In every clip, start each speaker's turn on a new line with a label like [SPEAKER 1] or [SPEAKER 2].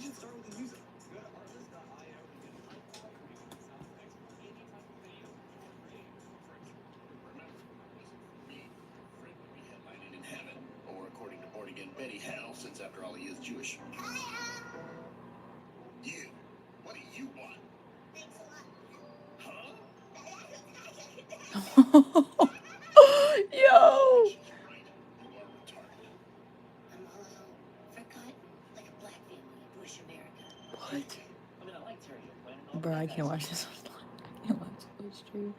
[SPEAKER 1] should start with the music. Go to artlist.io and get high-quality music and sound effects for any type of video you're creating.
[SPEAKER 2] Remember, me, Fred will be headlining in heaven, or according to born-again Betty, hell, since after all he is Jewish. You, what do you want?
[SPEAKER 3] Thanks a lot.
[SPEAKER 2] Huh?
[SPEAKER 4] Yo!
[SPEAKER 2] She's right. You are retarded.
[SPEAKER 3] I'm all alone, forgotten, like a black family in Bush America.
[SPEAKER 4] What?
[SPEAKER 1] I mean, I like Terry.
[SPEAKER 4] Bro, I can't watch this. I can't watch this stream.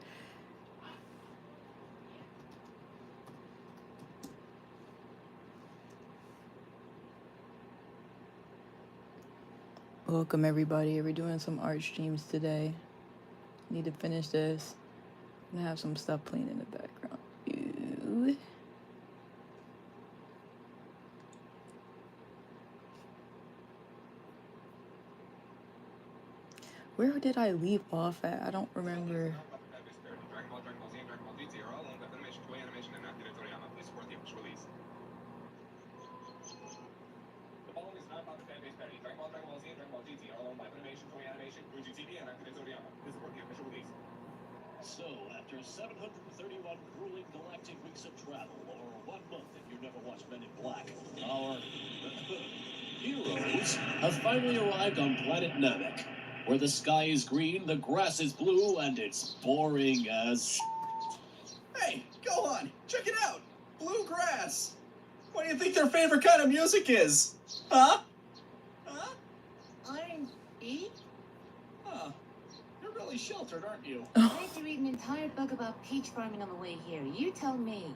[SPEAKER 4] Welcome everybody. We're doing some art streams today. Need to finish this. I'm gonna have some stuff playing in the background. Ew. Where did I leave off at? I don't remember.
[SPEAKER 5] So, after 731 grueling galactic weeks of travel, or 1 month if you've never watched Men in Black, our heroes have finally arrived on planet Namek, where the sky is green, the grass is blue, and it's boring as...
[SPEAKER 1] Hey, go on, check it out. Bluegrass. What do you think their favorite kind of music is? Huh? Huh?
[SPEAKER 3] R&B?
[SPEAKER 1] Huh. You're really sheltered, aren't you?
[SPEAKER 3] I had to read an entire book about peach farming on the way here. You tell me.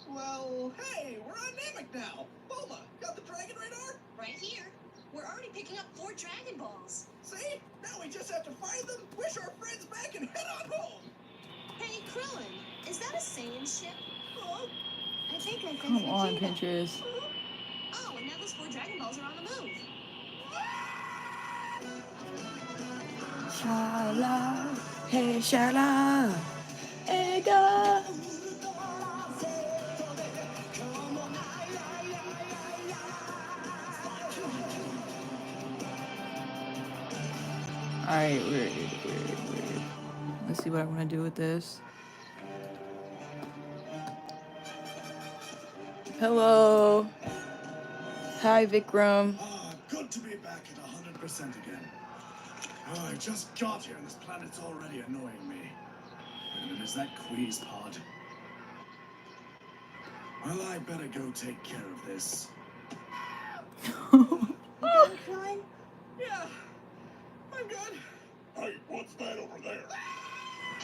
[SPEAKER 1] Well, hey, we're on Namek now. Bulma, got the dragon radar?
[SPEAKER 3] Right here. We're already picking up 4 Dragon Balls.
[SPEAKER 1] See? Now we just have to find them, wish our friends back, and head on home.
[SPEAKER 3] Hey, Krillin, is that a Saiyan ship?
[SPEAKER 1] Huh?
[SPEAKER 3] I think I
[SPEAKER 4] Come
[SPEAKER 3] sensed
[SPEAKER 4] on,
[SPEAKER 3] Vegeta.
[SPEAKER 4] Pinterest.
[SPEAKER 3] Oh, and now those 4 Dragon Balls are on the move.
[SPEAKER 4] Shala, hey shala, hey ga. Alright, weird. Let's see what I'm gonna do with this. Hello. Hi, Vikram.
[SPEAKER 6] Good to be back at 100% again. Oh, I just got here and this planet's already annoying me. And it is that quiz pod. Well, I better go take care of this.
[SPEAKER 3] Krillin?
[SPEAKER 1] Yeah, I'm good.
[SPEAKER 2] Hey, what's that over there?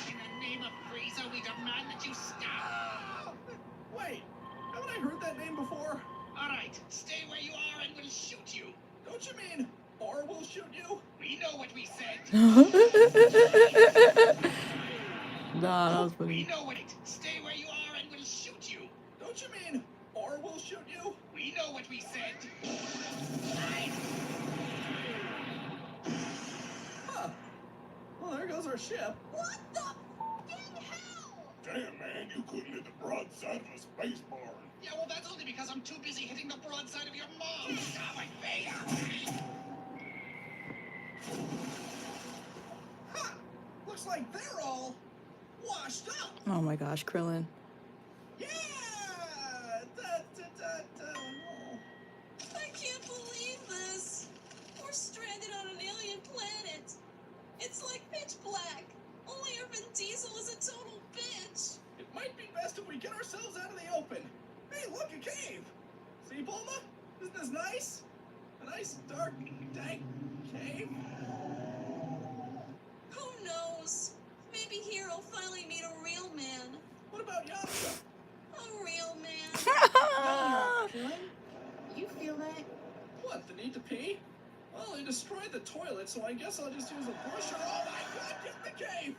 [SPEAKER 7] In the name of Frieza, we demand that you stop!
[SPEAKER 1] Wait, haven't I heard that name before?
[SPEAKER 7] Alright, stay where you are and we'll shoot you.
[SPEAKER 1] Don't you mean, or we'll shoot you?
[SPEAKER 7] We know what we said.
[SPEAKER 4] Nah, that was
[SPEAKER 7] We
[SPEAKER 4] funny.
[SPEAKER 7] know it. Stay where you are and we'll shoot you.
[SPEAKER 1] Don't you mean, or we'll shoot you?
[SPEAKER 7] We know what we said.
[SPEAKER 1] Huh. Well, there goes our ship.
[SPEAKER 3] What the f***ing hell?
[SPEAKER 2] Damn, man, you couldn't hit the broadside of a space barn.
[SPEAKER 7] Yeah, well, that's only because I'm too busy hitting the broadside of your mom. Ah, my face.
[SPEAKER 1] Ha! Looks like they're all washed up.
[SPEAKER 4] Oh my gosh, Krillin.
[SPEAKER 1] Yeah! Da, da, da, da.
[SPEAKER 3] I can't believe this. We're stranded on an alien planet. It's like pitch black. Only our Vin Diesel is a total bitch.
[SPEAKER 1] It might be best if we get ourselves out of the open. Hey, look, a cave. See, Bulma? Isn't this nice? A nice, dark, dank cave?
[SPEAKER 3] Who knows? Maybe here I'll finally meet a real man.
[SPEAKER 1] What about Yamcha?
[SPEAKER 3] A real man. Krillin, you feel that?
[SPEAKER 1] What, the need to pee? Well, they destroyed the toilet, so I guess I'll just use a brush or... Oh my god, get in the cave!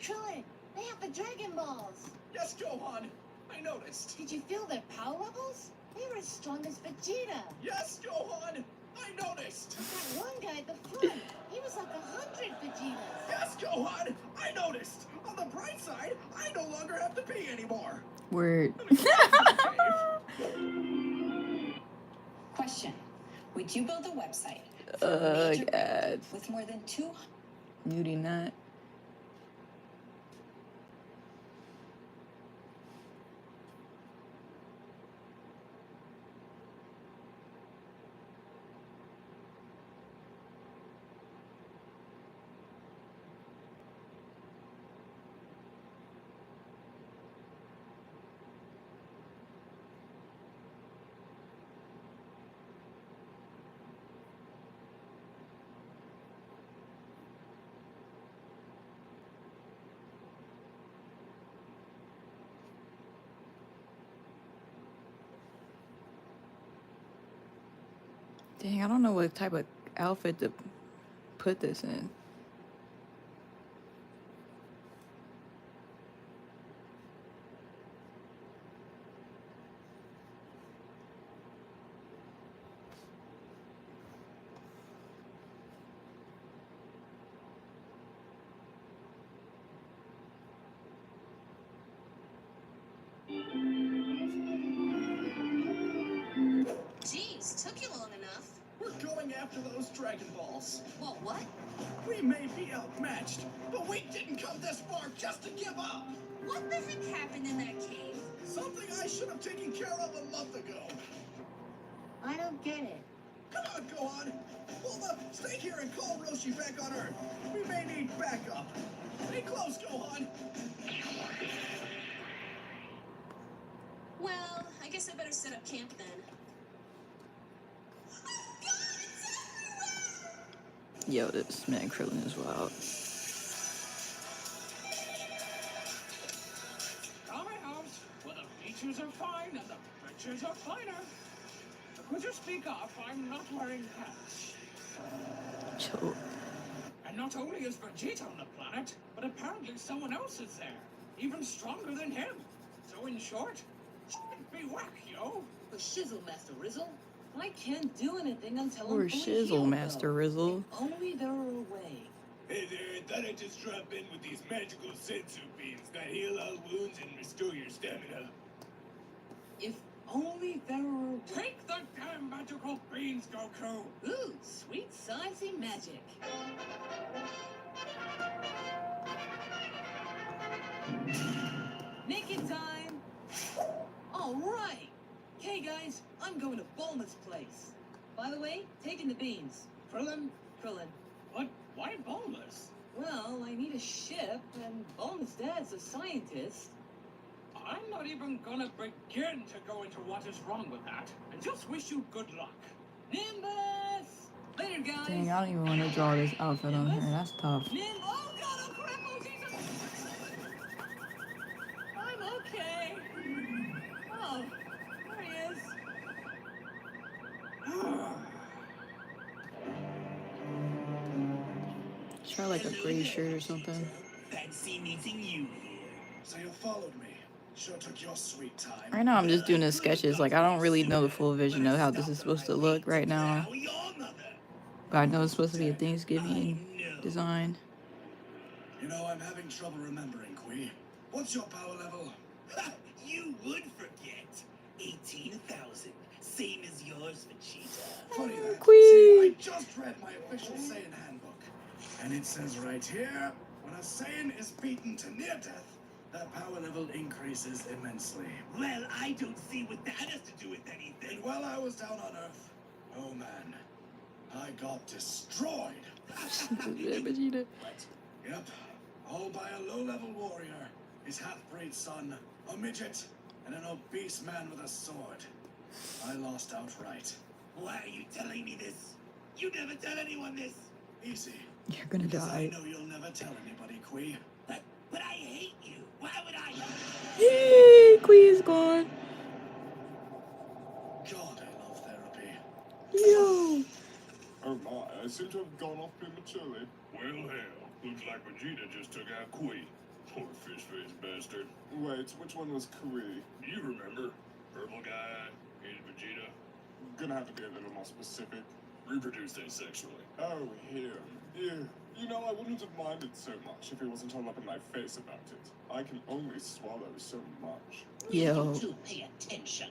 [SPEAKER 3] Krillin, they have the Dragon Balls.
[SPEAKER 1] Yes, Gohan. I noticed.
[SPEAKER 3] Did you feel their power levels?
[SPEAKER 8] They were as strong as Vegeta.
[SPEAKER 1] Yes, Gohan! I noticed!
[SPEAKER 8] That one guy at the front, he was like 100 Vegetas.
[SPEAKER 1] Yes, Gohan! I noticed! On the bright side, I no longer have to pee anymore.
[SPEAKER 4] Word.
[SPEAKER 9] Question. Would you build a website for a major brand with more than 200?
[SPEAKER 4] Muting that. Dang, I don't know what type of outfit to put this in.
[SPEAKER 3] Jeez, took you long enough.
[SPEAKER 1] We're going after those Dragon Balls.
[SPEAKER 3] Well, what?
[SPEAKER 1] We may be outmatched, but we didn't come this far just to give up.
[SPEAKER 3] What the heck happened in that cave?
[SPEAKER 1] Something I should have taken care of a month ago.
[SPEAKER 8] I don't get it.
[SPEAKER 1] Come on, Gohan. Bulma, stay here and call Roshi back on Earth. We may need backup. Stay close, Gohan.
[SPEAKER 3] Well, I guess I better set up camp then. Oh God, it's everywhere!
[SPEAKER 4] Yo, this man Krillin is wild.
[SPEAKER 5] Our house, where the features are fine and the pictures are finer. Could you speak up? I'm not wearing pants.
[SPEAKER 4] Chill.
[SPEAKER 5] And not only is Vegeta on the planet, but apparently someone else is there, even stronger than him. So in short, be whack, yo.
[SPEAKER 10] For shizzle, Master Rizzle. I can't do anything until
[SPEAKER 4] Or
[SPEAKER 10] I'm fully
[SPEAKER 4] shizzle,
[SPEAKER 10] healed,
[SPEAKER 4] Master
[SPEAKER 10] though.
[SPEAKER 4] Rizzle.
[SPEAKER 10] If only there were a way.
[SPEAKER 6] Hey there, I thought I'd just drop in with these magical sensu beans that heal all wounds and restore your stamina.
[SPEAKER 10] If only there were a way.
[SPEAKER 5] Take the damn magical beans, Goku.
[SPEAKER 10] Ooh, sweet sciencey magic. Naked time. All right. Okay, guys, I'm going to Bulma's place. By the way, taking the beans.
[SPEAKER 5] Krillin?
[SPEAKER 10] Krillin.
[SPEAKER 5] What? Why boneless?
[SPEAKER 10] Well, I need a ship, and Bulma's dad's a scientist.
[SPEAKER 5] I'm not even gonna begin to go into what is wrong with that. And just wish you good luck.
[SPEAKER 10] Nimbus! Later, guys.
[SPEAKER 4] Dang, I don't even want to draw this outfit on here. That's tough.
[SPEAKER 10] Oh God, oh crap, oh Jesus! I'm okay. Oh, there he is.
[SPEAKER 4] Try like a gray shirt or something.
[SPEAKER 6] Fancy meeting you here. So you followed me. Sure took your sweet time.
[SPEAKER 4] Right now I'm just doing the sketches. Like, I don't really know the full vision of how this is supposed to look right now. But I know it's supposed to be a Thanksgiving design.
[SPEAKER 6] You know, I'm having trouble remembering, Kui. What's your power level?
[SPEAKER 11] You would forget. 18,000. Same as yours, Vegeta.
[SPEAKER 6] Funny that.
[SPEAKER 4] Kui.
[SPEAKER 6] See, I just read my official Saiyan handbook. And it says right here, when a Saiyan is beaten to near death, their power level increases immensely.
[SPEAKER 11] Well, I don't see what that has to do with anything.
[SPEAKER 6] And while I was down on Earth, oh man, I got destroyed.
[SPEAKER 4] Vegeta.
[SPEAKER 6] Yep, all by a low-level warrior, his half-breed son, a midget, and an obese man with a sword. I lost outright.
[SPEAKER 11] Why are you telling me this? You never tell anyone this.
[SPEAKER 6] Easy.
[SPEAKER 4] You're gonna
[SPEAKER 6] Because I
[SPEAKER 4] die.
[SPEAKER 6] know you'll never tell anybody, Kui.
[SPEAKER 11] But I hate you. Why would I?
[SPEAKER 4] Yay! Kui is gone.
[SPEAKER 6] God, I love therapy.
[SPEAKER 4] Yo!
[SPEAKER 12] Oh my, I seem to have gone off prematurely.
[SPEAKER 13] Well, hell, looks like Vegeta just took out Kui. Poor fish-faced bastard.
[SPEAKER 12] Wait, which one was Kui?
[SPEAKER 13] You remember? Purple guy, Hated Vegeta?
[SPEAKER 12] Gonna have to be a little more specific.
[SPEAKER 13] Reproduced asexually.
[SPEAKER 12] Oh, here. Ew. You know, I wouldn't have minded so much if he wasn't all up in my face about it. I can only swallow so much.
[SPEAKER 4] Yo.
[SPEAKER 7] To pay attention.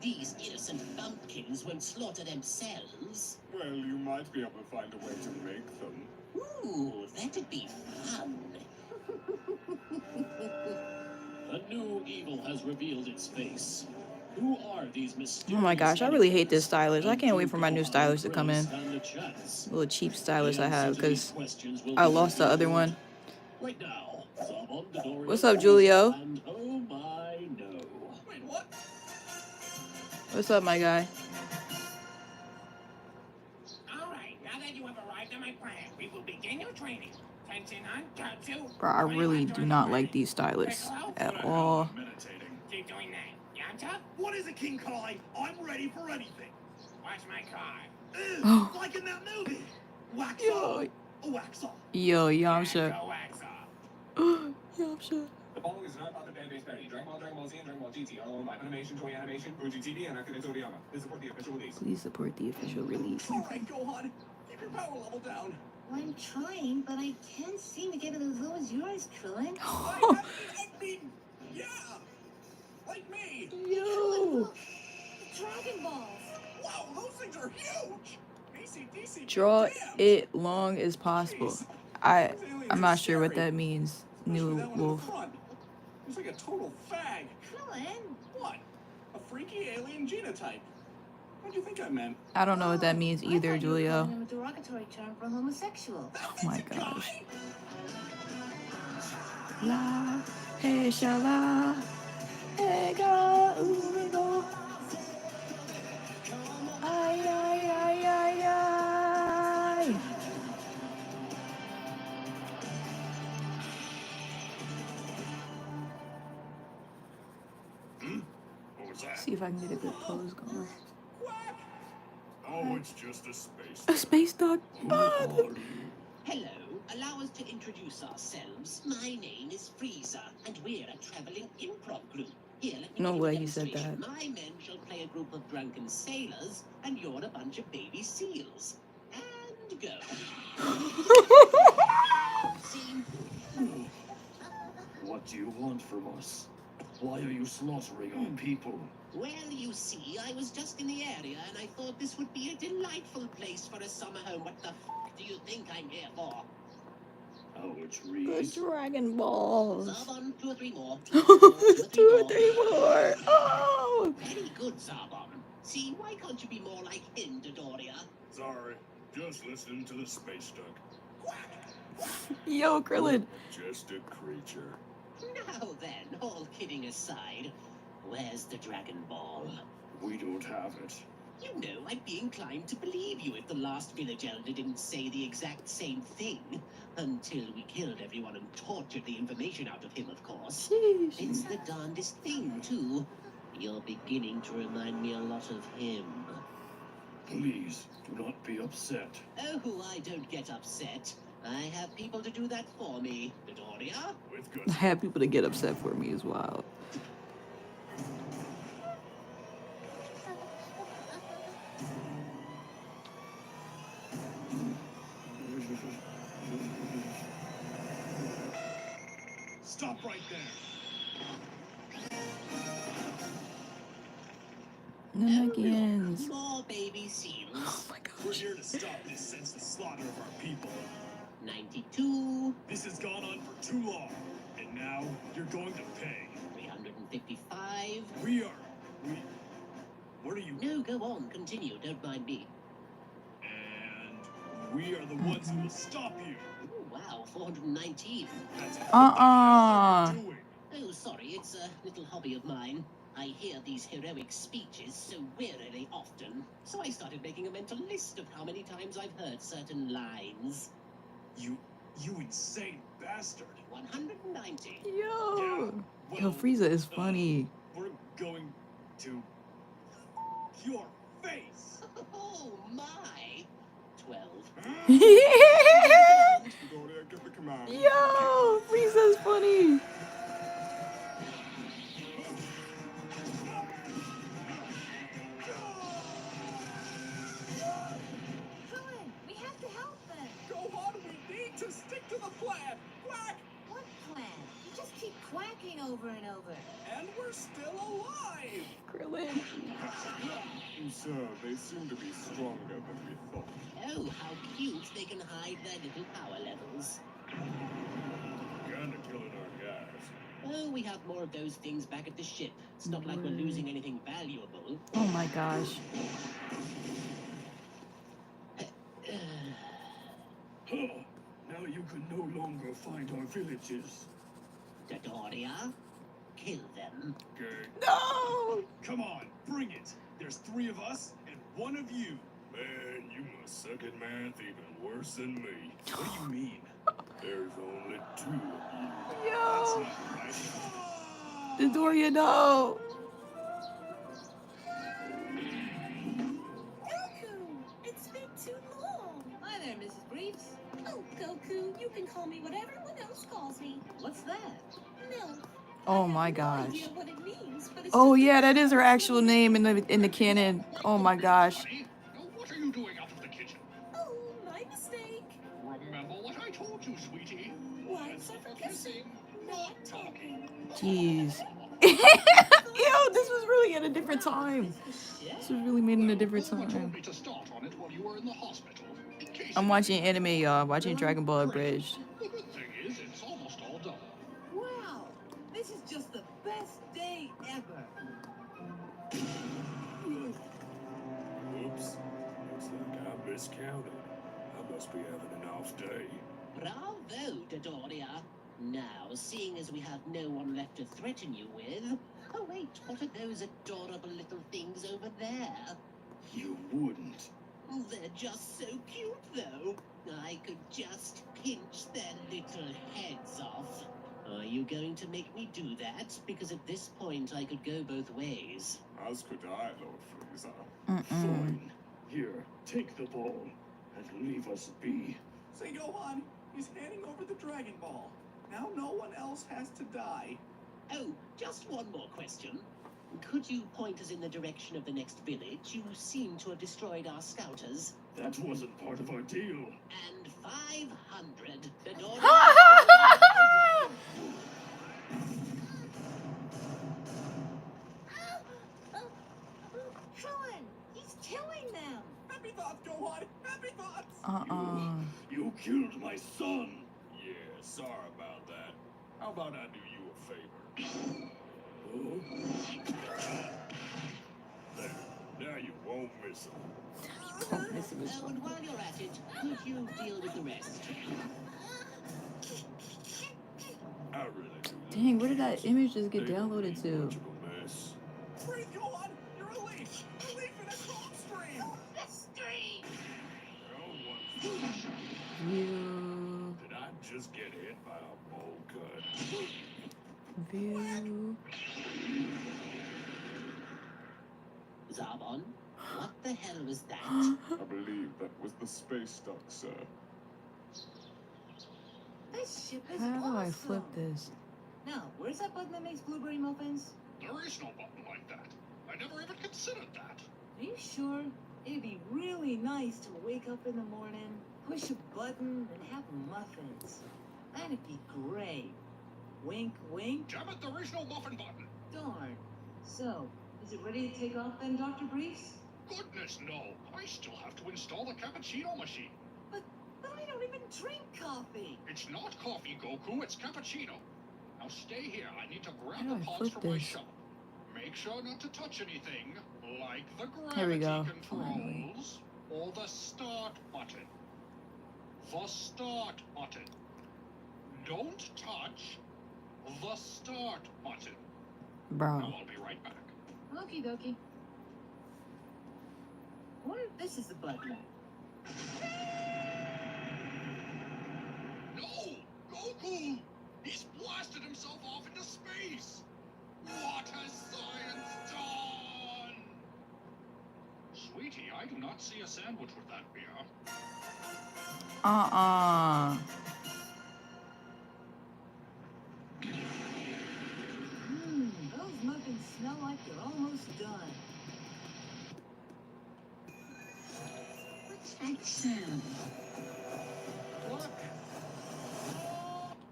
[SPEAKER 7] These innocent bumpkins won't slaughter themselves.
[SPEAKER 12] Well, you might be able to find a way to make them.
[SPEAKER 7] Ooh, that'd be fun.
[SPEAKER 2] A new evil has revealed its face. Who are these mysterious
[SPEAKER 4] Oh my gosh, I really hate this stylus. I can't wait for my new stylus to come in. Little cheap stylus I have, because I lost the other one.
[SPEAKER 2] Right now,
[SPEAKER 4] What's up, Julio?
[SPEAKER 2] and oh my no.
[SPEAKER 1] Wait, what?
[SPEAKER 4] What's up, my guy?
[SPEAKER 11] All right, now that you have arrived at my planet, we will begin your training. Tension on, Tatsu.
[SPEAKER 4] Bro, I really do not like these stylists at all.
[SPEAKER 6] Meditating.
[SPEAKER 11] Keep doing that. Yamcha,
[SPEAKER 6] What is a king calling? I'm ready for anything.
[SPEAKER 11] watch my car.
[SPEAKER 4] Oh.
[SPEAKER 6] Like in that movie. Wax
[SPEAKER 4] Yo.
[SPEAKER 6] on. Wax off.
[SPEAKER 4] Yo, Yamcha.
[SPEAKER 11] Go wax off.
[SPEAKER 4] Yamcha.
[SPEAKER 14] The following is not about the fan-based parody. Dragon Ball Z, and Dragon Ball GT are owned by Funimation, Toei Animation, Fuji TV, and Akira Toriyama. Please support the official release.
[SPEAKER 4] Please support the official release.
[SPEAKER 1] All right, Gohan. Keep your power level down.
[SPEAKER 8] I'm trying, but I can't seem to get it as low as yours, Krillin.
[SPEAKER 1] I mean, yeah. Like me.
[SPEAKER 4] Yo.
[SPEAKER 8] Dragon Balls.
[SPEAKER 1] Wow, those things are huge. AC/DC,
[SPEAKER 4] Draw
[SPEAKER 1] damn.
[SPEAKER 4] it long as possible.
[SPEAKER 1] Jeez.
[SPEAKER 4] I'm
[SPEAKER 1] Those aliens
[SPEAKER 4] not
[SPEAKER 1] are
[SPEAKER 4] sure what
[SPEAKER 1] scary.
[SPEAKER 4] that means.
[SPEAKER 1] Especially
[SPEAKER 4] New
[SPEAKER 1] that one in the
[SPEAKER 4] wolf.
[SPEAKER 1] front. He's like a total fag.
[SPEAKER 8] Krillin.
[SPEAKER 1] What? A freaky alien genotype. What do you think I meant?
[SPEAKER 4] I don't know what that means
[SPEAKER 8] I
[SPEAKER 4] either,
[SPEAKER 8] thought you were
[SPEAKER 4] Julio.
[SPEAKER 8] calling him a derogatory term for homosexual.
[SPEAKER 1] That
[SPEAKER 4] Oh my
[SPEAKER 1] means a guy.
[SPEAKER 4] gosh. La, hey, shala, hey, ga, ooh, go. Ay, ay, ay, ay, ay.
[SPEAKER 13] What was that?
[SPEAKER 4] See if I can get a good pose going.
[SPEAKER 13] Oh, it's just a space.
[SPEAKER 4] A space dog. Ah,
[SPEAKER 7] Hello, allow us to introduce ourselves. My name is Frieza, and we're a traveling improv group. Here, let me
[SPEAKER 4] No
[SPEAKER 7] give
[SPEAKER 4] way
[SPEAKER 7] a
[SPEAKER 4] you said
[SPEAKER 7] demonstration.
[SPEAKER 4] that.
[SPEAKER 7] My men shall play a group of drunken sailors, and you're a bunch of baby seals. And go. Scene.
[SPEAKER 2] What do you want from us? Why are you slaughtering our people?
[SPEAKER 7] Well, you see, I was just in the area, and I thought this would be a delightful place for a summer home. What the f*** do you think I'm here for?
[SPEAKER 2] Our
[SPEAKER 4] the
[SPEAKER 2] trees.
[SPEAKER 4] Dragon Balls.
[SPEAKER 7] Zarbon, 2 or 3 more.
[SPEAKER 4] 2 or 3 more. Oh.
[SPEAKER 7] Very good, Zarbon. See, why can't you be more like him, Dodoria?
[SPEAKER 13] Sorry, just listening to the space duck.
[SPEAKER 4] Yo, Krillin.
[SPEAKER 13] Majestic creature.
[SPEAKER 7] Now then, all kidding aside, where's the Dragon Ball?
[SPEAKER 2] We don't have it.
[SPEAKER 7] You know, I'd be inclined to believe you if the last village elder didn't say the exact same thing. Until we killed everyone and tortured the information out of him, of course.
[SPEAKER 4] Sheesh.
[SPEAKER 7] It's the darndest thing, too. You're beginning to remind me a lot of him.
[SPEAKER 2] Please, do not be upset.
[SPEAKER 7] Oh, I don't get upset. I have people to do that for me. Dodoria?
[SPEAKER 13] With
[SPEAKER 4] I
[SPEAKER 13] good.
[SPEAKER 4] have people to get upset for me as well.
[SPEAKER 6] Stop right there.
[SPEAKER 4] Nunnuggins.
[SPEAKER 7] More baby seals.
[SPEAKER 4] Oh my
[SPEAKER 6] We're
[SPEAKER 4] gosh.
[SPEAKER 6] here to stop this senseless slaughter of our people.
[SPEAKER 7] 92.
[SPEAKER 6] This has gone on for too long. And now you're going to pay.
[SPEAKER 7] 355.
[SPEAKER 6] We. What are you?
[SPEAKER 7] No, go on. Continue. Don't mind me.
[SPEAKER 6] And we are the ones who will stop you.
[SPEAKER 7] Oh, wow. 419.
[SPEAKER 6] That's
[SPEAKER 4] Uh-uh.
[SPEAKER 6] doing.
[SPEAKER 7] Oh, sorry. It's a little hobby of mine. I hear these heroic speeches so wearily often. So I started making a mental list of how many times I've heard certain lines.
[SPEAKER 6] You insane bastard.
[SPEAKER 7] 190.
[SPEAKER 4] Yo.
[SPEAKER 6] Well,
[SPEAKER 4] Yo, Frieza is funny.
[SPEAKER 6] We're going to your face.
[SPEAKER 7] Oh, my. 12.
[SPEAKER 12] Doria, get the command.
[SPEAKER 4] Yo, Frieza's funny.
[SPEAKER 10] over and over.
[SPEAKER 1] And we're still alive!
[SPEAKER 4] Krillin.
[SPEAKER 12] So, they seem to be stronger than we thought.
[SPEAKER 7] Oh, how cute they can hide their little power levels.
[SPEAKER 13] Kinda killing our guys.
[SPEAKER 7] Oh, we have more of those things back at the ship. It's not like we're losing anything valuable.
[SPEAKER 4] Oh my gosh.
[SPEAKER 13] Now you can no longer find our villages.
[SPEAKER 7] Dodoria, kill them.
[SPEAKER 13] Okay.
[SPEAKER 4] No!
[SPEAKER 6] Come on, bring it. There's 3 of us and 1 of you.
[SPEAKER 13] Man, you must suck at math even worse than me.
[SPEAKER 6] What do you mean?
[SPEAKER 13] There's only 2 of you.
[SPEAKER 6] That's
[SPEAKER 4] Yo!
[SPEAKER 6] not right.
[SPEAKER 4] Dodoria, no!
[SPEAKER 3] Goku! It's been too long.
[SPEAKER 10] Hi there, Mrs. Briefs.
[SPEAKER 3] Oh, Goku, you can call me what everyone else calls me.
[SPEAKER 10] What's that?
[SPEAKER 3] Milk.
[SPEAKER 4] Oh my
[SPEAKER 3] I have no
[SPEAKER 4] gosh.
[SPEAKER 3] idea what it means, but it's
[SPEAKER 4] Oh
[SPEAKER 3] just
[SPEAKER 4] yeah, that is her actual name in the canon. Oh my gosh.
[SPEAKER 2] Honey, now what are you doing out of the kitchen?
[SPEAKER 3] Oh, my mistake.
[SPEAKER 2] Remember what I told you, sweetie.
[SPEAKER 3] Wives are for kissing, not talking.
[SPEAKER 4] Jeez. Yo, this was really at a different time. This was really made in a different
[SPEAKER 2] Bulma told
[SPEAKER 4] time.
[SPEAKER 2] me to start on it while you were in the hospital. In case
[SPEAKER 4] I'm watching anime, y'all. Watching Dragon Ball Abridged.
[SPEAKER 2] The good thing is, it's almost all done.
[SPEAKER 10] Wow, this is just the best day ever.
[SPEAKER 13] Oops. Looks like I miscounted. I must be having an off day.
[SPEAKER 7] Bravo, Dodoria. Now, seeing as we have no one left to threaten you with... Oh, wait, what are those adorable little things over there?
[SPEAKER 13] You wouldn't.
[SPEAKER 7] They're just so cute, though. I could just pinch their little heads off. Are you going to make me do that? Because at this point, I could go both ways.
[SPEAKER 12] As could I, Lord Frieza.
[SPEAKER 13] Fine. Here, take the ball and leave us be.
[SPEAKER 1] Say, Gohan, he's handing over the Dragon Ball. Now no one else has to die.
[SPEAKER 7] Oh, just one more question. Could you point us in the direction of the next village? You seem to have destroyed our scouters.
[SPEAKER 13] That wasn't part of our deal.
[SPEAKER 7] And 500. Dodoria.
[SPEAKER 8] Krillin, he's killing them.
[SPEAKER 1] Happy thoughts, Gohan! Happy thoughts!
[SPEAKER 13] You killed my son. Yeah, sorry about that. How about I do you a favor? There, now you won't miss him.
[SPEAKER 4] Don't miss it.
[SPEAKER 7] Oh, and while you're at it, could you deal with the rest?
[SPEAKER 13] I really do.
[SPEAKER 4] Dang, where did that image just get downloaded to?
[SPEAKER 13] Much of a mess.
[SPEAKER 1] Breathe, Gohan! You're a leaf! A leaf in a cold stream!
[SPEAKER 8] The stream.
[SPEAKER 4] View.
[SPEAKER 13] Did I just get hit by a bowl cut?
[SPEAKER 4] View.
[SPEAKER 7] Zarbon, what the hell was that?
[SPEAKER 12] I believe that was the space dock, sir.
[SPEAKER 10] This ship is
[SPEAKER 4] How do
[SPEAKER 10] awesome.
[SPEAKER 4] I flip this?
[SPEAKER 10] Now, where's that button that makes blueberry muffins?
[SPEAKER 2] There is no button like that. I never even considered that.
[SPEAKER 10] Are you sure? It'd be really nice to wake up in the morning, push a button, and have muffins. That'd be great. Wink, wink.
[SPEAKER 2] Damn it, there is no muffin button.
[SPEAKER 10] Darn. So, is it ready to take off then, Dr. Briefs?
[SPEAKER 2] Goodness, no. I still have to install the cappuccino machine.
[SPEAKER 10] But I don't even drink coffee.
[SPEAKER 2] It's not coffee, Goku. It's cappuccino. Now stay here. I need to grab
[SPEAKER 4] How do
[SPEAKER 2] the
[SPEAKER 4] I
[SPEAKER 2] pods
[SPEAKER 4] flip
[SPEAKER 2] from my
[SPEAKER 4] this?
[SPEAKER 2] shop. Make sure not to touch anything, like the
[SPEAKER 4] Here we
[SPEAKER 2] gravity
[SPEAKER 4] go, finally.
[SPEAKER 2] controls or the start button. The start button. Don't touch the start button.
[SPEAKER 4] Bro.
[SPEAKER 2] Now I'll be right back.
[SPEAKER 10] Okie dokie. I wonder if this is the button.
[SPEAKER 2] No! Goku! He's blasted himself off into space! What has science done? Sweetie, I do not see a sandwich with that beer.
[SPEAKER 10] Those muffins smell like they're almost done.
[SPEAKER 8] What's that sound?
[SPEAKER 2] Look!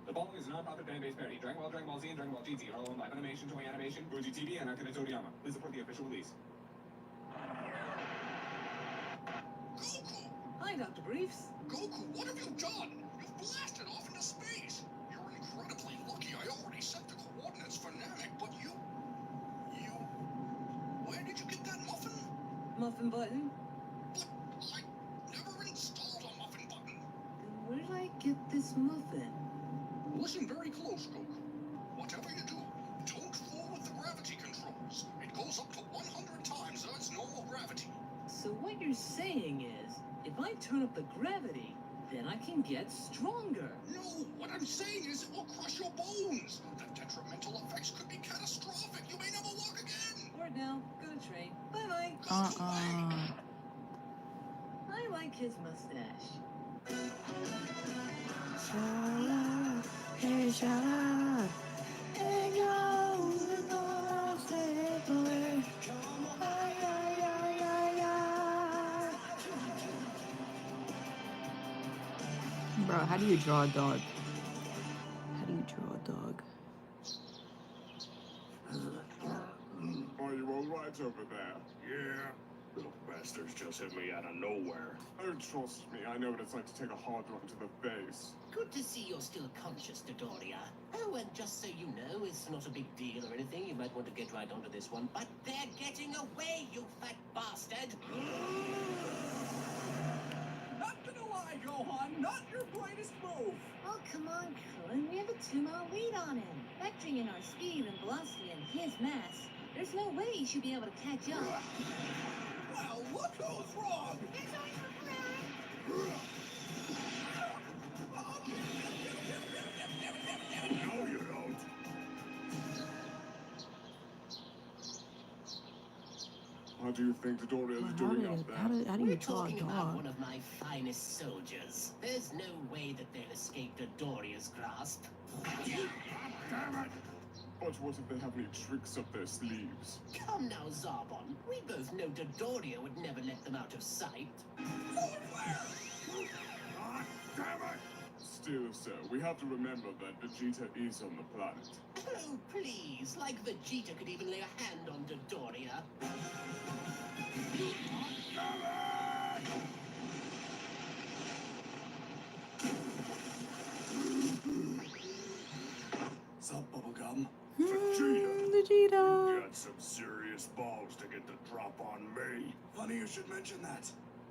[SPEAKER 6] The
[SPEAKER 14] following is a non-profit fan-based parody. Dragon Ball Z, and Dragon Ball GT are all owned by Funimation, Toei Animation, Fuji TV, and Akira Toriyama. Please support the official release.
[SPEAKER 2] Goku!
[SPEAKER 10] Hi, Dr. Briefs.
[SPEAKER 2] Goku, what have you done? You've blasted off into space. You're incredibly lucky. I already set the coordinates for Namek, but you... Where did you get that muffin?
[SPEAKER 10] Muffin button?
[SPEAKER 2] But I never installed a muffin button.
[SPEAKER 10] Then where did I get this muffin?
[SPEAKER 2] Listen very close, Goku. Whatever you do, don't fool with the gravity controls. It goes up to 100 times Earth's normal gravity.
[SPEAKER 10] So what you're saying is, if I turn up the gravity, then I can get stronger.
[SPEAKER 2] No, what I'm saying is it will crush your bones. The detrimental effects could be catastrophic. You may never walk again.
[SPEAKER 10] Word now, go to train. Bye-bye. I like his mustache.
[SPEAKER 4] Bro, how do you draw a dog? How do you draw a dog?
[SPEAKER 12] Are you alright over there?
[SPEAKER 13] Yeah. Little bastards just hit me out of nowhere.
[SPEAKER 12] Oh, trust me, I know what it's like to take a hard one to the face.
[SPEAKER 7] Good to see you're still conscious, Dodoria. Oh, and just so you know, it's not a big deal or anything. You might want to get right onto this one. But they're getting away, you fat bastard!
[SPEAKER 1] Not gonna lie, Gohan, not your greatest move.
[SPEAKER 8] Oh, come on, Krillin. We have a 2-mile lead on him. Factoring in our speed and velocity and his mass, there's no way he should be able to catch up.
[SPEAKER 1] Well, look who's wrong.
[SPEAKER 13] No, you don't.
[SPEAKER 12] How do you think Dodoria's doing up there?
[SPEAKER 4] How do you
[SPEAKER 7] We're
[SPEAKER 4] draw a
[SPEAKER 7] talking about
[SPEAKER 4] dog?
[SPEAKER 7] one of my finest soldiers. There's no way that they'll escape Dodoria's grasp.
[SPEAKER 13] Damn it!
[SPEAKER 12] But what if they have any tricks up their sleeves?
[SPEAKER 7] Come now, Zarbon. We both know Dodoria would never let them out of sight.
[SPEAKER 13] God damn it!
[SPEAKER 12] Still, sir, we have to remember that Vegeta is on the planet.
[SPEAKER 7] Oh, please. Like Vegeta could even lay a hand on Dodoria.
[SPEAKER 6] Sup, Bubblegum?
[SPEAKER 13] Vegeta! You got some serious balls to get the drop on me.
[SPEAKER 6] Funny you should mention that.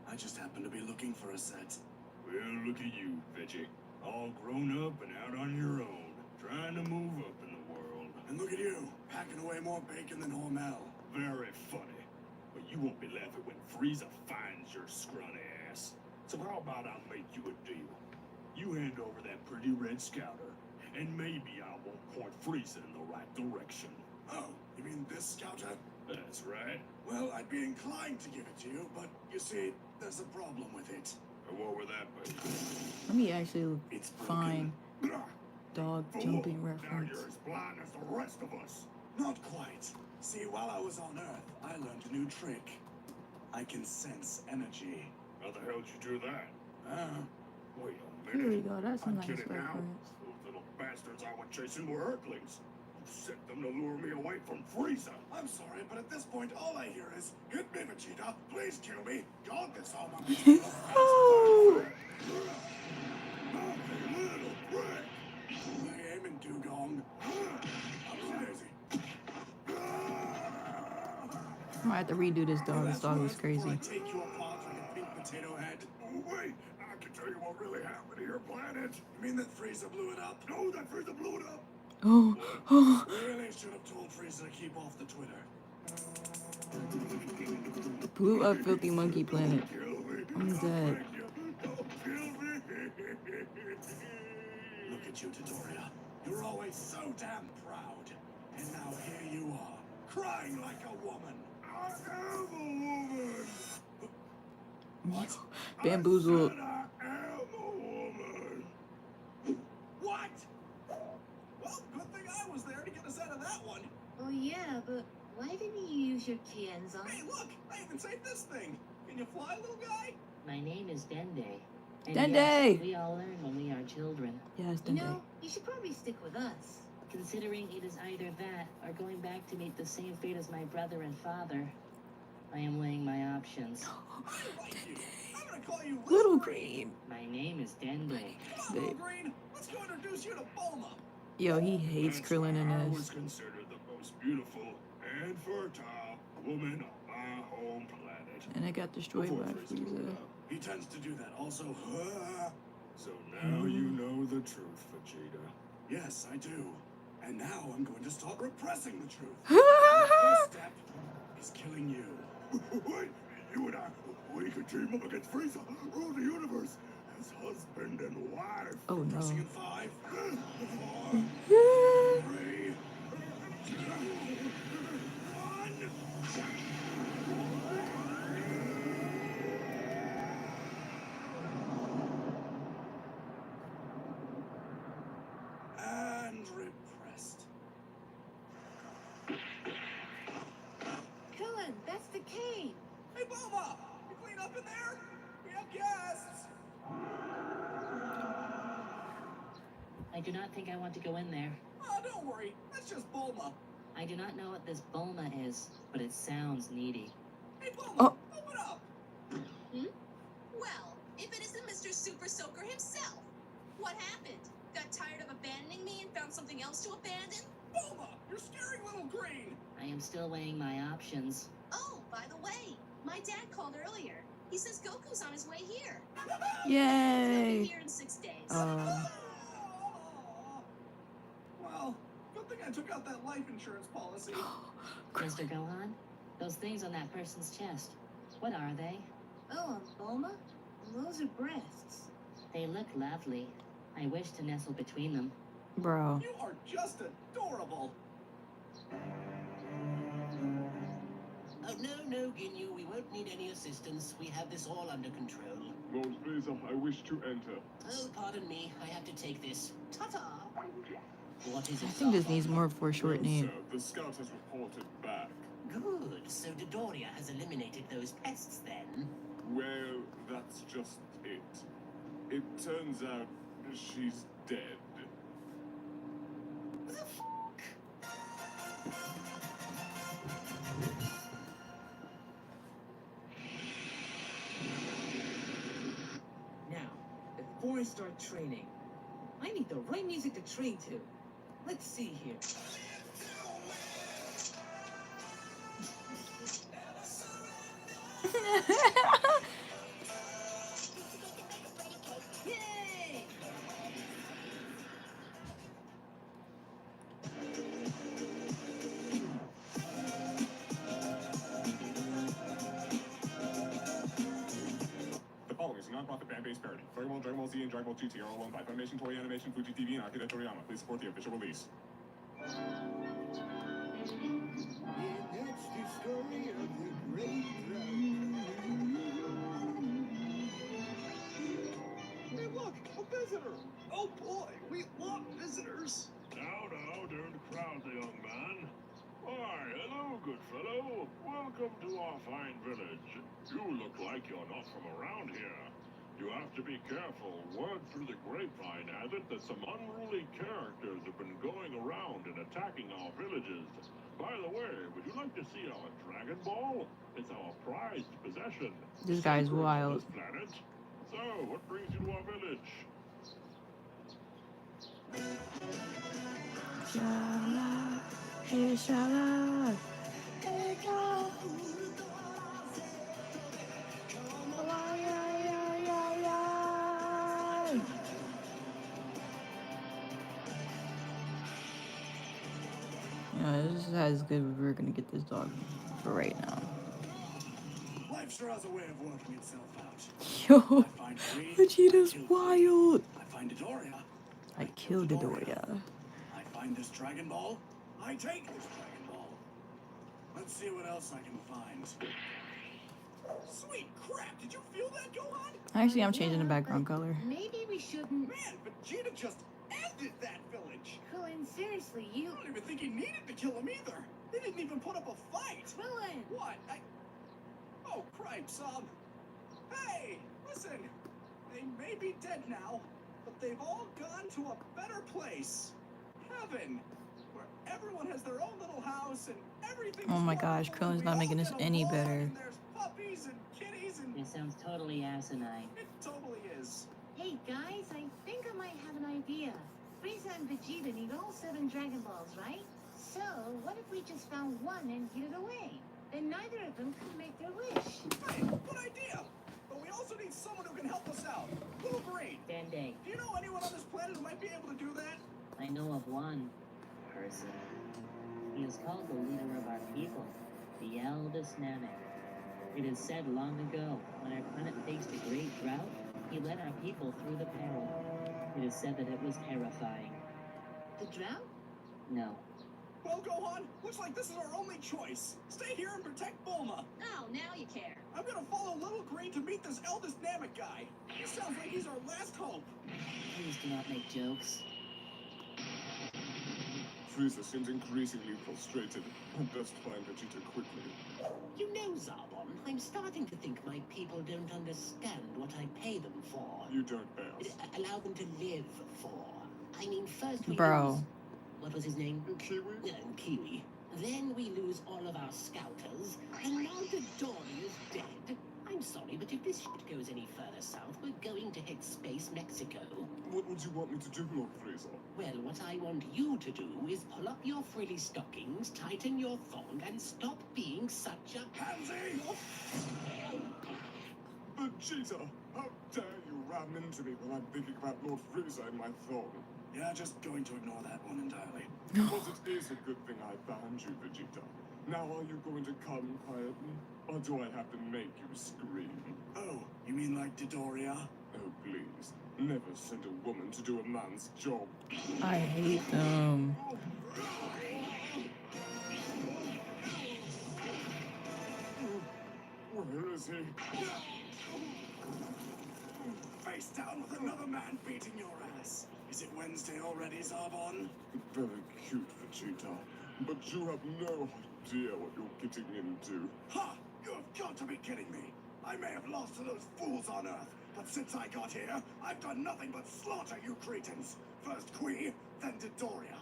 [SPEAKER 6] I just happened to be looking for a set.
[SPEAKER 13] Well, look at you, Veggie. All grown up and out on your own, trying to move up in the world.
[SPEAKER 6] And look at you, packing away more bacon than Hormel.
[SPEAKER 13] Very funny. But you won't be laughing when Frieza finds your scrawny ass. So how about I make you a deal? You hand over that pretty red scouter, and maybe I won't point Frieza in the right direction.
[SPEAKER 6] Oh, you mean this scouter?
[SPEAKER 13] That's right.
[SPEAKER 6] Well, I'd be inclined to give it to you, but you see, there's a problem with it.
[SPEAKER 13] And what would that be?
[SPEAKER 4] Let me actually
[SPEAKER 6] It's
[SPEAKER 4] find dog
[SPEAKER 13] Fool!
[SPEAKER 4] jumping
[SPEAKER 13] Now
[SPEAKER 4] reference.
[SPEAKER 13] you're as blind as the rest of us.
[SPEAKER 6] Not quite. See, while I was on Earth, I learned a new trick. I can sense energy.
[SPEAKER 13] How the hell did you do that? Wait a
[SPEAKER 4] Here we
[SPEAKER 13] minute.
[SPEAKER 4] go. That's a
[SPEAKER 13] I'm
[SPEAKER 4] nice
[SPEAKER 13] kidding now.
[SPEAKER 4] reference.
[SPEAKER 13] Those little bastards I was chasing were Earthlings. You sent them to lure me away from Frieza.
[SPEAKER 6] I'm sorry, but at this point, all I hear is, "Hit me, Vegeta! Please kill me! God, this all my
[SPEAKER 4] Oh!
[SPEAKER 13] Little prick.
[SPEAKER 6] I aim in Dugong. Upsy-daisy.
[SPEAKER 4] I might have to redo this dog. This
[SPEAKER 6] That's
[SPEAKER 4] dog was
[SPEAKER 6] worse
[SPEAKER 4] crazy.
[SPEAKER 6] before I take you apart like a pink potato head.
[SPEAKER 13] Oh, wait. I can tell you what really happened to your planet.
[SPEAKER 6] You mean that Frieza blew it up?
[SPEAKER 13] No, that Frieza blew it up.
[SPEAKER 4] Oh, oh.
[SPEAKER 6] Really should have told Frieza to keep off the Twitter.
[SPEAKER 4] Blew up Filthy Monkey Planet.
[SPEAKER 13] Kill me.
[SPEAKER 4] I'm dead.
[SPEAKER 13] Thank you. Don't kill me.
[SPEAKER 6] Look at you, Dodoria. You're always so damn proud. And now here you are, crying like a woman.
[SPEAKER 13] I am a woman.
[SPEAKER 6] What?
[SPEAKER 4] Bamboozled.
[SPEAKER 13] I said I am a woman.
[SPEAKER 1] What? Well, good thing I was there to get us out of that one.
[SPEAKER 8] Oh, yeah, but why didn't you use your Kienzon?
[SPEAKER 1] Hey, look! I even saved this thing. Can you fly, little guy?
[SPEAKER 7] My name is Dende.
[SPEAKER 10] And
[SPEAKER 4] Dende!
[SPEAKER 10] yes, we all learn when we are children.
[SPEAKER 4] Yes,
[SPEAKER 8] You
[SPEAKER 4] Dende.
[SPEAKER 8] know, you should probably stick with us.
[SPEAKER 10] Considering it is either that or going back to meet the same fate as my brother and father, I am weighing my options.
[SPEAKER 1] I like you. I'm gonna call you
[SPEAKER 4] Little Green.
[SPEAKER 10] My name is Dende.
[SPEAKER 1] Come on, Little Green. Let's go introduce you to Bulma.
[SPEAKER 4] Yo, he hates
[SPEAKER 13] That's
[SPEAKER 4] Krillin in
[SPEAKER 13] why I was
[SPEAKER 4] this.
[SPEAKER 13] considered the most beautiful and fertile woman on my home planet.
[SPEAKER 4] And it got destroyed
[SPEAKER 13] Before
[SPEAKER 4] by
[SPEAKER 13] Frieza grew
[SPEAKER 4] Frieza.
[SPEAKER 13] up.
[SPEAKER 6] He tends to do that also.
[SPEAKER 13] So now you know the truth, Vegeta.
[SPEAKER 6] Yes, I do. And now I'm going to stop repressing the truth. The first step is killing you.
[SPEAKER 13] Wait, you and I, we could team up against Frieza, rule the universe as husband and wife.
[SPEAKER 4] Oh no.
[SPEAKER 6] Pressing in 5, 4, 3, 2, 1. And repressed.
[SPEAKER 8] Cullen, that's the cave.
[SPEAKER 1] Hey, Bulma! You clean up in there? We have guests!
[SPEAKER 10] I do not think I want to go in there.
[SPEAKER 1] Oh, don't worry. That's just Bulma.
[SPEAKER 10] I do not know what this Bulma is, but it sounds needy.
[SPEAKER 1] Hey, Bulma!
[SPEAKER 4] Oh.
[SPEAKER 1] Open up!
[SPEAKER 3] Well, if it isn't Mr. Super Soaker himself. What happened? Got tired of abandoning me and found something else to abandon?
[SPEAKER 1] Bulma! You're scaring Little Green!
[SPEAKER 10] I am still weighing my options.
[SPEAKER 3] Oh, by the way, my dad called earlier. He says Goku's on his way here. He'll be
[SPEAKER 4] Yay!
[SPEAKER 3] here in 6 days.
[SPEAKER 1] Well, good thing I took out that life insurance policy.
[SPEAKER 10] Mr. Gohan, those things on that person's chest, what are they?
[SPEAKER 8] Oh, Bulma? Those are breasts.
[SPEAKER 10] They look lovely. I wish to nestle between them.
[SPEAKER 4] Bro.
[SPEAKER 1] You are just adorable.
[SPEAKER 7] Oh, no, Ginyu. We won't need any assistance. We have this all under control.
[SPEAKER 12] Lord Frieza, I wish to enter.
[SPEAKER 7] Oh, pardon me. I have to take this. Ta-ta! What is it?
[SPEAKER 4] I think this needs more foreshortening.
[SPEAKER 12] Sir, the scout has reported back.
[SPEAKER 7] Good. So Dodoria has eliminated those pests then?
[SPEAKER 12] Well, that's just it. It turns out she's dead.
[SPEAKER 7] The f***?
[SPEAKER 10] Now, before I start training, I need the right music to train to. Let's see here.
[SPEAKER 8] Yay!
[SPEAKER 14] The following is a non-profit fan-based parody. Dragon Ball Z and Dragon Ball GT are all owned by Funimation, Toei Animation, Fuji TV, and Akira Toriyama. Please support the official release.
[SPEAKER 13] That's the story of the great
[SPEAKER 1] Hey, look! A visitor! Oh boy, we love visitors!
[SPEAKER 13] Now, don't crowd the young man. Why, hello, good fellow. Welcome to our fine village. You look like you're not from around here. You have to be careful. Word through the grapevine has it that some unruly characters have been going around and attacking our villages. By the way, would you like to see our Dragon Ball? It's our prized possession.
[SPEAKER 4] This guy's
[SPEAKER 13] Sacred to
[SPEAKER 4] wild.
[SPEAKER 13] this planet. So, what brings you to our village?
[SPEAKER 4] Shala, hey Shala, hey God. Yeah, this is as good as we're gonna get this dog for right now.
[SPEAKER 6] Life sure has a way of working itself out.
[SPEAKER 4] Yo,
[SPEAKER 6] I find Free,
[SPEAKER 4] Vegeta's
[SPEAKER 6] I kill
[SPEAKER 4] wild.
[SPEAKER 6] I find Dodoria.
[SPEAKER 4] I killed Dodoria.
[SPEAKER 6] I find this Dragon Ball. I take this Dragon Ball. Let's see what else I can find.
[SPEAKER 1] Sweet crap! Did you feel that go on?
[SPEAKER 4] Actually, I'm changing the background color.
[SPEAKER 8] Maybe we shouldn't.
[SPEAKER 1] Man, Vegeta just ended that village!
[SPEAKER 8] Cullen, seriously, you.
[SPEAKER 1] I don't even think he needed to kill him either! They didn't even put up a fight!
[SPEAKER 8] Cullen!
[SPEAKER 1] What? Oh, cripes, Hey! Listen! They may be dead now, but they've all gone to a better place. Heaven. Where everyone has their own little house and everything.
[SPEAKER 4] Oh my gosh, Krillin's not making this any better.
[SPEAKER 1] There's puppies and kitties and...
[SPEAKER 7] It sounds totally asinine.
[SPEAKER 1] It totally is.
[SPEAKER 8] Hey guys, I think I might have an idea. Frieza and Vegeta need all 7 Dragon Balls, right? So, what if we just found one and hid it away? Then neither of them could make their wish.
[SPEAKER 1] Hey, good idea! But we also need someone who can help us out. Little Green.
[SPEAKER 7] Dende.
[SPEAKER 1] Do you know anyone on this planet who might be able to do that?
[SPEAKER 7] I know of one person. He is called the leader of our people, the eldest Namek. It is said long ago, when our planet faced a great drought, he led our people through the peril. It is said that it was terrifying.
[SPEAKER 8] The drought?
[SPEAKER 7] No.
[SPEAKER 1] Well, Gohan, looks like this is our only choice. Stay here and protect Bulma.
[SPEAKER 3] Oh, now you care.
[SPEAKER 1] I'm gonna follow Little Green to meet this eldest Namek guy. He sounds like he's our last hope.
[SPEAKER 7] Please do not make jokes.
[SPEAKER 12] Frieza seems increasingly frustrated. I best find Vegeta quickly.
[SPEAKER 7] You know, Zarbon, I'm starting to think my people don't understand what I pay them for.
[SPEAKER 12] You don't Bears.
[SPEAKER 7] Allow them to live for. I mean, first we
[SPEAKER 4] Bro.
[SPEAKER 7] lose... What was his name?
[SPEAKER 12] Kiwi?
[SPEAKER 7] Kiwi. Then we lose all of our scouters, and now the Dawn is dead. I'm sorry, but if this shit goes any further south, we're going to hit space Mexico.
[SPEAKER 12] What would you want me to do, Lord Frieza?
[SPEAKER 7] Well, what I want you to do is pull up your frilly stockings, tighten your thong, and stop being such a pansy!
[SPEAKER 12] Vegeta, how dare you ram into me when I'm thinking about Lord Frieza and my thong?
[SPEAKER 6] Yeah, just going to ignore that one entirely.
[SPEAKER 12] But it is a good thing I banned you, Vegeta. Now are you going to come quietly? Or do I have to make you scream?
[SPEAKER 6] Oh, you mean like Dodoria?
[SPEAKER 12] Oh, please. Never send a woman to do a man's job.
[SPEAKER 4] I hate them.
[SPEAKER 12] Where is he?
[SPEAKER 6] Face down with another man beating your ass. Is it Wednesday already, Zarbon?
[SPEAKER 12] Very cute, Vegeta. But you have no idea what you're getting into.
[SPEAKER 6] Ha! You have got to be kidding me. I may have lost to those fools on Earth, but since I got here, I've done nothing but slaughter you cretins. First Qui, then Dodoria.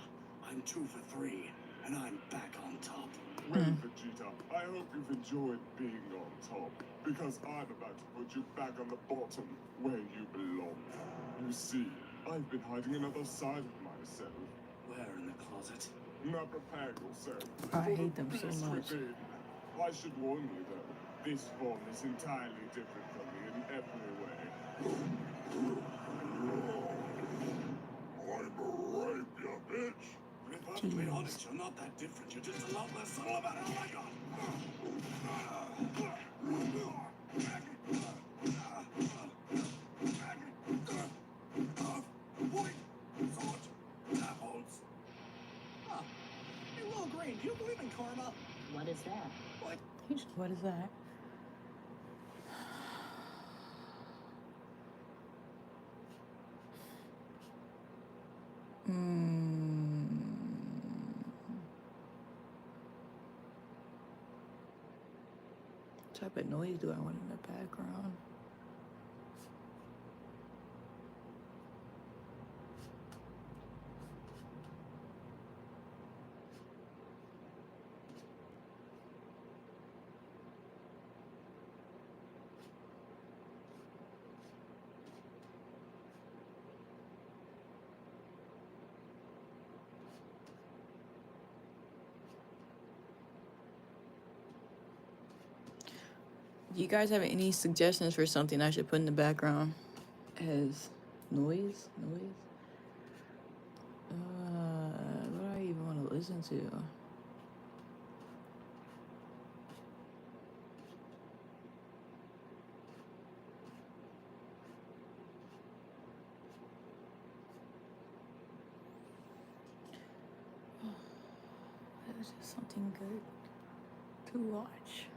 [SPEAKER 6] I'm 2 for 3, and I'm back on top.
[SPEAKER 12] Well, Vegeta, I hope you've enjoyed being on top, because I'm about to put you back on the bottom, where you belong. You see, I've been hiding another side of myself.
[SPEAKER 6] Where in the closet?
[SPEAKER 12] Now prepare yourself.
[SPEAKER 4] I
[SPEAKER 12] for the
[SPEAKER 4] hate them so
[SPEAKER 12] beast
[SPEAKER 4] much.
[SPEAKER 12] within. I should warn you, though, this form is entirely different from me in every way. I'm a rape, you bitch!
[SPEAKER 6] To be perfectly honest, you're not that different. You're just a lot less subtle about it. Oh my god! Point, sword, apples.
[SPEAKER 1] Huh. Hey, Little Green, do you believe in karma?
[SPEAKER 7] What is that?
[SPEAKER 4] What is that? What type of noise do I want in the background? Do you guys have any suggestions for something I should put in the background as noise? What do I even want to listen to? That was just something good to watch.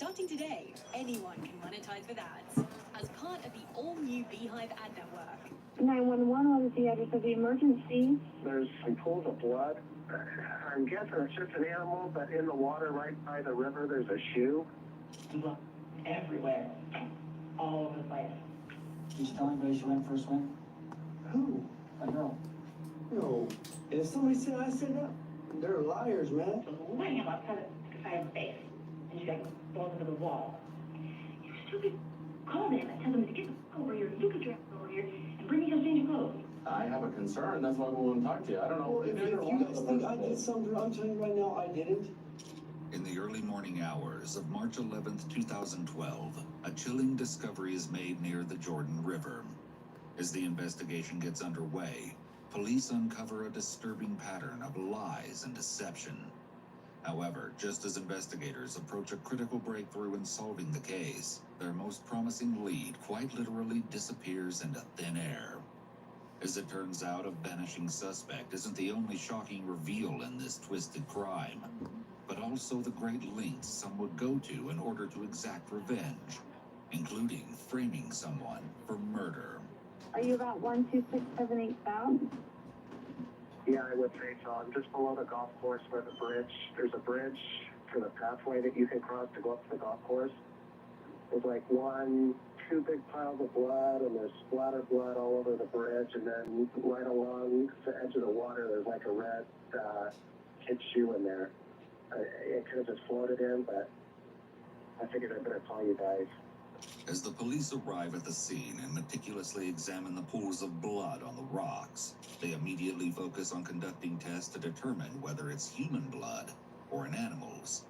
[SPEAKER 15] Starting today, anyone can monetize with ads as part of the all-new Beehive ad network.
[SPEAKER 16] 911, what is the address of the emergency?
[SPEAKER 17] There's some pools of blood. I'm guessing it's just an animal, but in the water right by the river, there's a shoe.
[SPEAKER 18] Look everywhere, all over the place.
[SPEAKER 19] Did you tell anybody she went for a swim?
[SPEAKER 18] Who?
[SPEAKER 19] A girl.
[SPEAKER 18] No. If somebody said I said that, they're liars, man.
[SPEAKER 16] Lighting him up, beside his face. And she got blown into the wall. You stupid. Call them and tell them to get the fuck over here. You get your ass over here and bring me some change of clothes.
[SPEAKER 14] I have a concern. That's why we want to talk to you. I don't know.
[SPEAKER 18] Well, if you guys think I did something, I'm telling you right now, I didn't.
[SPEAKER 20] In the early morning hours of March 11th, 2012, a chilling discovery is made near the Jordan River. As the investigation gets underway, police uncover a disturbing pattern of lies and deception. However, just as investigators approach a critical breakthrough in solving the case, their most promising lead quite literally disappears into thin air. As it turns out, a vanishing suspect isn't the only shocking reveal in this twisted crime, but also the great lengths some would go to in order to exact revenge, including framing someone for murder.
[SPEAKER 16] Are you about 12678 south?
[SPEAKER 17] Yeah, I would say so. I'm just below the golf course where the bridge, there's a bridge for the pathway that you can cross to go up to the golf course. There's like two big piles of blood, and there's splattered blood all over the bridge, and then right along the edge of the water, there's like a red kid's shoe in there. It could have just floated in, but I figured I better call you guys.
[SPEAKER 20] As the police arrive at the scene and meticulously examine the pools of blood on the rocks, they immediately focus on conducting tests to determine whether it's human blood or an animal's.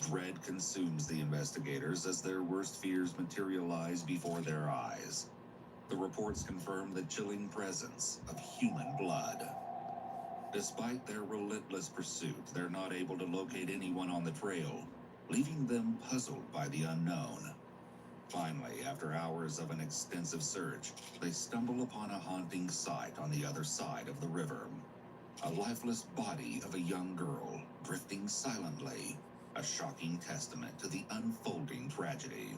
[SPEAKER 20] Dread consumes the investigators as their worst fears materialize before their eyes. The reports confirm the chilling presence of human blood. Despite their relentless pursuit, they're not able to locate anyone on the trail, leaving them puzzled by the unknown. Finally, after hours of an extensive search, they stumble upon a haunting sight on the other side of the river. A lifeless body of a young girl, drifting silently, a shocking testament to the unfolding tragedy.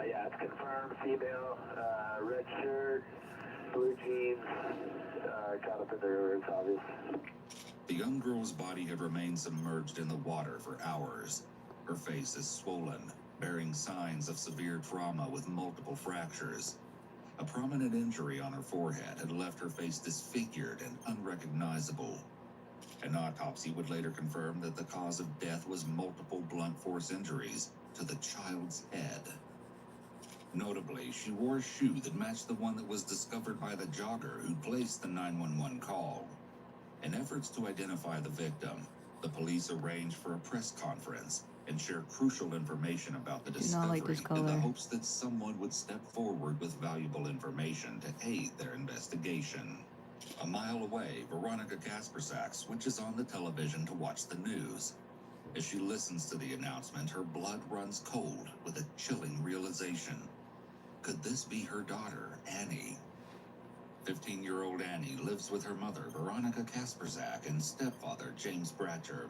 [SPEAKER 17] Yeah, it's confirmed. Female, red shirt, blue jeans, got up in the river, it's obvious.
[SPEAKER 20] The young girl's body had remained submerged in the water for hours. Her face is swollen, bearing signs of severe trauma with multiple fractures. A prominent injury on her forehead had left her face disfigured and unrecognizable. An autopsy would later confirm that the cause of death was multiple blunt force injuries to the child's head. Notably, she wore a shoe that matched the one that was discovered by the jogger who placed the 911 call. In efforts to identify the victim, the police arranged for a press conference and share crucial information about the discovery in the hopes that someone would step forward with valuable information to aid their investigation. A mile away, Veronica Kaspersak switches on the television to watch the news. As she listens to the announcement, her blood runs cold with a chilling realization. Could this be her daughter, Annie? 15-year-old Annie lives with her mother, Veronica Kaspersak, and stepfather, James Bratcher.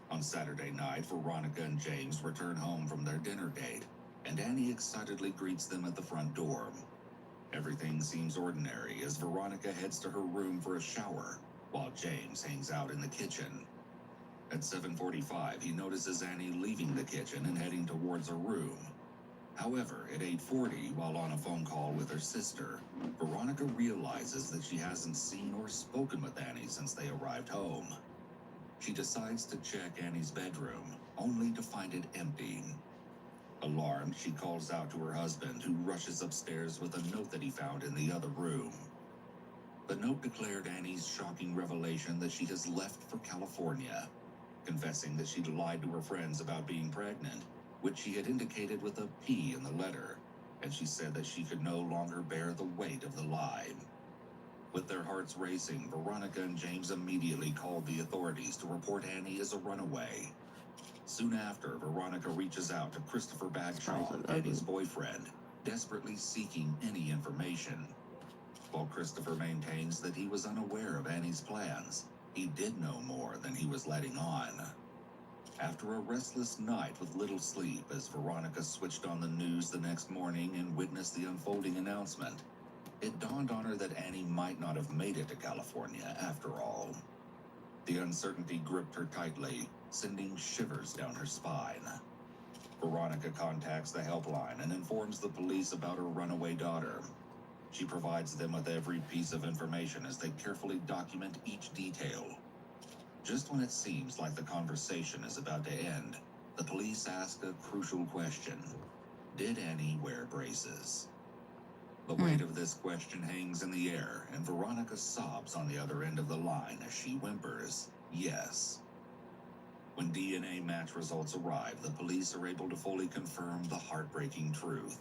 [SPEAKER 20] On Saturday night, Veronica and James return home from their dinner date, and Annie excitedly greets them at the front door. Everything seems ordinary as Veronica heads to her room for a shower, while James hangs out in the kitchen. At 7:45, he notices Annie leaving the kitchen and heading towards her room. However, at 8:40, while on a phone call with her sister, Veronica realizes that she hasn't seen or spoken with Annie since they arrived home. She decides to check Annie's bedroom, only to find it empty. Alarmed, she calls out to her husband, who rushes upstairs with a note that he found in the other room. The note declared Annie's shocking revelation that she has left for California, confessing that she'd lied to her friends about being pregnant, which she had indicated with a P in the letter, and she said that she could no longer bear the weight of the lie. With their hearts racing, Veronica and James immediately called the authorities to report Annie as a runaway. Soon after, Veronica reaches out to Christopher Bagshaw, Annie's boyfriend, desperately seeking any information. While Christopher maintains that he was unaware of Annie's plans, he did know more than he was letting on. After a restless night with little sleep as Veronica switched on the news the next morning and witnessed the unfolding announcement, it dawned on her that Annie might not have made it to California after all. The uncertainty gripped her tightly, sending shivers down her spine. Veronica contacts the helpline and informs the police about her runaway daughter. She provides them with every piece of information as they carefully document each detail. Just when it seems like the conversation is about to end, the police ask a crucial question. Did Annie wear braces? The weight of this question hangs in the air, and Veronica sobs on the other end of the line as she whimpers, yes. When DNA match results arrive, the police are able to fully confirm the heartbreaking truth.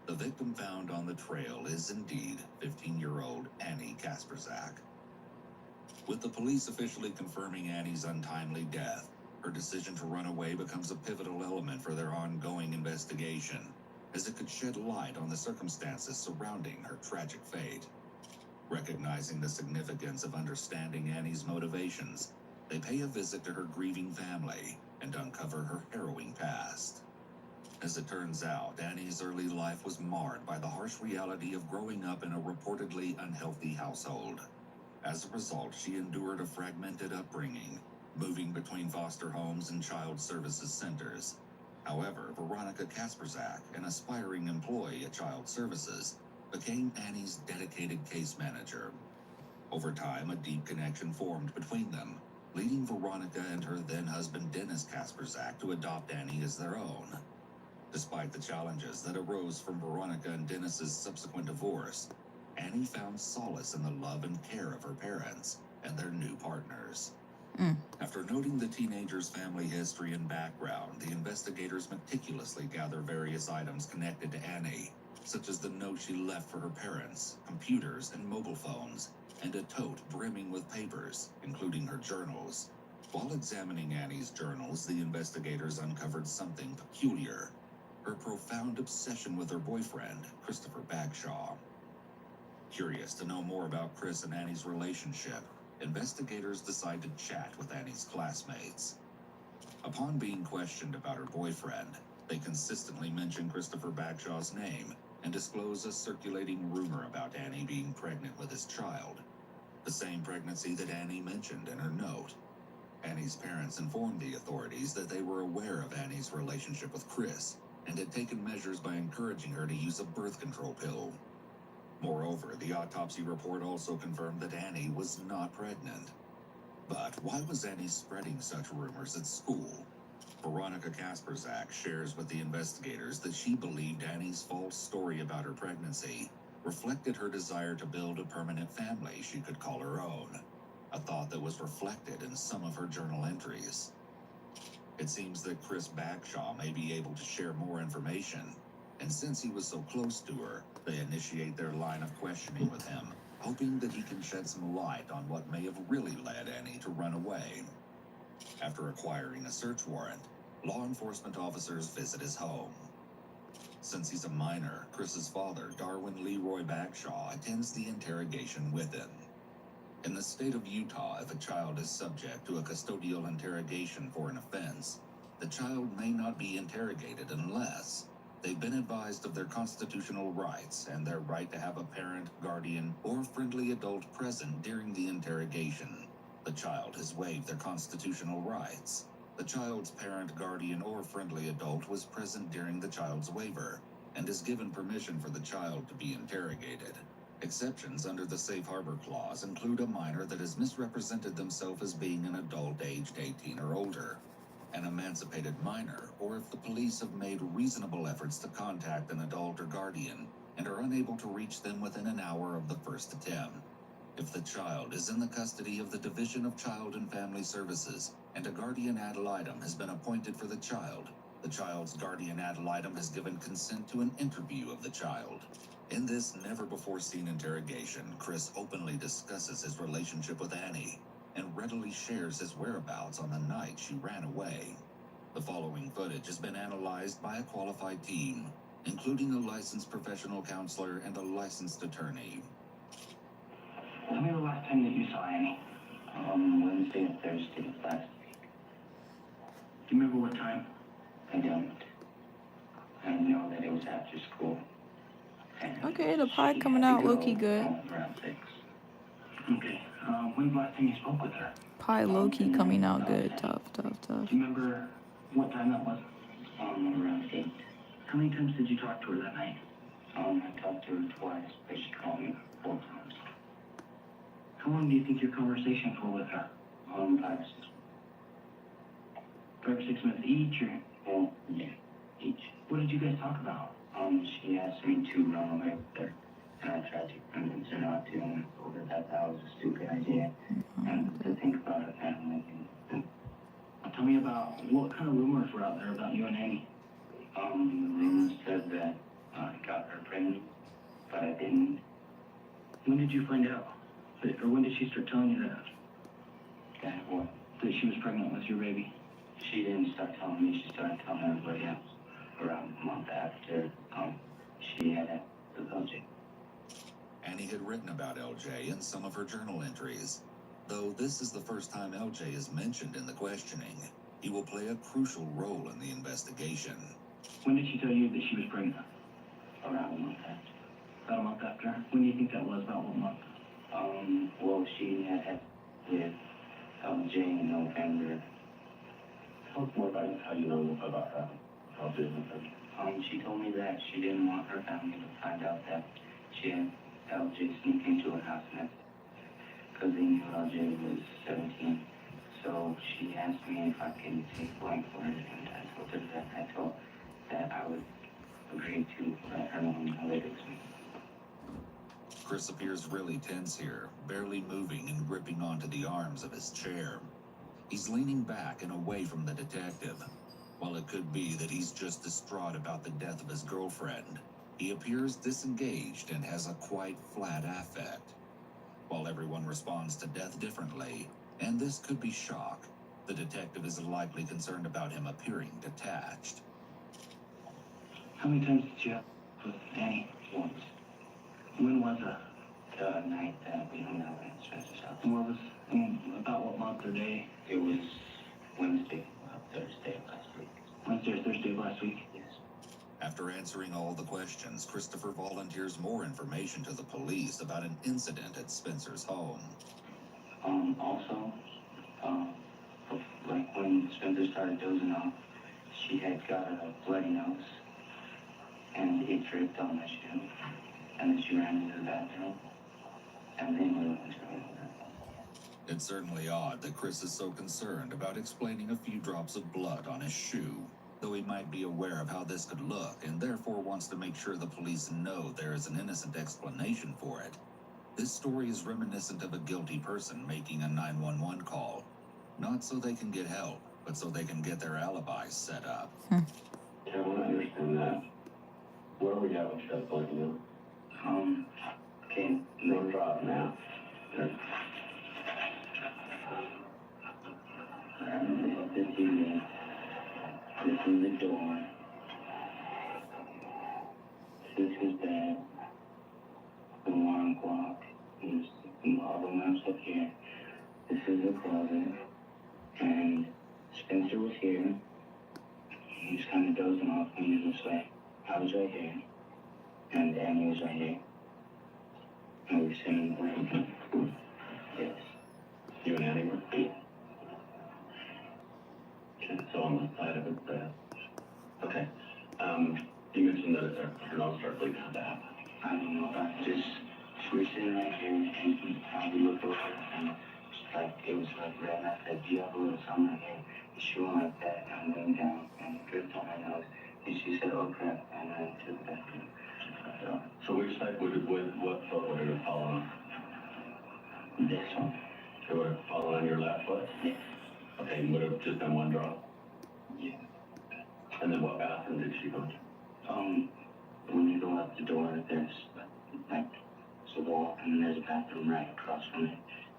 [SPEAKER 20] The victim found on the trail is indeed 15-year-old Annie Kasperzak. With the police officially confirming Annie's untimely death, her decision to run away becomes a pivotal element for their ongoing investigation, as it could shed light on the circumstances surrounding her tragic fate. Recognizing the significance of understanding Annie's motivations, they pay a visit to her grieving family and uncover her harrowing past. As it turns out, Annie's early life was marred by the harsh reality of growing up in a reportedly unhealthy household. As a result, she endured a fragmented upbringing, moving between foster homes and child services centers. However, Veronica Kasperzak, an aspiring employee at Child Services, became Annie's dedicated case manager. Over time, a deep connection formed between them, leading Veronica and her then-husband Dennis Kasperzak to adopt Annie as their own. Despite the challenges that arose from Veronica and Dennis's subsequent divorce, Annie found solace in the love and care of her parents and their new partners. After noting the teenager's family history and background, the investigators meticulously gather various items connected to Annie, such as the note she left for her parents, computers and mobile phones, and a tote brimming with papers, including her journals. While examining Annie's journals, the investigators uncovered something peculiar: her profound obsession with her boyfriend, Christopher Bagshaw. Curious to know more about Chris and Annie's relationship, investigators decide to chat with Annie's classmates. Upon being questioned about her boyfriend, they consistently mention Christopher Bagshaw's name and disclose a circulating rumor about Annie being pregnant with his child, the same pregnancy that Annie mentioned in her note. Annie's parents informed the authorities that they were aware of Annie's relationship with Chris and had taken measures by encouraging her to use a birth control pill. Moreover, the autopsy report also confirmed that Annie was not pregnant. But why was Annie spreading such rumors at school? Veronica Kasperzak shares with the investigators that she believed Annie's false story about her pregnancy reflected her desire to build a permanent family she could call her own, a thought that was reflected in some of her journal entries. It seems that Chris Bagshaw may be able to share more information, and since he was so close to her, they initiate their line of questioning with him, hoping that he can shed some light on what may have really led Annie to run away. After acquiring a search warrant, law enforcement officers visit his home. Since he's a minor, Chris's father, Darwin Leroy Bagshaw, attends the interrogation with him. In the state of Utah, if a child is subject to a custodial interrogation for an offense, the child may not be interrogated unless they've been advised of their constitutional rights and their right to have a parent, guardian, or friendly adult present during the interrogation. The child has waived their constitutional rights. The child's parent, guardian, or friendly adult was present during the child's waiver and is given permission for the child to be interrogated. Exceptions under the Safe Harbor Clause include a minor that has misrepresented themselves as being an adult aged 18 or older, an emancipated minor, or if the police have made reasonable efforts to contact an adult or guardian and are unable to reach them within an hour of the first attempt. If the child is in the custody of the Division of Child and Family Services and a guardian ad litem has been appointed for the child's guardian ad litem has given consent to an interview of the child. In this never-before-seen interrogation, Chris openly discusses his relationship with Annie and readily shares his whereabouts on the night she ran away. The following footage has been analyzed by a qualified team, including a licensed professional counselor and a licensed attorney.
[SPEAKER 19] Tell me the last time that you saw Annie. On Wednesday and Thursday of last week. you remember what time? I don't. I know that it was after school.
[SPEAKER 4] Okay, the pie coming out low-key good.
[SPEAKER 19] Around 6. Okay. When's the last time you spoke with her?
[SPEAKER 4] Pie low-key coming out good. Tough.
[SPEAKER 19] Do you remember what time that was? Around 8. How many times did you talk to her that night? I talked to her twice, but she called me 4 times. How long do you think your conversations were with her? 5 or 6. 5 or 6 minutes each, or? Yeah, each. What did you guys talk about? She asked me to run away with her, and I tried to convince her not to, and told her that was a stupid idea, and to think about her family. Tell me about what kind of rumors were out there about you and Annie. The rumors said that I got her pregnant, but I didn't. When did you find out? Or when did she start telling you that? That what? That she was pregnant with your baby? She didn't start telling me, she started telling everybody else. Around a month after, she had with LJ.
[SPEAKER 20] Annie had written about LJ in some of her journal entries. Though this is the first time LJ is mentioned in the questioning, he will play a crucial role in the investigation.
[SPEAKER 19] When did she tell you that she was pregnant? Around a month after. About a month after? When do you think that was? About what month? Well, she had with LJ in November.
[SPEAKER 21] Tell us more about how you know about that. How did it?
[SPEAKER 19] She told me that she didn't want her family to find out that she had LJ sneak into her house and because they knew LJ was 17. So she asked me if I could take blame for it, and I told her that I would agree to let her know how it is.
[SPEAKER 20] Chris appears really tense here, barely moving and gripping onto the arms of his chair. He's leaning back and away from the detective. While it could be that he's just distraught about the death of his girlfriend, he appears disengaged and has a quite flat affect. While everyone responds to death differently, and this could be shock, the detective is likely concerned about him appearing detached.
[SPEAKER 19] How many times did you have with Annie? Once. When was it? The night that we hung out at Spencer's house. And what was, about what month or day? It was Wednesday, Thursday of last week. Wednesday or Thursday of last week? Yes.
[SPEAKER 20] After answering all the questions, Christopher volunteers more information to the police about an incident at Spencer's home.
[SPEAKER 19] Also, like when Spencer started dozing off, she had got a bloody nose, and it dripped on my shoe, and then she ran into the bathroom, and then we went to her.
[SPEAKER 20] It's certainly odd that Chris is so concerned about explaining a few drops of blood on his shoe, though he might be aware of how this could look and therefore wants to make sure the police know there is an innocent explanation for it. This story is reminiscent of a guilty person making a 911 call, not so they can get help, but so they can get their alibis set up.
[SPEAKER 21] Yeah, I want to understand that. Where are we at with that blood, you know?
[SPEAKER 19] Okay,
[SPEAKER 21] no drop now.
[SPEAKER 19] This is the door. This is his bed. The alarm clock. There's all the lamps up here. This is the closet. And Spencer was here. He was kind of dozing off when he was this way. I was right here. And Annie was right here. And we were sitting right. Yes.
[SPEAKER 21] You and Annie were?
[SPEAKER 19] Yeah.
[SPEAKER 21] Okay, so on the side of his bed. Okay. You mentioned that her nose started bleeding. How'd that happen?
[SPEAKER 19] I don't know about just, we were sitting right here, and we looked over, and it was like red, and I said, do you have a little something right here? And she went like that, and I leaned down, and it dripped on my nose, and she said, oh crap, and I went to the bathroom.
[SPEAKER 21] So which side what foot would it have fallen on?
[SPEAKER 19] This one.
[SPEAKER 21] It would have fallen on your left foot?
[SPEAKER 19] Yes.
[SPEAKER 21] Okay, and would it have just been one drop?
[SPEAKER 19] Yeah.
[SPEAKER 21] And then what bathroom did she go to?
[SPEAKER 19] When you go out the door, there's a wall, and then there's a bathroom right across from it,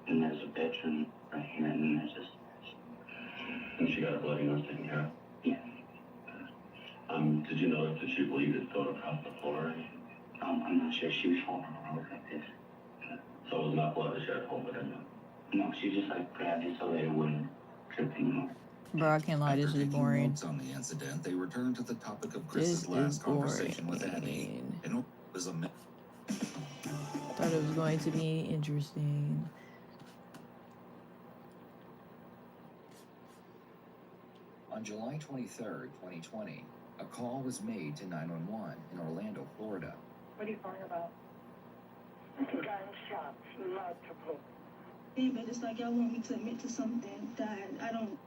[SPEAKER 19] and there's a bedroom right here, and then there's this.
[SPEAKER 21] And she got her bloody nose taken care of?
[SPEAKER 19] Yeah.
[SPEAKER 21] Did you notice that she bleeded going across the floor?
[SPEAKER 19] I'm not sure. She was falling over like this.
[SPEAKER 21] So it was not blood that she had to hold it in?
[SPEAKER 19] No, she just grabbed it so that it wouldn't drip anymore.
[SPEAKER 4] Bro, I can't lie,
[SPEAKER 20] After
[SPEAKER 4] this is
[SPEAKER 20] taking
[SPEAKER 4] boring.
[SPEAKER 20] notes on the incident, they returned to the topic of
[SPEAKER 4] This
[SPEAKER 20] Chris's
[SPEAKER 4] is
[SPEAKER 20] last conversation with Abby.
[SPEAKER 4] boring.
[SPEAKER 20] And it was a
[SPEAKER 4] Thought it was going to be interesting.
[SPEAKER 9] On July 23rd, 2020, a call was made to 911 in Orlando, Florida.
[SPEAKER 16] What are you calling about? Gunshots, multiple.
[SPEAKER 22] Yeah, but it's like y'all want me to admit to something that I don't.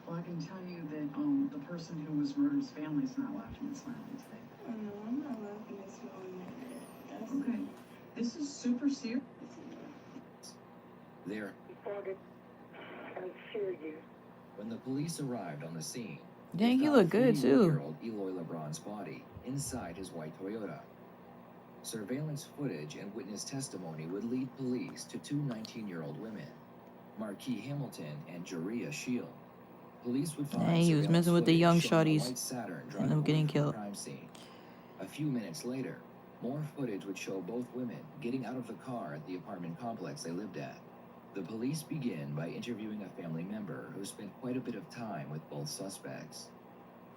[SPEAKER 23] Well, I can tell you that the person who was murdered's family's not laughing and smiling today.
[SPEAKER 22] Oh no, I'm not laughing and smiling at that. That's
[SPEAKER 23] Okay. This is super serious.
[SPEAKER 9] There,
[SPEAKER 16] Reported. I'm serious.
[SPEAKER 9] when the police arrived on the scene,
[SPEAKER 4] Dang, he look good too.
[SPEAKER 9] 41-year-old Eloy LeBron's body inside his white Toyota. Surveillance footage and witness testimony would lead police to two 19-year-old women, Marquis Hamilton and Jaria Shield. Police would find
[SPEAKER 4] Dang, he was messing with the
[SPEAKER 9] surveillance
[SPEAKER 4] young
[SPEAKER 9] footage showing a
[SPEAKER 4] shorties.
[SPEAKER 9] white Saturn
[SPEAKER 4] And
[SPEAKER 9] driving
[SPEAKER 4] them
[SPEAKER 9] away
[SPEAKER 4] getting
[SPEAKER 9] from the
[SPEAKER 4] killed.
[SPEAKER 9] crime scene. A few minutes later, more footage would show both women getting out of the car at the apartment complex they lived at. The police begin by interviewing a family member who spent quite a bit of time with both suspects.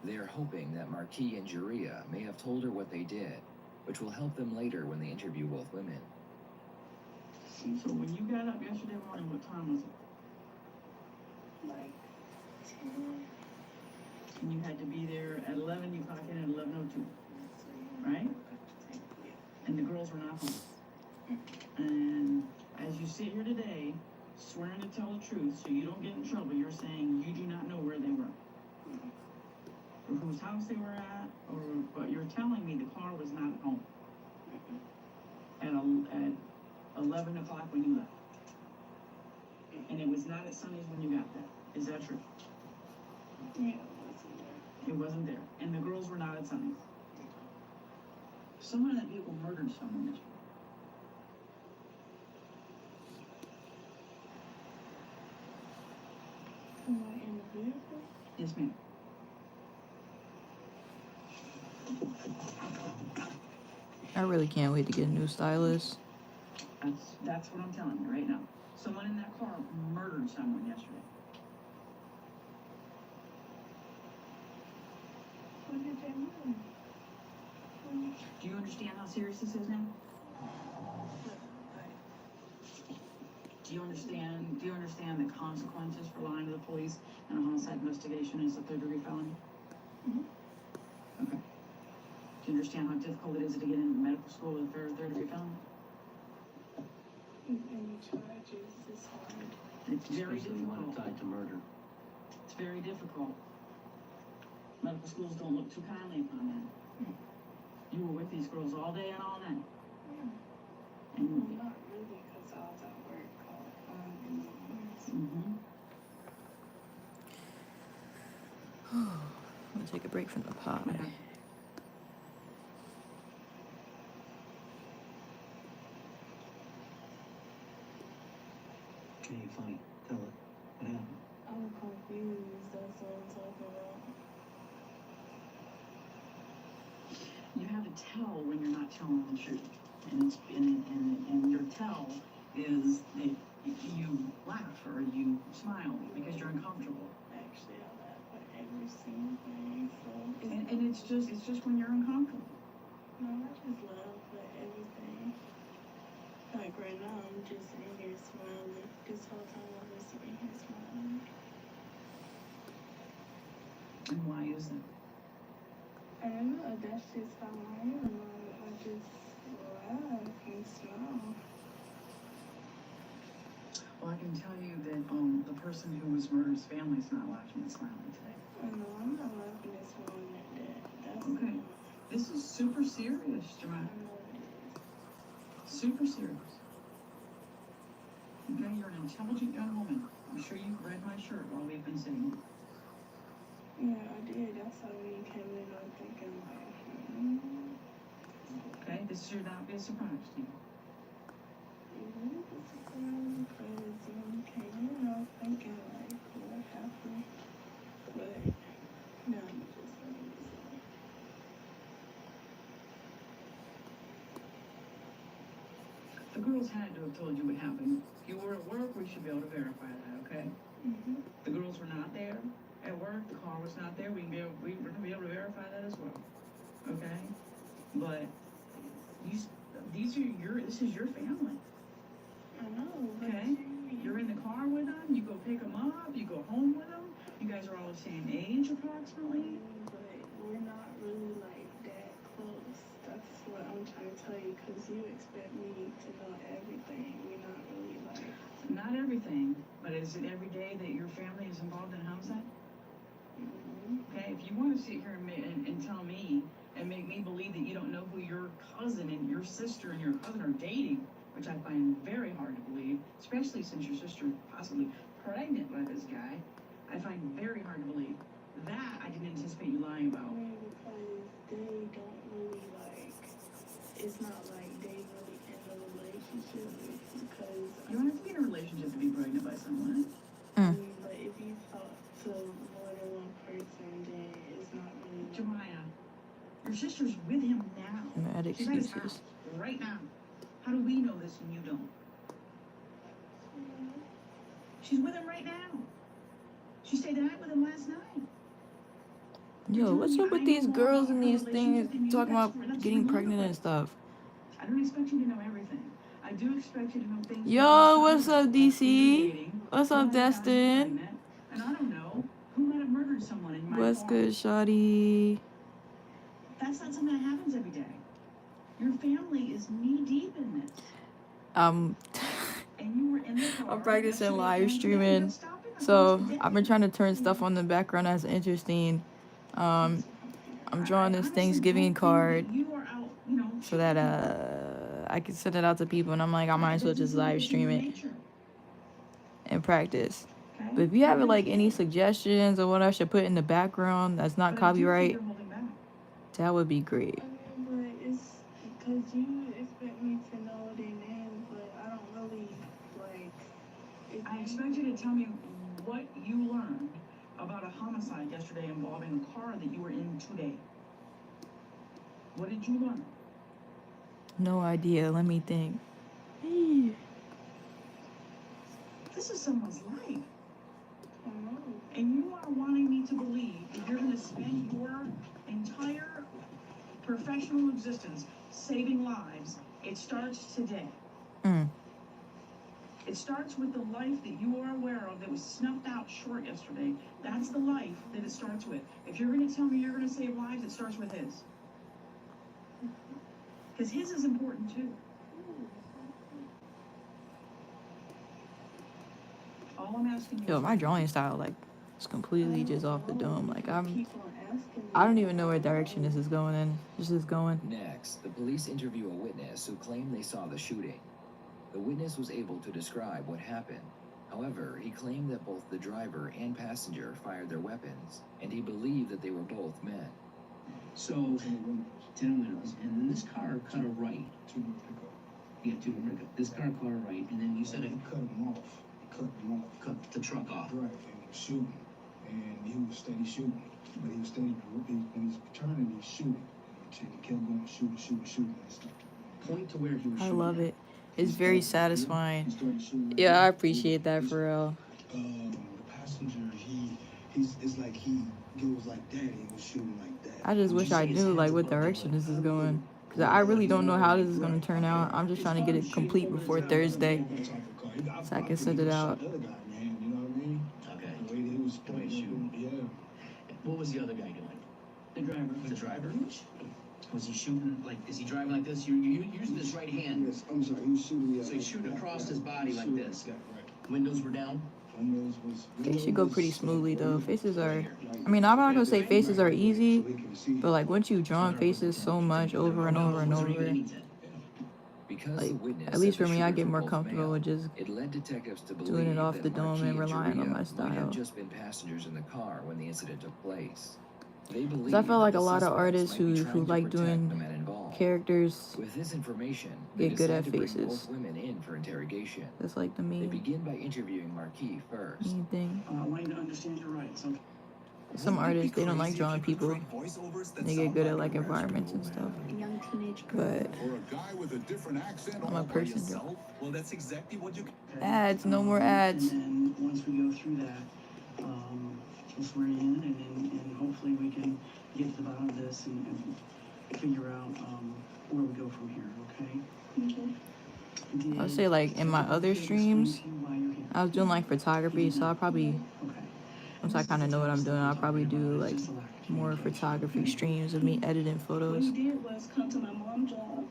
[SPEAKER 9] They are hoping that Marquis and Jaria may have told her what they did, which will help them later when they interview both women.
[SPEAKER 23] So when you got up yesterday morning, what time was it?
[SPEAKER 22] like 10.
[SPEAKER 23] And you had to be there at 11, you clocked in at 11:02, right? And the girls were not home. And as you sit here today, swearing to tell the truth so you don't get in trouble, you're saying you do not know where they were. Or whose house they were at, but you're telling me the car was not home. At 11 o'clock when you left. And it was not at Sunny's when you got there. Is that true?
[SPEAKER 22] Yeah,
[SPEAKER 23] It wasn't there. And the girls were not at Sunny's. Someone in that vehicle murdered someone yesterday.
[SPEAKER 22] am I in the vehicle?
[SPEAKER 23] Yes, ma'am.
[SPEAKER 4] I really can't wait to get a new stylist.
[SPEAKER 23] That's what I'm telling you right now. Someone in that car murdered someone yesterday.
[SPEAKER 22] What did they do?
[SPEAKER 23] Do you understand how serious this is now? Do you understand the consequences for lying to the police in a homicide investigation is a third-degree felony?
[SPEAKER 22] Mm-hmm.
[SPEAKER 23] Okay. Do you understand how difficult it is to get into medical school with a third-degree felony?
[SPEAKER 22] And charges is hard.
[SPEAKER 23] It's very difficult.
[SPEAKER 7] tied to murder.
[SPEAKER 23] It's very difficult. Medical schools don't look too kindly upon that. You were with these girls all day and all night. And
[SPEAKER 22] Well, not really, because I was at work all in the mornings.
[SPEAKER 4] I'm gonna take a break from the pie.
[SPEAKER 7] Hey, funny. Tell it. What happened?
[SPEAKER 22] I'm confused, that's what I'm talking about.
[SPEAKER 23] you have to tell when you're not telling the truth. And your tell is that you laugh or you smile because you're uncomfortable.
[SPEAKER 22] Actually, I laugh at every single thing, so.
[SPEAKER 23] And it's just when you're uncomfortable.
[SPEAKER 22] No, I just laugh at everything. Like right now, I'm just sitting here smiling. This whole time I've been sitting here smiling.
[SPEAKER 23] And why is that?
[SPEAKER 22] I don't know, that's just how I am. I just laugh and smile.
[SPEAKER 23] Well, I can tell you that the person who was murdered's family's not laughing and smiling today.
[SPEAKER 22] I know, I'm not laughing and smiling at that. That's
[SPEAKER 23] Okay. This is super serious, Joanna. Super serious. Okay, you're an intelligent young woman. I'm sure you've read my shirt while we've been sitting here.
[SPEAKER 22] Yeah, I did. That's how when you came in, I'm thinking like,
[SPEAKER 23] Okay, this should not be a surprise to you.
[SPEAKER 22] Thinking like, what happened? But no, I'm just
[SPEAKER 23] The girls had to have told you what happened. If you were at work, we should be able to verify that, okay? The girls were not there at work. The car was not there. We're gonna be able to verify that as well. Okay, but this is your family.
[SPEAKER 22] I know.
[SPEAKER 23] Okay, you're in the car with them. You go pick them up. You go home with them. You guys are all the same age approximately.
[SPEAKER 22] But we're not really like that close. That's what I'm trying to tell you, because you expect me to know everything. We're not really like.
[SPEAKER 23] Not everything, but is it every day that your family is involved in homicide? Okay, if you want to sit here and tell me and make me believe that you don't know who your cousin and your sister and your cousin are dating, which I find very hard to believe, especially since your sister is possibly pregnant by this guy, I find very hard to believe. That I didn't anticipate you lying about.
[SPEAKER 22] Because they don't really like. It's not like they really in a relationship. Because
[SPEAKER 23] You don't have to be in a relationship to be pregnant by someone.
[SPEAKER 22] I mean, but if you talk to more than one person, then it's not really.
[SPEAKER 23] Jemiah, your sister's with him now.
[SPEAKER 4] Mad
[SPEAKER 23] She's at his
[SPEAKER 4] excuses.
[SPEAKER 23] house right now. How do we know this and you don't? She's with him right now. She stayed the night with him last night.
[SPEAKER 4] Yo, what's up with these girls and these things talking about getting pregnant and stuff?
[SPEAKER 23] I don't expect you to know everything. I do expect you to know things.
[SPEAKER 4] Yo, what's up, DC? What's up, Destin?
[SPEAKER 23] And I don't know who might have murdered someone in my
[SPEAKER 4] What's
[SPEAKER 23] car.
[SPEAKER 4] good, shawty?
[SPEAKER 23] That's not something that happens every day. Your family is knee deep in this.
[SPEAKER 4] And you were in the car. I'm practicing live streaming, so I've been trying to turn stuff on the background that's interesting. I'm drawing this Thanksgiving card so that I can send it out to people, and I'm like, I might as well just live stream it and practice. But if you have like any suggestions of what I should put in the background that's not copyright, that would be great.
[SPEAKER 22] But it's because you expect me to know their names, but I don't really like.
[SPEAKER 23] I expect you to tell me what you learned about a homicide yesterday involving a car that you were in today. What did you learn?
[SPEAKER 4] No idea. Let me think.
[SPEAKER 23] This is someone's life. And you are wanting me to believe that you're going to spend your entire professional existence saving lives. It starts today. It starts with the life that you are aware of that was snuffed out short yesterday. That's the life that it starts with. If you're going to tell me you're going to save lives, it starts with his. Because his is important too. All I'm asking you.
[SPEAKER 4] Yo, my drawing style like it's completely just off the dome. Like I don't even know where direction this is going in. This is going.
[SPEAKER 9] Next, the police interview a witness who claimed they saw the shooting. The witness was able to describe what happened. However, he claimed that both the driver and passenger fired their weapons, and he believed that they were both men.
[SPEAKER 2] So, 10 windows, and then this car cut a right. Yeah, 2 more pickup. This car cut a right, and then you said it
[SPEAKER 5] cut him off.
[SPEAKER 2] Cut the truck off.
[SPEAKER 5] Right, and he was shooting. And he was steady shooting. But he was steady, when he's turning, he's shooting. And he kept going, shooting and stuff.
[SPEAKER 2] Point to where he was
[SPEAKER 4] I
[SPEAKER 2] shooting.
[SPEAKER 4] love it. It's very satisfying. Yeah, I appreciate that for real.
[SPEAKER 5] The passenger, it's like he goes like that, he was shooting like that.
[SPEAKER 4] I just wish I knew like what direction this is going, because I really don't know how this is going to turn out. I'm just trying to get it complete before Thursday so I can send it out.
[SPEAKER 2] Okay. The way he was shooting.
[SPEAKER 5] Yeah.
[SPEAKER 2] What was the other guy doing? The driver. The driver? Was he shooting like? Is he driving like this? You're using this right hand.
[SPEAKER 5] Yes, I'm sorry. He was shooting. Yeah,
[SPEAKER 2] so he's shooting across his body like this.
[SPEAKER 5] Yeah, right.
[SPEAKER 2] Windows were down.
[SPEAKER 4] They should go pretty smoothly though. Faces are, I mean, I'm not gonna say faces are easy, but like once you've drawn faces so much over and over and over, like at least for me, I get more comfortable with just
[SPEAKER 9] It led detectives to
[SPEAKER 4] doing it off
[SPEAKER 9] that
[SPEAKER 4] the dome and
[SPEAKER 9] Marquis
[SPEAKER 4] relying on
[SPEAKER 9] Julia
[SPEAKER 4] my
[SPEAKER 9] might
[SPEAKER 4] style.
[SPEAKER 9] have just been passengers in the car when the incident took place. They
[SPEAKER 4] Cause
[SPEAKER 9] believe
[SPEAKER 4] I feel like
[SPEAKER 9] that
[SPEAKER 4] a
[SPEAKER 9] the
[SPEAKER 4] lot of
[SPEAKER 9] suspects
[SPEAKER 4] artists
[SPEAKER 9] might be
[SPEAKER 4] who
[SPEAKER 9] trying to
[SPEAKER 4] like
[SPEAKER 9] protect the
[SPEAKER 4] doing
[SPEAKER 9] men involved.
[SPEAKER 4] characters
[SPEAKER 9] With this information, they
[SPEAKER 4] get good
[SPEAKER 9] decide
[SPEAKER 4] at
[SPEAKER 9] to bring
[SPEAKER 4] faces.
[SPEAKER 9] both women in for interrogation.
[SPEAKER 4] That's like the
[SPEAKER 9] They
[SPEAKER 4] main
[SPEAKER 9] begin by interviewing Marquis first.
[SPEAKER 4] thing.
[SPEAKER 2] I want you to understand your rights. Okay.
[SPEAKER 4] Some artists, they don't like drawing people. They get good at like environments and stuff. But I'm a person though.
[SPEAKER 6] Well, that's exactly what you
[SPEAKER 4] Ads, no more ads.
[SPEAKER 23] And once we go through that, we'll swear you in, and hopefully we can get to the bottom of this and figure out where we go from here, okay?
[SPEAKER 4] I'll say like in my other streams, I was doing like photography, so I'll probably, once I kind of know what I'm doing, I'll probably do like more photography streams of me editing
[SPEAKER 22] What
[SPEAKER 4] photos.
[SPEAKER 22] he did was come to my mom's job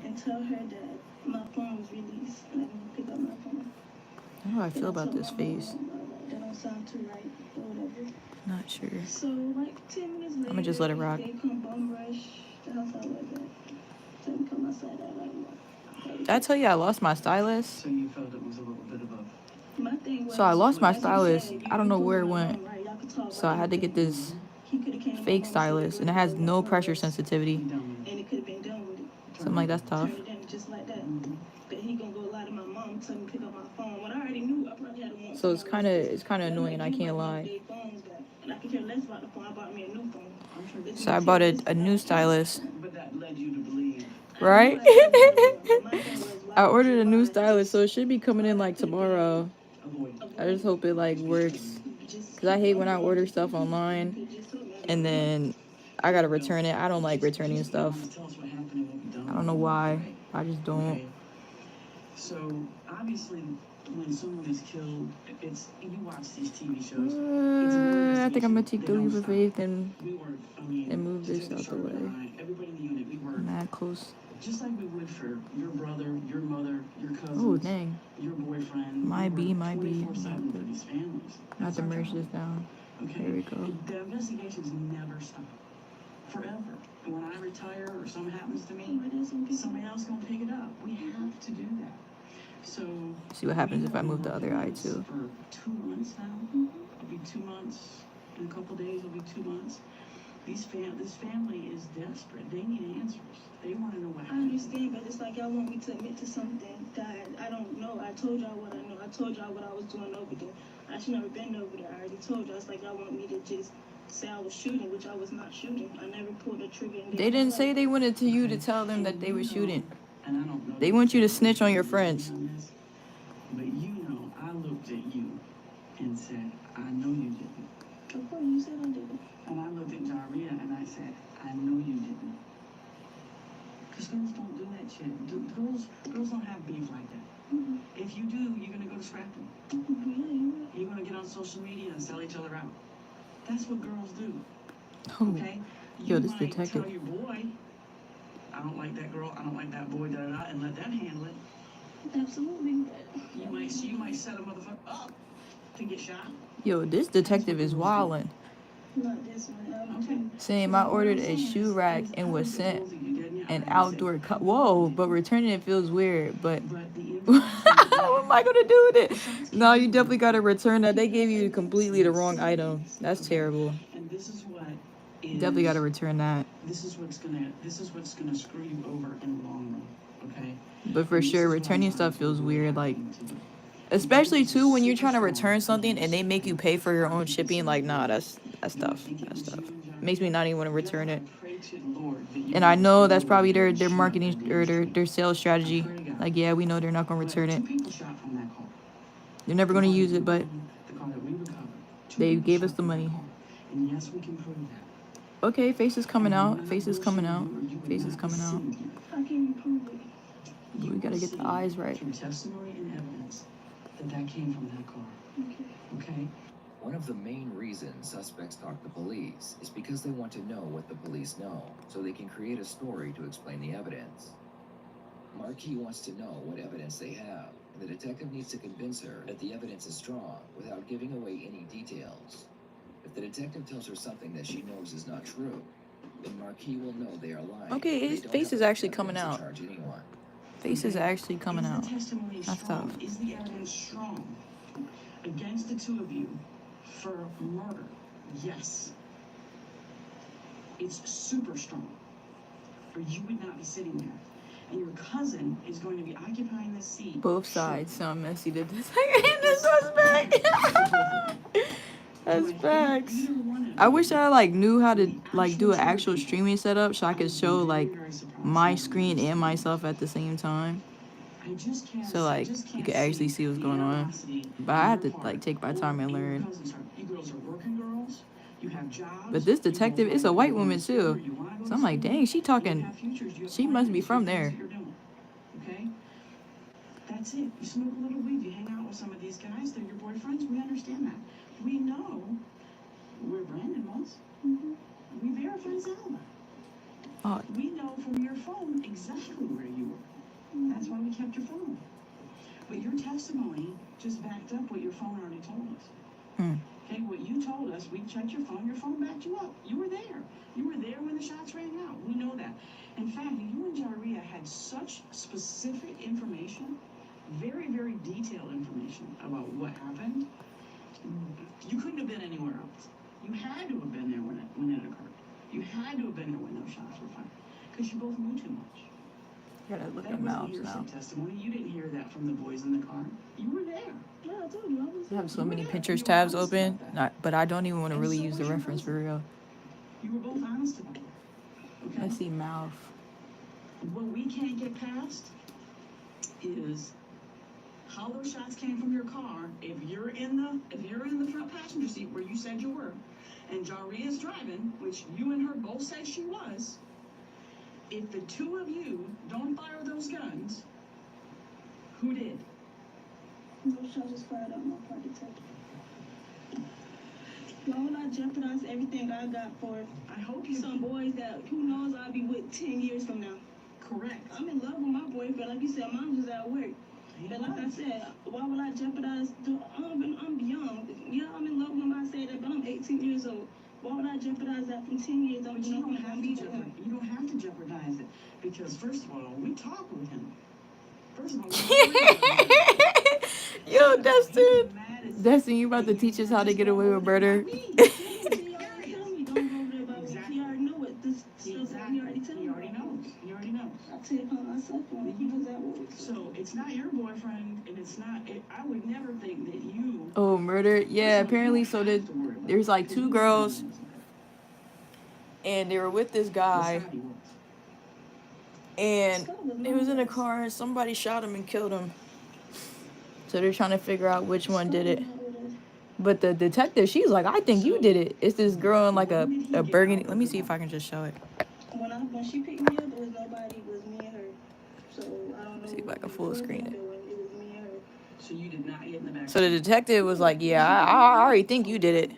[SPEAKER 22] and tell her that my phone was released and I didn't pick up my phone.
[SPEAKER 4] How do I feel about this face?
[SPEAKER 22] That don't sound too right or whatever.
[SPEAKER 4] Not sure.
[SPEAKER 22] So like 10 minutes later,
[SPEAKER 4] I'ma just let it rock.
[SPEAKER 22] they come bum rush the house out like that. Tell me come outside that like what?
[SPEAKER 4] Did I tell you I lost my stylist?
[SPEAKER 23] So you felt it was a little bit of a...
[SPEAKER 22] My thing was,
[SPEAKER 4] So I lost my
[SPEAKER 22] as you
[SPEAKER 4] stylist.
[SPEAKER 22] said,
[SPEAKER 4] I don't know
[SPEAKER 22] you
[SPEAKER 4] where it
[SPEAKER 22] put my
[SPEAKER 4] went.
[SPEAKER 22] mom right, y'all could talk
[SPEAKER 4] So I had to get this fake stylist, and it has no pressure sensitivity.
[SPEAKER 22] and it could have been done with it.
[SPEAKER 4] So I'm like, that's tough.
[SPEAKER 22] Turned it in just like that. But he gonna go lie to my mom, tell me to pick up my phone. When I already knew, I probably had to want.
[SPEAKER 4] So it's kind of annoying. I can't lie.
[SPEAKER 22] And I could care less about the phone. I bought me a new phone.
[SPEAKER 4] So I bought a new stylist.
[SPEAKER 23] But that led you to believe...
[SPEAKER 4] Right? I ordered a new stylist, so it should be coming in like tomorrow. I just hope it like works, because I hate when I order stuff online and then I gotta return it. I don't like returning stuff. I don't know why. I just don't.
[SPEAKER 23] So obviously, when someone is killed, it's, you watch these TV shows.
[SPEAKER 4] I think I'm gonna take the leap of faith and move this out the way.
[SPEAKER 23] Everybody in the unit, we were
[SPEAKER 4] Mad close.
[SPEAKER 23] just like we would for your brother, your mother, your cousins,
[SPEAKER 4] Oh dang.
[SPEAKER 23] your boyfriend.
[SPEAKER 4] My
[SPEAKER 23] we
[SPEAKER 4] B.
[SPEAKER 23] were 24/7 for these families.
[SPEAKER 4] Not to merge this down.
[SPEAKER 23] Okay.
[SPEAKER 4] There we go.
[SPEAKER 23] The investigations never stop. Forever. And when I retire or something happens to me, somebody else gonna pick it up. We have to do that. So
[SPEAKER 4] See what happens if I move the other eye too.
[SPEAKER 23] for 2 months now. It'll be 2 months. In a couple days, it'll be 2 months. This family is desperate. They need answers. They want to know what
[SPEAKER 22] I
[SPEAKER 23] happened.
[SPEAKER 22] understand, but it's like y'all want me to admit to something that I don't know. I told y'all what I know. I told y'all what I was doing over there. I should never been over there. I already told y'all. It's like y'all want me to just say I was shooting, which I was not shooting. I never pulled a trigger.
[SPEAKER 4] They didn't say they wanted to you to tell them that they were shooting. They want you to snitch on your friends.
[SPEAKER 23] But you know, I looked at you and said, I know you didn't.
[SPEAKER 22] Of course, you said I didn't.
[SPEAKER 23] And I looked at Daria and I said, I know you didn't. Because girls don't do that shit. Girls don't have beef like that.
[SPEAKER 22] Mm-hmm.
[SPEAKER 23] If you do, you're going to go to scrapping.
[SPEAKER 22] Mm-hmm.
[SPEAKER 23] You're going to get on social media and sell each other out. That's what girls do.
[SPEAKER 4] Oh.
[SPEAKER 23] Okay?
[SPEAKER 4] Yo, this
[SPEAKER 23] you might
[SPEAKER 4] detective.
[SPEAKER 23] tell your boy, I don't like that girl, I don't like that boy, da-da-da, and let them handle it.
[SPEAKER 22] Absolutely.
[SPEAKER 23] You might set a motherfucker up to get shot.
[SPEAKER 4] Yo, this detective is wildin'.
[SPEAKER 22] Not this one. Okay.
[SPEAKER 4] Saying I ordered a shoe rack and was sent an outdoor cut. Whoa, but returning it feels weird. But what am I gonna do with it? No, you definitely gotta return that. They gave you completely the wrong item. That's terrible.
[SPEAKER 23] And this is what
[SPEAKER 4] You definitely gotta return that.
[SPEAKER 23] this is what's gonna screw you over in the long run. Okay?
[SPEAKER 4] But for sure, returning stuff feels weird. Like, especially too when you're trying to return something and they make you pay for your own shipping. Like, nah, that's tough. That's tough. Makes me not even want to return it. And I know that's probably their marketing or their sales strategy. Like, yeah, we know they're not gonna return it. They're never gonna use it, but they gave us the money.
[SPEAKER 23] And yes, we can prove that.
[SPEAKER 4] Okay, face is coming out. Face is coming out. Face is coming out.
[SPEAKER 22] How can you prove it?
[SPEAKER 4] We gotta get the eyes right.
[SPEAKER 23] Through testimony and evidence that came from that car. Okay?
[SPEAKER 9] One of the main reasons suspects talk to police is because they want to know what the police know, so they can create a story to explain the evidence. Marquis wants to know what evidence they have, and the detective needs to convince her that the evidence is strong without giving away any details. If the detective tells her something that she knows is not true, then Marquis will know they are lying.
[SPEAKER 4] Okay, his face is actually coming out. Face is actually coming out. That's tough.
[SPEAKER 23] Is the evidence strong against the two of you for murder? Yes. It's super strong. Or you would not be sitting there. And your cousin is going to be occupying this seat.
[SPEAKER 4] Both sides sound messy to the suspect. That's facts. I wish I like knew how to like do an actual streaming setup so I could show like my screen and myself at the same time. So like you could actually see what's going on. But I had to like take my time and learn.
[SPEAKER 23] You girls are working girls. You have jobs.
[SPEAKER 4] But this detective is a white woman too. So I'm like, dang, she talking. She must be from there.
[SPEAKER 23] Okay? That's it. You smoke a little weed. You hang out with some of these guys. They're your boyfriends. We understand that. We know where Brandon was. We verified Zala.
[SPEAKER 4] Oh.
[SPEAKER 23] We know from your phone exactly where you were. That's why we kept your phone. But your testimony just backed up what your phone already told us. Okay, what you told us, we checked your phone backed you up. You were there. You were there when the shots rang out. We know that. In fact, you and Jaria had such specific information, very, very detailed information about what happened. You couldn't have been anywhere else. You had to have been there when it occurred. You had to have been there when those shots were fired. Because you both knew too much.
[SPEAKER 4] Gotta look
[SPEAKER 23] That
[SPEAKER 4] at
[SPEAKER 23] wasn't
[SPEAKER 4] mouths
[SPEAKER 23] hearsay
[SPEAKER 4] now.
[SPEAKER 23] testimony. You didn't hear that from the boys in the car. You were there. Yeah, I told you. I was
[SPEAKER 4] I have so
[SPEAKER 23] you were
[SPEAKER 4] many
[SPEAKER 23] there.
[SPEAKER 4] Pinterest
[SPEAKER 23] You were
[SPEAKER 4] tabs
[SPEAKER 23] honest
[SPEAKER 4] open,
[SPEAKER 23] about that.
[SPEAKER 4] but I don't even want to
[SPEAKER 23] And
[SPEAKER 4] really
[SPEAKER 23] so
[SPEAKER 4] use
[SPEAKER 23] was
[SPEAKER 4] the
[SPEAKER 23] your
[SPEAKER 4] reference for
[SPEAKER 23] husband.
[SPEAKER 4] real.
[SPEAKER 23] You were both honest about it. Okay?
[SPEAKER 4] I see mouth.
[SPEAKER 23] What we can't get past is how those shots came from your car. If you're in the front passenger seat where you said you were, and Jaria's driving, which you and her both said she was, if the two of you don't fire those guns, who did?
[SPEAKER 22] Those shots was fired out my part, detective. Why would I jeopardize everything I got for
[SPEAKER 23] I hope you
[SPEAKER 22] some boys that who knows I'll be with 10 years from now?
[SPEAKER 23] correct.
[SPEAKER 22] I'm in love with my boyfriend. Like you said, mine was at work. But like I said, why would I jeopardize? I'm young. Yeah, I'm in love with him. I say that, but I'm 18 years old. Why would I jeopardize that from 10 years?
[SPEAKER 23] But you don't have to jeopardize. You don't have to jeopardize it because first of all, we talked with him. First of all,
[SPEAKER 4] Yo, Destin, you about to teach us how to get away with murder?
[SPEAKER 23] He already knows.
[SPEAKER 22] I take it upon myself when he was at work.
[SPEAKER 23] So it's not your boyfriend, and it's not. I would never think that you.
[SPEAKER 4] Oh, murder? Yeah, apparently. So there's like two girls, and they were with this guy, and he was in a car, and somebody shot him and killed him. So they're trying to figure out which one did it. But the detective, she's like, I think you did it. It's this girl in like a burgundy. Let me see if I can just show it.
[SPEAKER 22] When she picked me up, it was nobody. It was me and her. So I don't know.
[SPEAKER 4] See if I can full screen it.
[SPEAKER 22] It was me and her.
[SPEAKER 23] So you did not get in the back.
[SPEAKER 4] So the detective was like, yeah, I already think you did it.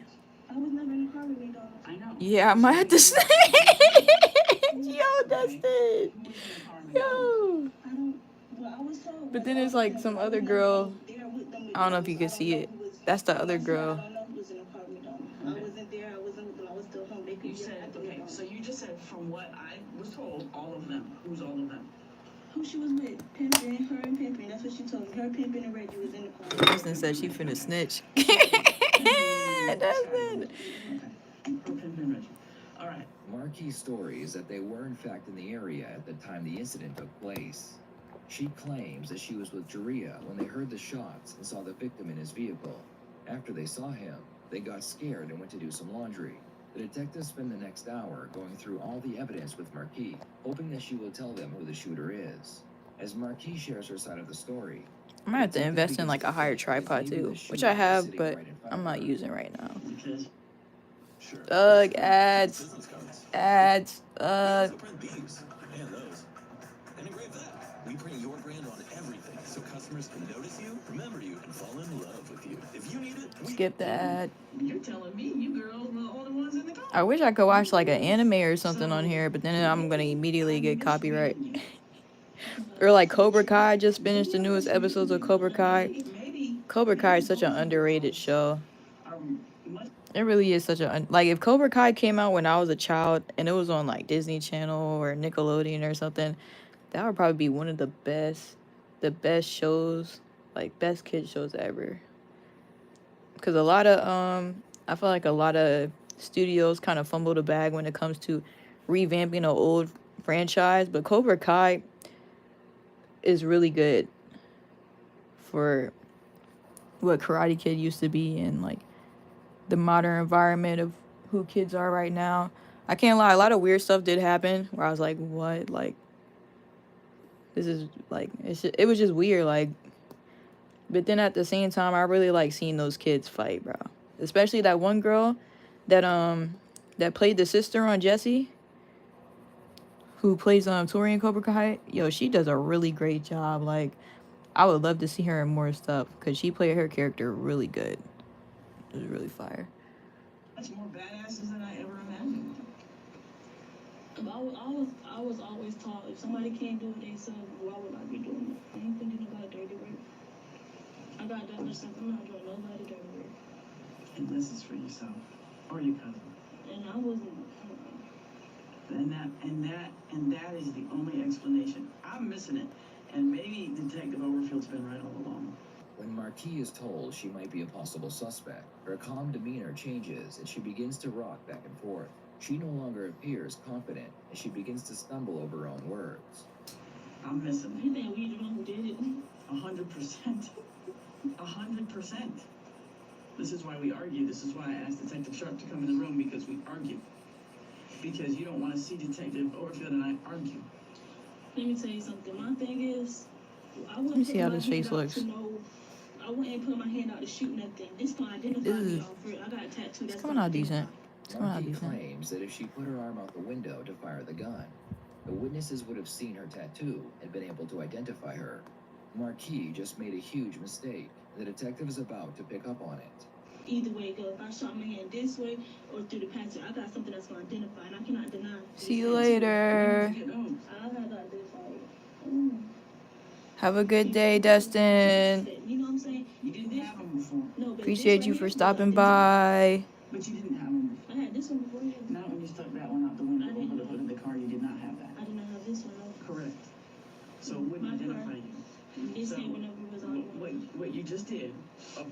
[SPEAKER 22] I was never in the car with me, though.
[SPEAKER 23] I know.
[SPEAKER 4] Yeah, I might have to say. Yo, Dustin. Yo.
[SPEAKER 22] I was told.
[SPEAKER 4] But then there's like some other girl. I don't know if you can see it. That's the other girl.
[SPEAKER 22] I don't know who was in the car with me, though. I wasn't there. I wasn't with them. I was still home. They could
[SPEAKER 23] You said okay. So you just said from what I was told, all of them. Who's all of them?
[SPEAKER 22] Who she was with? Pimpin', her and Pimpin'. That's what she told me. Her, Pimpin', and Reggie was in the car.
[SPEAKER 4] Dustin said she finna snitch. Dustin.
[SPEAKER 23] All right.
[SPEAKER 9] Marquis' story is that they were in fact in the area at the time the incident took place. She claims that she was with Jaria when they heard the shots and saw the victim in his vehicle. After they saw him, they got scared and went to do some laundry. The detectives spend the next hour going through all the evidence with Marquis, hoping that she will tell them who the shooter is. As Marquis shares her side of the story,
[SPEAKER 4] I might have to invest in like a higher tripod too, which I have, but I'm not using right now. Ugh, ads. Ads.
[SPEAKER 1] And those. And engrave that. We print your brand on everything so customers can notice you, remember you, and fall in love with you. If you need it,
[SPEAKER 4] Skip the ad.
[SPEAKER 23] You're telling me you girls were the only ones in the car.
[SPEAKER 4] I wish I could watch like an anime or something on here, but then I'm gonna immediately get copyright. Or like Cobra Kai. I just finished the newest episodes of Cobra Kai. Cobra Kai is such an underrated show. It really is such a like if Cobra Kai came out when I was a child and it was on like Disney Channel or Nickelodeon or something, that would probably be one of the best shows, like best kid shows ever. Because a lot of I feel like a lot of studios kind of fumble the bag when it comes to revamping an old franchise, but Cobra Kai is really good for what Karate Kid used to be, and like the modern environment of who kids are right now. I can't lie, a lot of weird stuff did happen where I was like, what? Like, this is like, it was just weird. Like, but then at the same time, I really like seeing those kids fight, bro. Especially that one girl that played the sister on Jesse, who plays Tori in Cobra Kai. Yo, she does a really great job. Like, I would love to see her in more stuff because she played her character really good. It was really fire.
[SPEAKER 23] Much more badasses than I ever imagined. I was always taught if somebody can't do it themselves, why would I be doing it? I ain't gonna do nobody dirty work. I got that much sense. I'm not doing nobody dirty work. Unless it's for yourself or your cousin. And I wasn't. And that is the only explanation. I'm missing it, and maybe Detective Overfield's been right all along.
[SPEAKER 9] When Marquis is told she might be a possible suspect, her calm demeanor changes and she begins to rock back and forth. She no longer appears confident and she begins to stumble over her own words.
[SPEAKER 23] I'm missing it. You think we the one who did it? 100%. 100%. This is why we argue. This is why I asked Detective Sharp to come in the room, because we argue. Because you don't want to see Detective Overfield and I argue. Let me tell you something. My thing is, I
[SPEAKER 4] Let me see how this face looks.
[SPEAKER 23] I wouldn't put my hand out to shoot nothing. This can identify me off it. I got a tattoo that's
[SPEAKER 4] coming out decent.
[SPEAKER 9] Marquis claims that if she put her arm out the window to fire the gun, the witnesses would have seen her tattoo and been able to identify her. Marquis just made a huge mistake. The detective is about to pick up on it.
[SPEAKER 23] Either way it goes, if I shot my hand this way or through the patch, I got something that's going to identify, and I cannot deny.
[SPEAKER 4] See you later.
[SPEAKER 23] I had to identify it.
[SPEAKER 4] Have a good day, Dustin.
[SPEAKER 23] You know what I'm saying? You didn't have them before. No,
[SPEAKER 4] Appreciate you for stopping by.
[SPEAKER 23] But you didn't have them before. I had this one before. Not when you stuck that one out the window over the hood of the car. You did not have that. I did not have this one. No. Correct. So it wouldn't identify you. So what you just did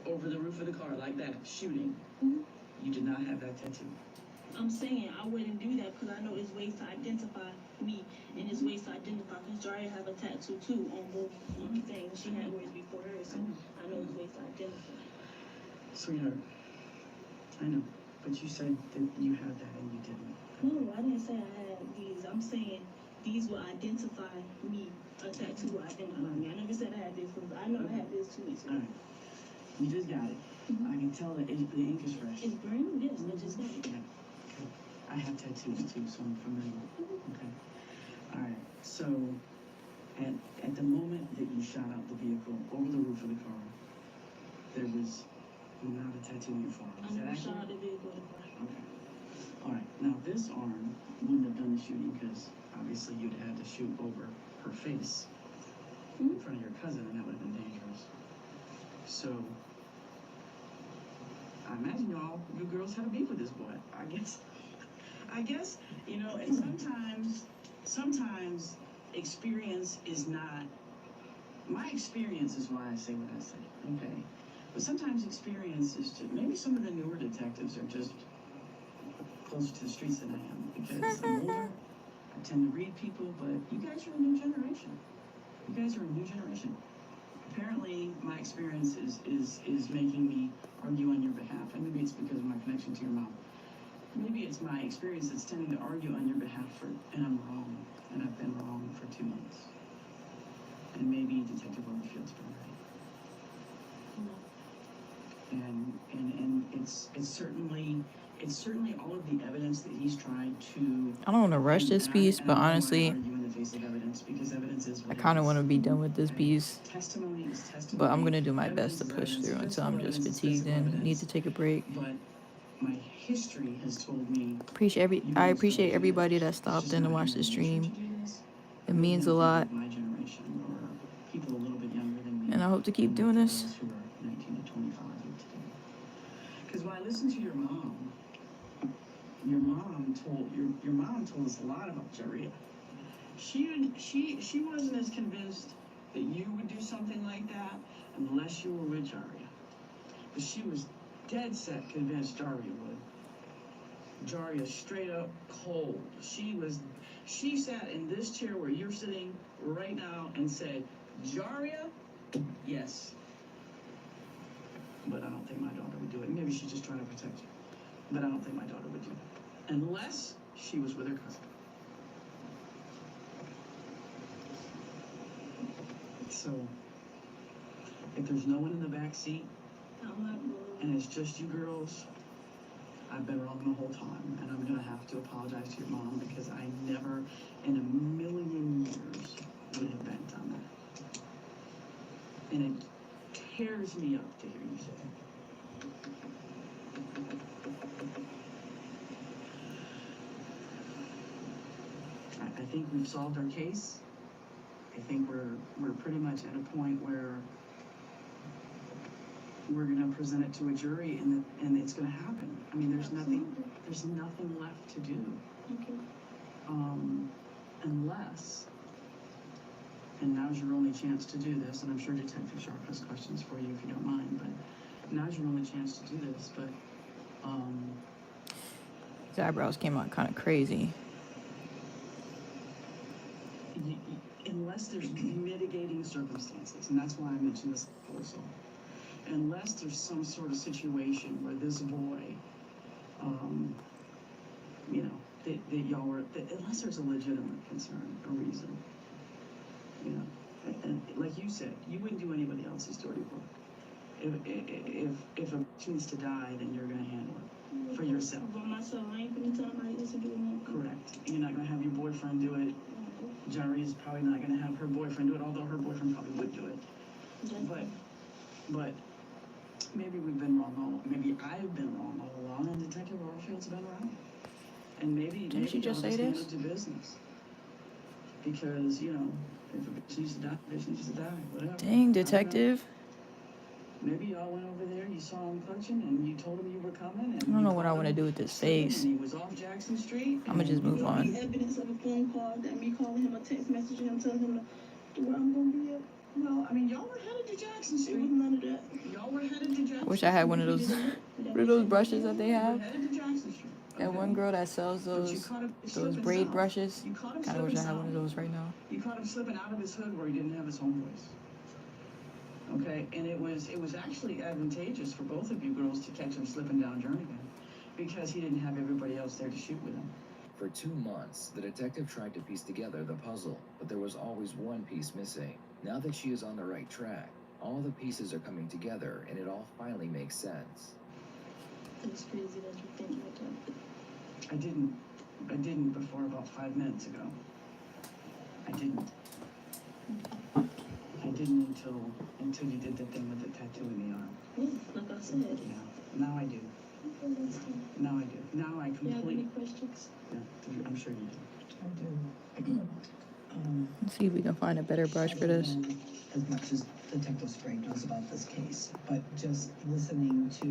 [SPEAKER 23] over the roof of the car like that, shooting, you did not have that tattoo. I'm saying I wouldn't do that because I know there's ways to identify me and there's ways to identify, because Jaria have a tattoo too on both things. She had words before her, so I know there's ways to identify. Sweetheart, I know, but you said that you had that and you didn't. No, I didn't say I had these. I'm saying these will identify me. A tattoo will identify me. I never said I had this because I know I had this too. So. All right. You just got it. I can tell that the ink is fresh. It's brand new. Yes, I just got it. Yeah. Okay. I have tattoos too, so I'm familiar. Okay. All right. So, at the moment that you shot out the vehicle over the roof of the car, there was not a tattoo on your forearm. Is that accurate? Shot out the vehicle. Okay. All right. Now this arm wouldn't have done the shooting because obviously you'd have had to shoot over her face in front of your cousin, and that would have been dangerous. So, I imagine you girls had a beef with this boy. I guess, you know, and sometimes experience is not, my experience is why I say what I say, okay? But sometimes experience is just, maybe some of the newer detectives are just closer to the streets than I am, because I'm older. I tend to read people, but you guys are a new generation. You guys are a new generation. Apparently, my experience is making me argue on your behalf, and maybe it's because of my connection to your mom. Maybe it's my experience that's tending to argue on your behalf and I'm wrong, and I've been wrong for 2 months. And maybe Detective Overfield's been right. And it's certainly all of the evidence that he's tried to.
[SPEAKER 4] I don't want to rush this piece, but honestly, I kind of want to be done with this piece. But I'm gonna do my best to push through until I'm just fatigued and need to take a break.
[SPEAKER 23] But my history has told me.
[SPEAKER 4] I appreciate everybody that stopped in to watch the stream. It means a lot. And I hope to keep doing this.
[SPEAKER 23] Because when I listened to your mom told us a lot about Jaria. She wasn't as convinced that you would do something like that unless you were with Jaria. But she was dead set convinced Jaria would. Jaria straight up cold. She sat in this chair where you're sitting right now and said, Jaria, yes. but I don't think my daughter would do it. Maybe she's just trying to protect you, but I don't think my daughter would do that unless she was with her cousin. So, if there's no one in the back seat, and it's just you girls, I've been wrong the whole time, and I'm gonna have to apologize to your mom because I never in a million years would have bent on that. And it tears me up to hear you say it. I think we've solved our case. I think we're pretty much at a point where we're gonna present it to a jury, and it's gonna happen. I mean, there's nothing left to do.
[SPEAKER 22] Okay.
[SPEAKER 23] Unless, and now's your only chance to do this, and I'm sure Detective Sharp has questions for you if you don't mind, but now's your only chance to do this, but,
[SPEAKER 4] His eyebrows came out kind of crazy.
[SPEAKER 23] Unless there's mitigating circumstances, and that's why I mentioned this also. Unless there's some sort of situation where this boy, you know, that y'all were, unless there's a legitimate concern, a reason, you know, and like you said, you wouldn't do anybody else's dirty work. If a bitch needs to die, then you're gonna handle it for yourself.
[SPEAKER 22] For myself, I ain't gonna tell somebody else to do it.
[SPEAKER 23] Correct. You're not gonna have your boyfriend do it. Jerry is probably not gonna have her boyfriend do it, although her boyfriend probably would do it. But maybe we've been wrong maybe I've been wrong all along, and Detective Warfield's been right. And maybe
[SPEAKER 4] Didn't she just say this?
[SPEAKER 23] To business. Because, you know, if a bitch needs to die, bitch needs to die, whatever.
[SPEAKER 4] Dang, Detective.
[SPEAKER 23] Maybe y'all went over there, you saw him clutching, and you told him you were coming. And
[SPEAKER 4] I don't know what I want to do with this face.
[SPEAKER 23] And he was off Jackson Street.
[SPEAKER 4] I'm gonna just move on.
[SPEAKER 22] Evidence of a phone call, that me calling him, a text message, and him telling him where I'm gonna be at.
[SPEAKER 23] Well, I mean, y'all were headed to Jackson Street.
[SPEAKER 22] It was none of that.
[SPEAKER 23] Y'all were headed to Jackson
[SPEAKER 4] I wish I had one of those brushes that they have.
[SPEAKER 23] Headed to Jackson Street.
[SPEAKER 4] That one girl that sells those braid brushes. Kind of wish I had one of those right now.
[SPEAKER 23] You caught him slipping out of his hood where he didn't have his home voice. Okay, and it was actually advantageous for both of you girls to catch him slipping down Jernigan, because he didn't have everybody else there to shoot with him.
[SPEAKER 9] For 2 months, the detective tried to piece together the puzzle, but there was always one piece missing. Now that she is on the right track, all the pieces are coming together, and it all finally makes sense.
[SPEAKER 22] It's crazy that you think like that.
[SPEAKER 23] I didn't before about 5 minutes ago. I didn't until you did the thing with the tattoo in the arm.
[SPEAKER 22] Yeah, like I said.
[SPEAKER 23] Yeah, now I do. Now I do. Now I completely.
[SPEAKER 22] You have any questions?
[SPEAKER 23] Yeah, I'm sure you do.
[SPEAKER 10] I do.
[SPEAKER 4] Let's see if we can find a better brush for this.
[SPEAKER 10] As much as Detective Sprague knows about this case, but just listening to,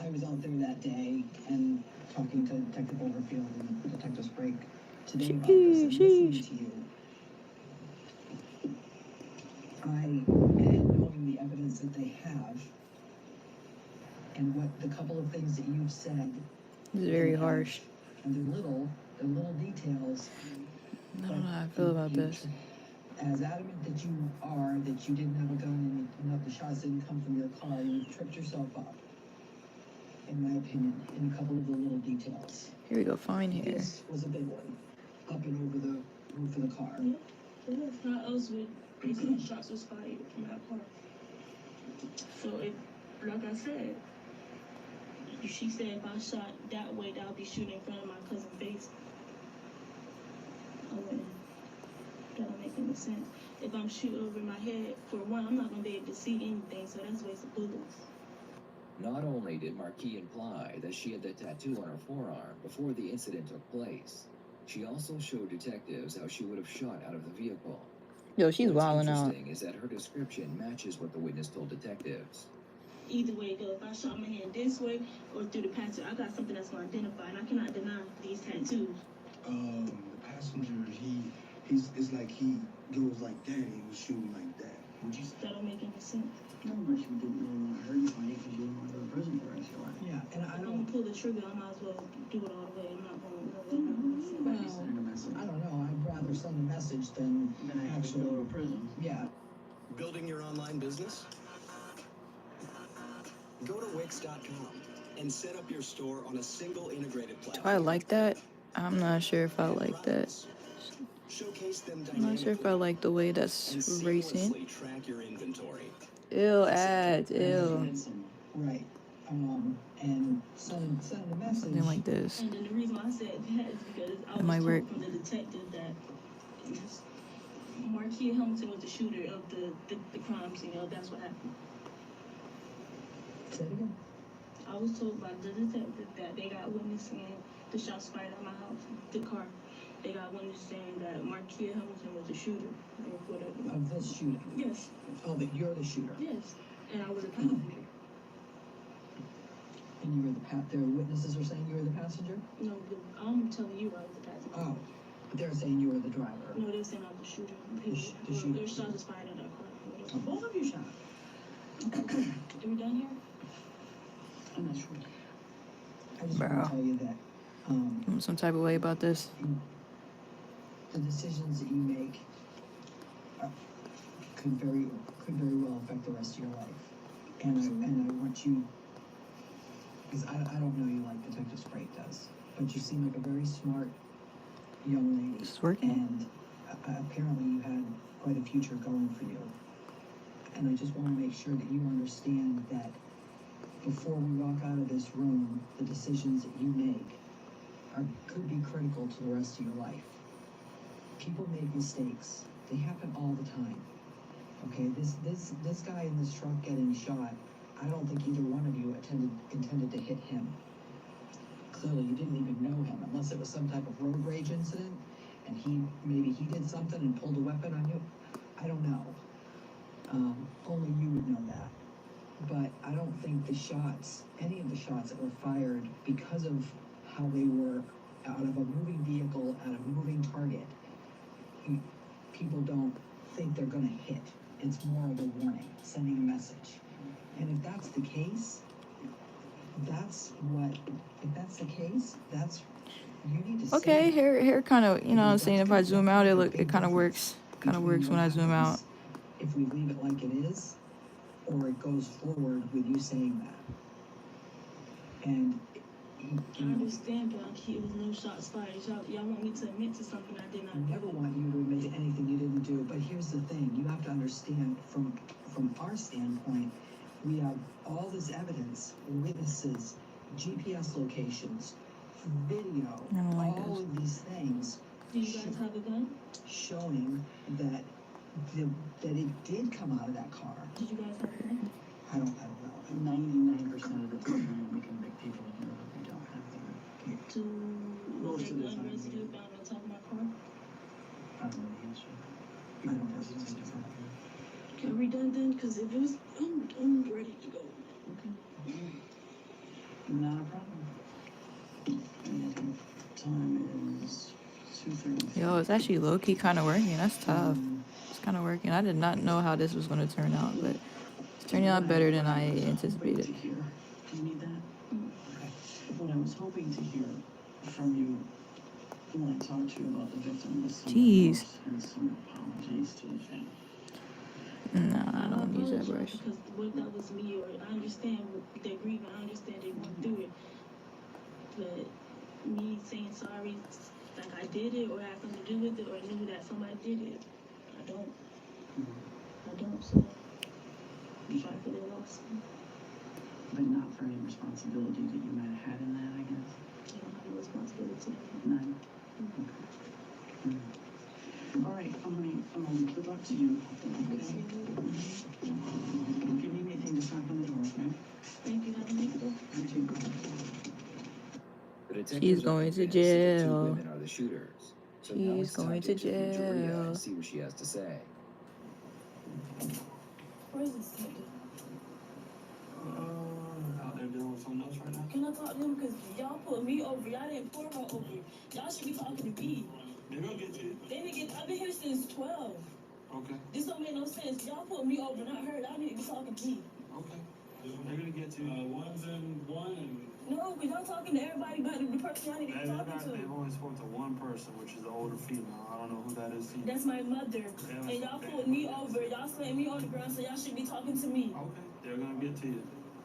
[SPEAKER 10] I was out there that day and talking to Detective Overfield and Detective Sprague today about this, and listening to you, and knowing the evidence that they have, and what the couple of things that you've said.
[SPEAKER 4] This is very harsh.
[SPEAKER 10] And the little details.
[SPEAKER 4] I don't know how I feel about this.
[SPEAKER 10] As adamant that you are, that you didn't have a gun and that the shots didn't come from your car, and you tripped yourself up, in my opinion, in a couple of the little details.
[SPEAKER 4] Here we go, fine hair.
[SPEAKER 10] This was a big one, up and over the roof of the car.
[SPEAKER 22] Yeah. How else would basically shots was fired from that car? So if, like I said, she said if I shot that way, that I'll be shooting in front of my cousin's face. I wouldn't. That don't make any sense. If I'm shooting over my head, for one, I'm not gonna be able to see anything, so that's a waste of bullets.
[SPEAKER 9] Not only did Marquis imply that she had the tattoo on her forearm before the incident took place, she also showed detectives how she would have shot out of the vehicle.
[SPEAKER 4] Yo, she's
[SPEAKER 9] What's
[SPEAKER 4] wilding out.
[SPEAKER 9] interesting is that her description matches what the witness told detectives.
[SPEAKER 22] Either way it goes, if I shot my hand this way or through the passenger, I got something that's gonna identify, and I cannot deny these tattoos.
[SPEAKER 5] The passenger, it's like he goes like that, and he was shooting like that.
[SPEAKER 22] That don't make any sense.
[SPEAKER 23] No, but you didn't really want to hurt anybody because you didn't want to go to prison for the rest of your life.
[SPEAKER 10] Yeah, and I
[SPEAKER 22] I'm
[SPEAKER 10] don't.
[SPEAKER 22] gonna pull the trigger, I might as well do it all the way. I'm not gonna,
[SPEAKER 10] Sending a message. I don't know. I'd rather send a message than
[SPEAKER 23] actually go to prison.
[SPEAKER 10] Yeah.
[SPEAKER 6] Building your online business?
[SPEAKER 8] Go to Wix.com and set up your store on a single integrated
[SPEAKER 4] Do
[SPEAKER 8] platform.
[SPEAKER 4] I like that? I'm not sure if I like that.
[SPEAKER 8] Showcase them
[SPEAKER 4] I'm not sure if I like the way that's
[SPEAKER 8] and
[SPEAKER 4] racing.
[SPEAKER 8] seamlessly track your inventory.
[SPEAKER 4] Ew, ads, ew.
[SPEAKER 10] Right. And send a message.
[SPEAKER 4] Something like this.
[SPEAKER 22] And then the reason why I said that is because I
[SPEAKER 4] It
[SPEAKER 22] was
[SPEAKER 4] might
[SPEAKER 22] told
[SPEAKER 4] work.
[SPEAKER 22] from the detective that Marquis Hamilton was the shooter of the crime scene. That's what happened.
[SPEAKER 10] Say it again.
[SPEAKER 22] I was told by the detective that they got witness saying the shots fired at my house, the car. They got witness saying that Marquis Hamilton was the shooter or whatever.
[SPEAKER 10] Of this shooting?
[SPEAKER 22] Yes.
[SPEAKER 10] Oh, that you're the shooter?
[SPEAKER 22] Yes. And I was a passenger.
[SPEAKER 10] And you were the witnesses are saying you were the passenger?
[SPEAKER 22] No, I'm telling you I was the passenger.
[SPEAKER 10] Oh, but they're saying you were the driver.
[SPEAKER 22] No, they're saying I was the shooter.
[SPEAKER 10] The shooter.
[SPEAKER 22] Their shots was fired at that car.
[SPEAKER 10] Oh, both of you shot.
[SPEAKER 22] Are we done here?
[SPEAKER 10] I'm not sure. I just
[SPEAKER 4] Bro.
[SPEAKER 10] want to tell you that
[SPEAKER 4] I'm some type of way about this.
[SPEAKER 10] the decisions that you make could very well affect the rest of your life. And I want you, because I don't know you like Detective Sprite does, but you seem like a very smart young lady.
[SPEAKER 4] It's working.
[SPEAKER 10] And apparently you had quite a future going for you. And I just want to make sure that you understand that before we walk out of this room, the decisions that you make could be critical to the rest of your life. People make mistakes. They happen all the time. Okay, this guy in this truck getting shot, I don't think either one of you intended to hit him. Clearly, you didn't even know him, unless it was some type of road rage incident, and maybe he did something and pulled a weapon on you. I don't know. Only you would know that. But I don't think any of the shots that were fired, because of how they were out of a moving vehicle at a moving target, people don't think they're going to hit. It's more of a warning, sending a message. And if that's the case, you need to
[SPEAKER 4] Okay,
[SPEAKER 10] say
[SPEAKER 4] here kind of, you know what I'm saying, if I zoom out, it kind of works. Kind of works when I zoom out.
[SPEAKER 10] if we leave it like it is, or it goes forward with you saying that. And
[SPEAKER 22] I understand, but it was no shots fired. Y'all want me to admit to something I did not do.
[SPEAKER 10] I never want you to admit to anything you didn't do, but here's the thing. You have to understand, from our standpoint, we have all this evidence, witnesses, GPS locations, video, all of these things.
[SPEAKER 22] Do you guys have a gun?
[SPEAKER 10] Showing that it did come out of that car.
[SPEAKER 22] Did you guys have a gun?
[SPEAKER 10] I don't know.
[SPEAKER 23] 99% of the time we convict people of murder, we don't have them.
[SPEAKER 22] Was there gun residue found on top of my car?
[SPEAKER 23] I don't know the answer.
[SPEAKER 10] I don't know.
[SPEAKER 22] Are we done then? Because if it was, I'm ready to go.
[SPEAKER 23] Okay. Not a problem. And time is 2:30.
[SPEAKER 4] Yo, it's actually low-key kind of working. That's tough. It's kind of working. I did not know how this was going to turn out, but it's turning out better than I anticipated.
[SPEAKER 23] Do you need that? Okay. What I was hoping to hear from you when I talked to you about the victim was some
[SPEAKER 4] Jeez.
[SPEAKER 23] remorse and some apologies to the family.
[SPEAKER 4] Nah, I don't use that brush.
[SPEAKER 22] Because what that was me, or I understand what they're grieving, I understand they went through it. But me saying sorry, like I did it, or had something to do with it, or knew that somebody did it, I don't. So I'm sorry for their loss.
[SPEAKER 23] But not for any responsibility that you might have had in that, I guess.
[SPEAKER 22] I don't have a responsibility.
[SPEAKER 23] None. Okay. All right, good luck to you. Okay. If you need anything, just knock on the door, okay?
[SPEAKER 22] Thank you. Have a nice day.
[SPEAKER 23] You too.
[SPEAKER 9] The detectives
[SPEAKER 4] She's
[SPEAKER 9] are
[SPEAKER 4] going to
[SPEAKER 9] convinced that the two
[SPEAKER 4] jail.
[SPEAKER 9] women are the shooters. So now
[SPEAKER 4] She's
[SPEAKER 9] it's time
[SPEAKER 4] going to
[SPEAKER 9] interview Julia
[SPEAKER 4] jail.
[SPEAKER 9] and see what she has to say.
[SPEAKER 22] Where's this kid?
[SPEAKER 18] Out there dealing with someone else right now.
[SPEAKER 22] Can I talk to him? Because y'all put me over. Y'all didn't pour her over. Y'all should be talking to me.
[SPEAKER 18] They're gonna get you.
[SPEAKER 22] I've been here since 12.
[SPEAKER 18] Okay.
[SPEAKER 22] This don't make no sense. Y'all put me over, not her. Y'all need to be talking to me.
[SPEAKER 18] Okay. They're gonna get you. One's in one and.
[SPEAKER 22] No, because y'all talking to everybody but the person y'all need to be talking to.
[SPEAKER 18] They've only spoken to one person, which is the older female. I don't know who that is to you.
[SPEAKER 22] That's my mother. And y'all pulled me over. Y'all slammed me on the ground, so y'all should be talking to me.
[SPEAKER 18] Okay. They're gonna get to you.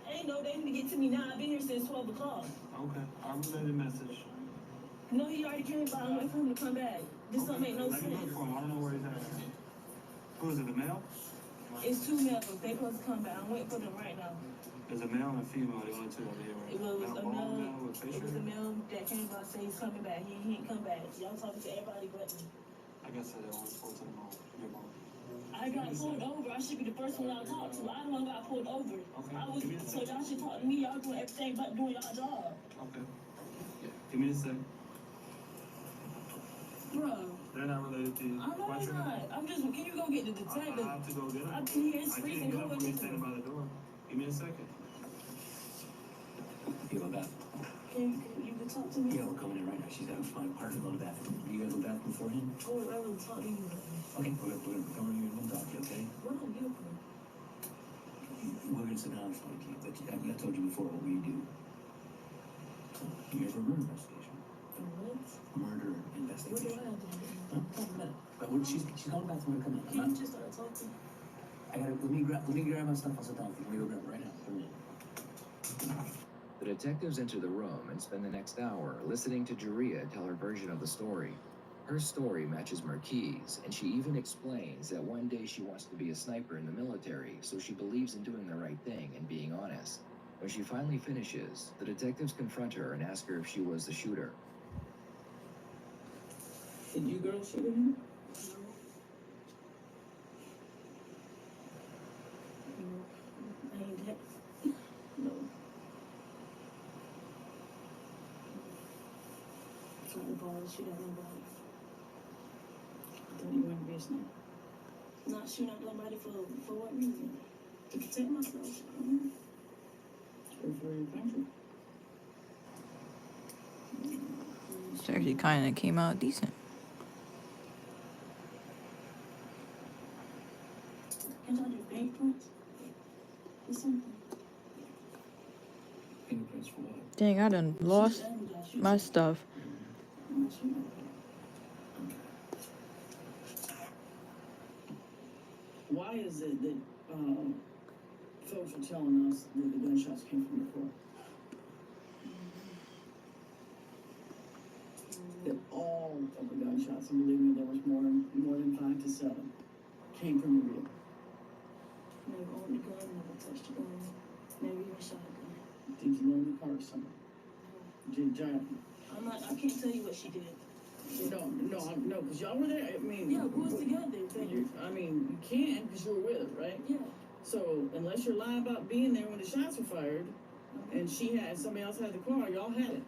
[SPEAKER 22] Ain't no, they need to get to me now. I've been here since 12 o'clock.
[SPEAKER 18] Okay, I'll relay the message.
[SPEAKER 22] No, he already came by. I'm waiting for him to come back. This don't make no
[SPEAKER 18] Let me look
[SPEAKER 22] sense.
[SPEAKER 18] for him. I don't know where he's at. Who is it, the male?
[SPEAKER 22] It's 2 males. They supposed to come back. I'm waiting for them right now.
[SPEAKER 18] There's a male and a female. They only 2 over here, right?
[SPEAKER 22] It was a
[SPEAKER 18] Bald
[SPEAKER 22] male.
[SPEAKER 18] with facial
[SPEAKER 22] It was a
[SPEAKER 18] hair?
[SPEAKER 22] male that came by saying he's coming back. He ain't come back. Y'all talking to everybody but me.
[SPEAKER 18] I guess I only spoke to the mom. Your mom.
[SPEAKER 22] I got pulled over. I should be the first one y'all talk to. I don't got pulled over.
[SPEAKER 18] Okay.
[SPEAKER 22] I was so y'all should talk to me. Y'all doing everything but doing y'all job.
[SPEAKER 18] Okay. Give me a sec.
[SPEAKER 22] Bro.
[SPEAKER 18] They're not related to you.
[SPEAKER 22] I know it's not. I'm just. Can you go get the detective?
[SPEAKER 18] I have to go get him.
[SPEAKER 22] I've been here. It's
[SPEAKER 18] I
[SPEAKER 22] freezing
[SPEAKER 18] can't get
[SPEAKER 22] cold.
[SPEAKER 18] up when you're standing by the door. Give me a second.
[SPEAKER 3] You go back.
[SPEAKER 22] Can you talk to me?
[SPEAKER 3] Yeah, we're coming in right now. She's got to find a partner to go to the bathroom. You gotta go to the bathroom beforehand?
[SPEAKER 22] I would rather talk to you.
[SPEAKER 3] Okay, we're gonna come in here and we'll talk to you, okay?
[SPEAKER 22] What don't give a fuck?
[SPEAKER 3] We're gonna sit down and talk to you, but I told you before what we do. You here for a murder investigation.
[SPEAKER 22] What?
[SPEAKER 3] Murder
[SPEAKER 22] What do
[SPEAKER 3] investigation.
[SPEAKER 22] I have to do?
[SPEAKER 3] Huh? But she's going to the bathroom. Come in.
[SPEAKER 22] Can you just start talking?
[SPEAKER 3] I gotta, let me grab my stuff. I'll sit down for you. Let me go grab it right now. Come in.
[SPEAKER 9] The detectives enter the room and spend the next hour listening to Juria tell her version of the story. Her story matches Marquise, and she even explains that one day she wants to be a sniper in the military, so she believes in doing the right thing and being honest. When she finally finishes, the detectives confront her and ask her if she was the shooter.
[SPEAKER 23] Did you girls shoot him?
[SPEAKER 22] I ain't that. No. It's not the ball to shoot at nobody.
[SPEAKER 23] I thought you wanted to be a sniper.
[SPEAKER 22] Not shooting at nobody for what reason? To protect myself.
[SPEAKER 23] Or for your country.
[SPEAKER 4] It actually kind of came out decent.
[SPEAKER 22] Can't y'all do fingerprints? Or something?
[SPEAKER 3] Fingerprints for what?
[SPEAKER 4] Dang, I done lost my stuff.
[SPEAKER 22] I'm not shooting.
[SPEAKER 23] Why is it that folks are telling us that the gunshots came from the court? That all of the gunshots, and believe me, there was more than 5 to 7, came from the rear.
[SPEAKER 22] Never owned a gun, never touched a gun, never even shot a gun.
[SPEAKER 23] Did you learn the car or something? Did John?
[SPEAKER 22] I can't tell you what she did.
[SPEAKER 23] No, because y'all were there. I mean,
[SPEAKER 22] Yeah, we was together.
[SPEAKER 23] I mean, you can because you were with her, right?
[SPEAKER 22] Yeah.
[SPEAKER 23] So unless you're lying about being there when the shots were fired, and somebody else had the car, y'all had it,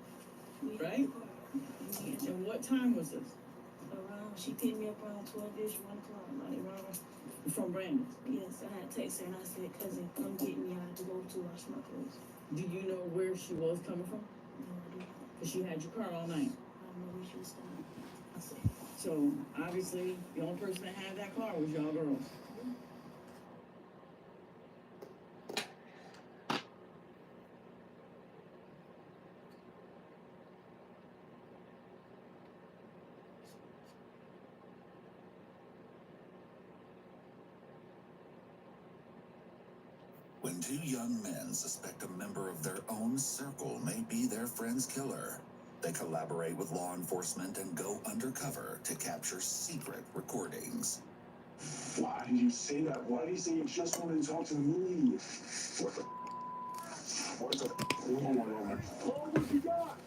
[SPEAKER 23] right?
[SPEAKER 22] Yeah.
[SPEAKER 23] And what time was this?
[SPEAKER 22] She picked me up around 12-ish, 1 o'clock, right around.
[SPEAKER 23] From Brandon?
[SPEAKER 22] Yes, I had text her and I said, cousin, come get me. I have to go to wash my clothes.
[SPEAKER 23] Do you know where she was coming from?
[SPEAKER 22] No idea.
[SPEAKER 23] Because she had your car all night.
[SPEAKER 22] I don't know where she was staying.
[SPEAKER 23] So obviously, the only person that had that car was y'all girls.
[SPEAKER 20] When 2 young men suspect a member of their own circle may be their friend's killer, they collaborate with law enforcement and go undercover to capture secret recordings.
[SPEAKER 6] Why did you say that? Why did you say you just wanted to talk to me? What the? What's going on? Oh, what you got?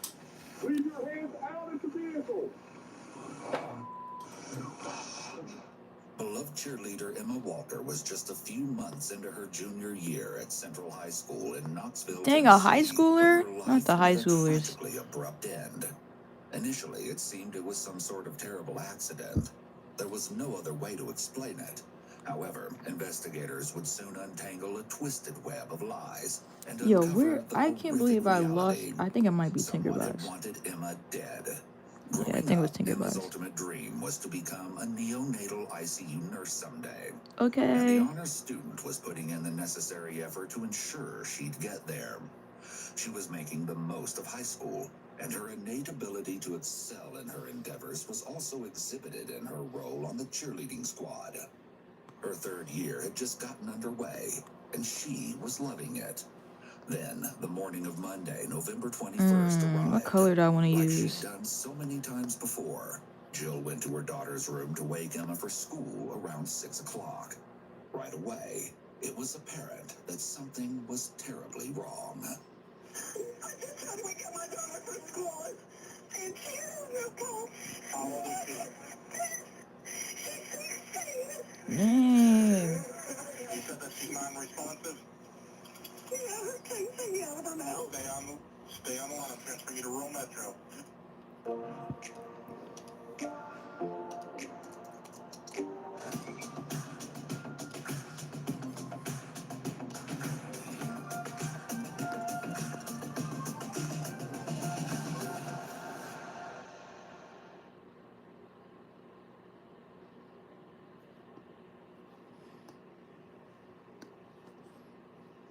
[SPEAKER 6] Leave your hands out of the vehicle.
[SPEAKER 20] Beloved cheerleader Emma Walker was just a few months into her junior year at Central High School in Knoxville,
[SPEAKER 4] Dang, a high
[SPEAKER 20] Tennessee,
[SPEAKER 4] schooler?
[SPEAKER 20] when her
[SPEAKER 4] Not
[SPEAKER 20] life
[SPEAKER 4] the high
[SPEAKER 20] met a
[SPEAKER 4] schoolers.
[SPEAKER 20] tragically abrupt end. Initially, it seemed it was some sort of terrible accident. There was no other way to explain it. However, investigators would soon untangle a twisted web of lies and
[SPEAKER 4] Yo,
[SPEAKER 20] uncover the
[SPEAKER 4] I can't
[SPEAKER 20] horrific
[SPEAKER 4] believe I lost.
[SPEAKER 20] reality.
[SPEAKER 4] I think it might be
[SPEAKER 20] Someone had
[SPEAKER 4] Tinkerbox.
[SPEAKER 20] wanted Emma dead.
[SPEAKER 4] Yeah, I
[SPEAKER 20] Growing
[SPEAKER 4] think it was
[SPEAKER 20] up, Emma's
[SPEAKER 4] Tinkerbox.
[SPEAKER 20] ultimate dream was to become a neonatal ICU nurse someday. And the
[SPEAKER 4] Okay.
[SPEAKER 20] honors student was putting in the necessary effort to ensure she'd get there. She was making the most of high school, and her innate ability to excel in her endeavors was also exhibited in her role on the cheerleading squad. Her 3rd year had just gotten underway, and she was loving it. Then, the morning of Monday, November 21st arrived.
[SPEAKER 4] What color do I want to
[SPEAKER 20] Like
[SPEAKER 4] use?
[SPEAKER 20] she'd done so many times before, Jill went to her daughter's room to wake Emma for school around 6 o'clock. Right away, it was apparent that something was terribly wrong.
[SPEAKER 6] How do we get my daughter for school? It's terrible.
[SPEAKER 4] Dang.
[SPEAKER 6] You said that she's non-responsive? Yeah, her tape's hanging out of her mouth. Stay on the line. I'm transferring you to rural metro.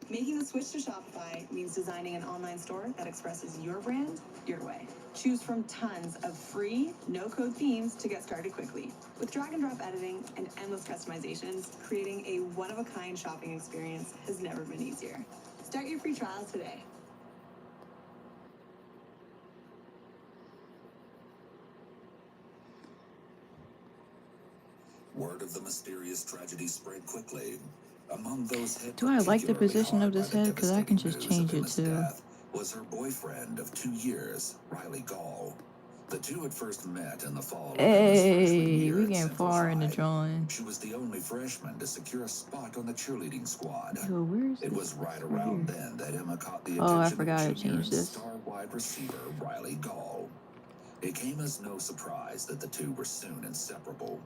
[SPEAKER 11] Making the switch to Shopify means designing an online store that expresses your brand your way. Choose from tons of free, no-code themes to get started quickly. With drag-and-drop editing and endless customizations, creating a one-of-a-kind shopping experience has never been easier. Start your free trial today.
[SPEAKER 20] Word of the mysterious tragedy spread quickly. Among those hit
[SPEAKER 4] Do I like the
[SPEAKER 20] particularly
[SPEAKER 4] position
[SPEAKER 20] hard
[SPEAKER 4] of this
[SPEAKER 20] by the
[SPEAKER 4] head? Because I can
[SPEAKER 20] devastating
[SPEAKER 4] just
[SPEAKER 20] news of
[SPEAKER 4] change it
[SPEAKER 20] Emma's
[SPEAKER 4] too.
[SPEAKER 20] death was her boyfriend of 2 years, Riley Gall. The two had first met in the fall of Emma's freshman
[SPEAKER 4] Hey,
[SPEAKER 20] year
[SPEAKER 4] we
[SPEAKER 20] at
[SPEAKER 4] getting
[SPEAKER 20] Central
[SPEAKER 4] far in the
[SPEAKER 20] High.
[SPEAKER 4] drawing.
[SPEAKER 20] She was the only freshman to secure a spot on the cheerleading squad.
[SPEAKER 4] Yo, where is
[SPEAKER 20] It
[SPEAKER 4] this?
[SPEAKER 20] was right
[SPEAKER 4] Right
[SPEAKER 20] around
[SPEAKER 4] here.
[SPEAKER 20] then that Emma caught the
[SPEAKER 4] Oh, I
[SPEAKER 20] attention
[SPEAKER 4] forgot
[SPEAKER 20] of
[SPEAKER 4] I
[SPEAKER 20] junior
[SPEAKER 4] changed
[SPEAKER 20] and
[SPEAKER 4] this.
[SPEAKER 20] star wide receiver Riley Gall. It came as no surprise that the two were soon inseparable.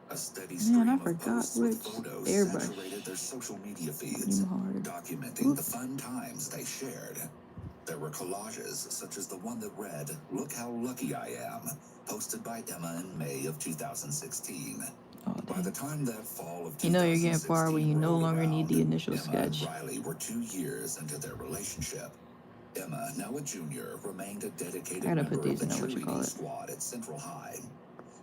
[SPEAKER 20] A steady stream
[SPEAKER 4] Man, I
[SPEAKER 20] of
[SPEAKER 4] forgot
[SPEAKER 20] posts with
[SPEAKER 4] which
[SPEAKER 20] photos
[SPEAKER 4] airbrush.
[SPEAKER 20] saturated their social media feeds,
[SPEAKER 4] Hard.
[SPEAKER 20] documenting the fun times they shared. There were collages such as the one that read, "Look how lucky I am," posted by Emma in May of 2016. By the time that fall of 2016
[SPEAKER 4] You know you're getting far when you no
[SPEAKER 20] rolled
[SPEAKER 4] longer need
[SPEAKER 20] around,
[SPEAKER 4] the initial
[SPEAKER 20] Emma
[SPEAKER 4] sketch.
[SPEAKER 20] and Riley were 2 years into their relationship. Emma, now a junior, remained a dedicated
[SPEAKER 4] I gotta
[SPEAKER 20] member
[SPEAKER 4] put
[SPEAKER 20] of
[SPEAKER 4] these
[SPEAKER 20] the
[SPEAKER 4] in what you call
[SPEAKER 20] cheerleading
[SPEAKER 4] it.
[SPEAKER 20] squad at Central High.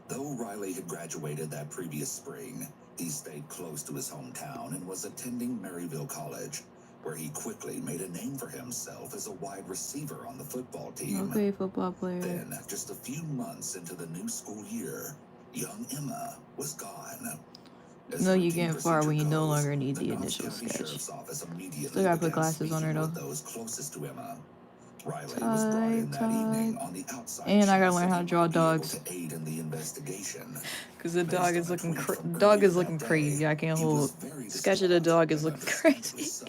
[SPEAKER 20] Though Riley had graduated that previous spring, he stayed close to his hometown and was attending Maryville College, where he quickly made a name for himself as a wide receiver on the football team.
[SPEAKER 4] Okay, football player.
[SPEAKER 20] Then, just a few months into the new school year, young Emma was gone.
[SPEAKER 4] You know you're getting far when you no longer need the initial
[SPEAKER 20] County
[SPEAKER 4] sketch.
[SPEAKER 20] Sheriff's Office immediately
[SPEAKER 4] Still gotta put
[SPEAKER 20] began
[SPEAKER 4] glasses on her
[SPEAKER 20] speaking
[SPEAKER 4] though.
[SPEAKER 20] with those closest to Emma. Riley was brought in that evening on the outside
[SPEAKER 4] And I gotta
[SPEAKER 20] chance
[SPEAKER 4] learn
[SPEAKER 20] that
[SPEAKER 4] how
[SPEAKER 20] he
[SPEAKER 4] to draw
[SPEAKER 20] might be able
[SPEAKER 4] dogs.
[SPEAKER 20] to aid in the investigation.
[SPEAKER 4] Cause the
[SPEAKER 20] Based
[SPEAKER 4] dog
[SPEAKER 20] on
[SPEAKER 4] is
[SPEAKER 20] a
[SPEAKER 4] looking
[SPEAKER 20] tweet from
[SPEAKER 4] dog is
[SPEAKER 20] earlier
[SPEAKER 4] looking
[SPEAKER 20] that
[SPEAKER 4] crazy.
[SPEAKER 20] day,
[SPEAKER 4] I can't
[SPEAKER 20] he was
[SPEAKER 4] hold.
[SPEAKER 20] very
[SPEAKER 4] Sketch of the dog is
[SPEAKER 20] and
[SPEAKER 4] looking
[SPEAKER 20] understandably
[SPEAKER 4] crazy.
[SPEAKER 20] so.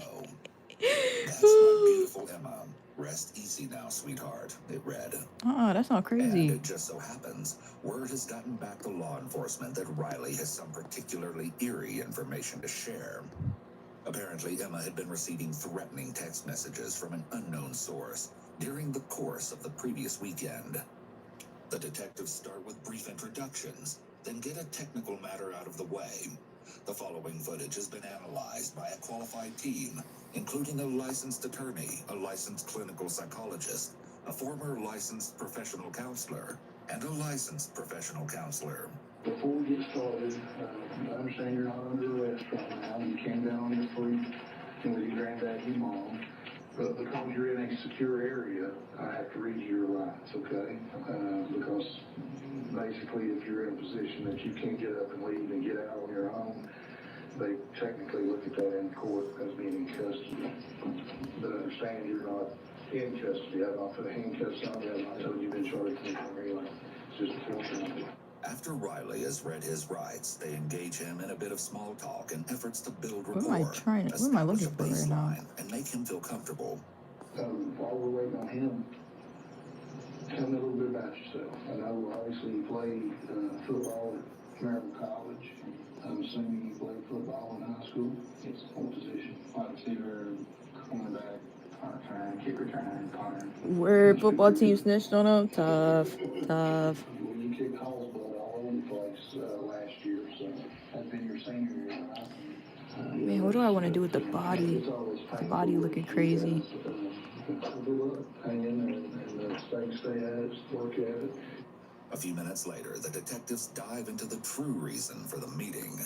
[SPEAKER 20] That's my beautiful Emma. Rest easy now, sweetheart, it read.
[SPEAKER 4] That's not
[SPEAKER 20] And
[SPEAKER 4] crazy.
[SPEAKER 20] it just so happens, word has gotten back to law enforcement that Riley has some particularly eerie information to share. Apparently, Emma had been receiving threatening text messages from an unknown source during the course of the previous weekend. The detectives start with brief introductions, then get a technical matter out of the way. The following footage has been analyzed by a qualified team, including a licensed attorney, a licensed clinical psychologist, a former licensed professional counselor, and a licensed professional counselor.
[SPEAKER 12] Before we get started, I understand you're not under arrest right now. You came down on your feet with your granddad and your mom. But because you're in a secure area, I have to read you your rights, okay? Because basically if you're in a position that you can't get up and leave and get out on your own, they technically look at that in court as being in custody. But understand you're not in custody. I've not put handcuffs on you. I've not told you you've been charged with anything. It's just a formality.
[SPEAKER 20] After Riley has read his rights, they engage him in a bit of small talk and efforts to build rapport,
[SPEAKER 4] What am I looking for right now?
[SPEAKER 20] and make him feel comfortable.
[SPEAKER 12] While we're waiting on him, tell me a little bit about yourself. I know obviously you played football at Maryville College. I'm assuming you played football in high school. Yes. What position? Wide receiver, cornerback, punt return, kick return, punter.
[SPEAKER 4] Word football team snitched on him. Tough.
[SPEAKER 12] Well, you kicked Hall's blood all over the place last year, so that's been your senior year, right?
[SPEAKER 4] Man, what do I want to do with the body? The body looking crazy.
[SPEAKER 12] Good luck. Hang in there and stay at it, work at it.
[SPEAKER 20] A few minutes later, the detectives dive into the true reason for the meeting.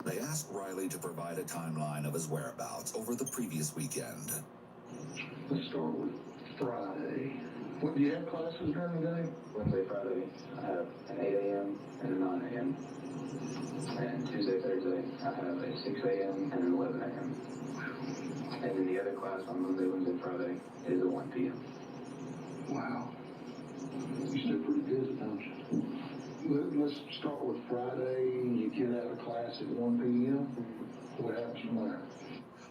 [SPEAKER 20] They ask Riley to provide a timeline of his whereabouts over the previous weekend.
[SPEAKER 12] Let's start with Friday. What, do you have classes during the day?
[SPEAKER 19] Wednesday, Friday, I have an 8 a.m. and a 9 a.m. And Tuesday, Thursday, I have a 6 a.m. and an 11 a.m. And then the other class on Monday, Wednesday, Friday is at 1 p.m.
[SPEAKER 12] Wow. You stay pretty busy, don't you? Let's start with Friday. You get out of class at 1 p.m. What happens from there?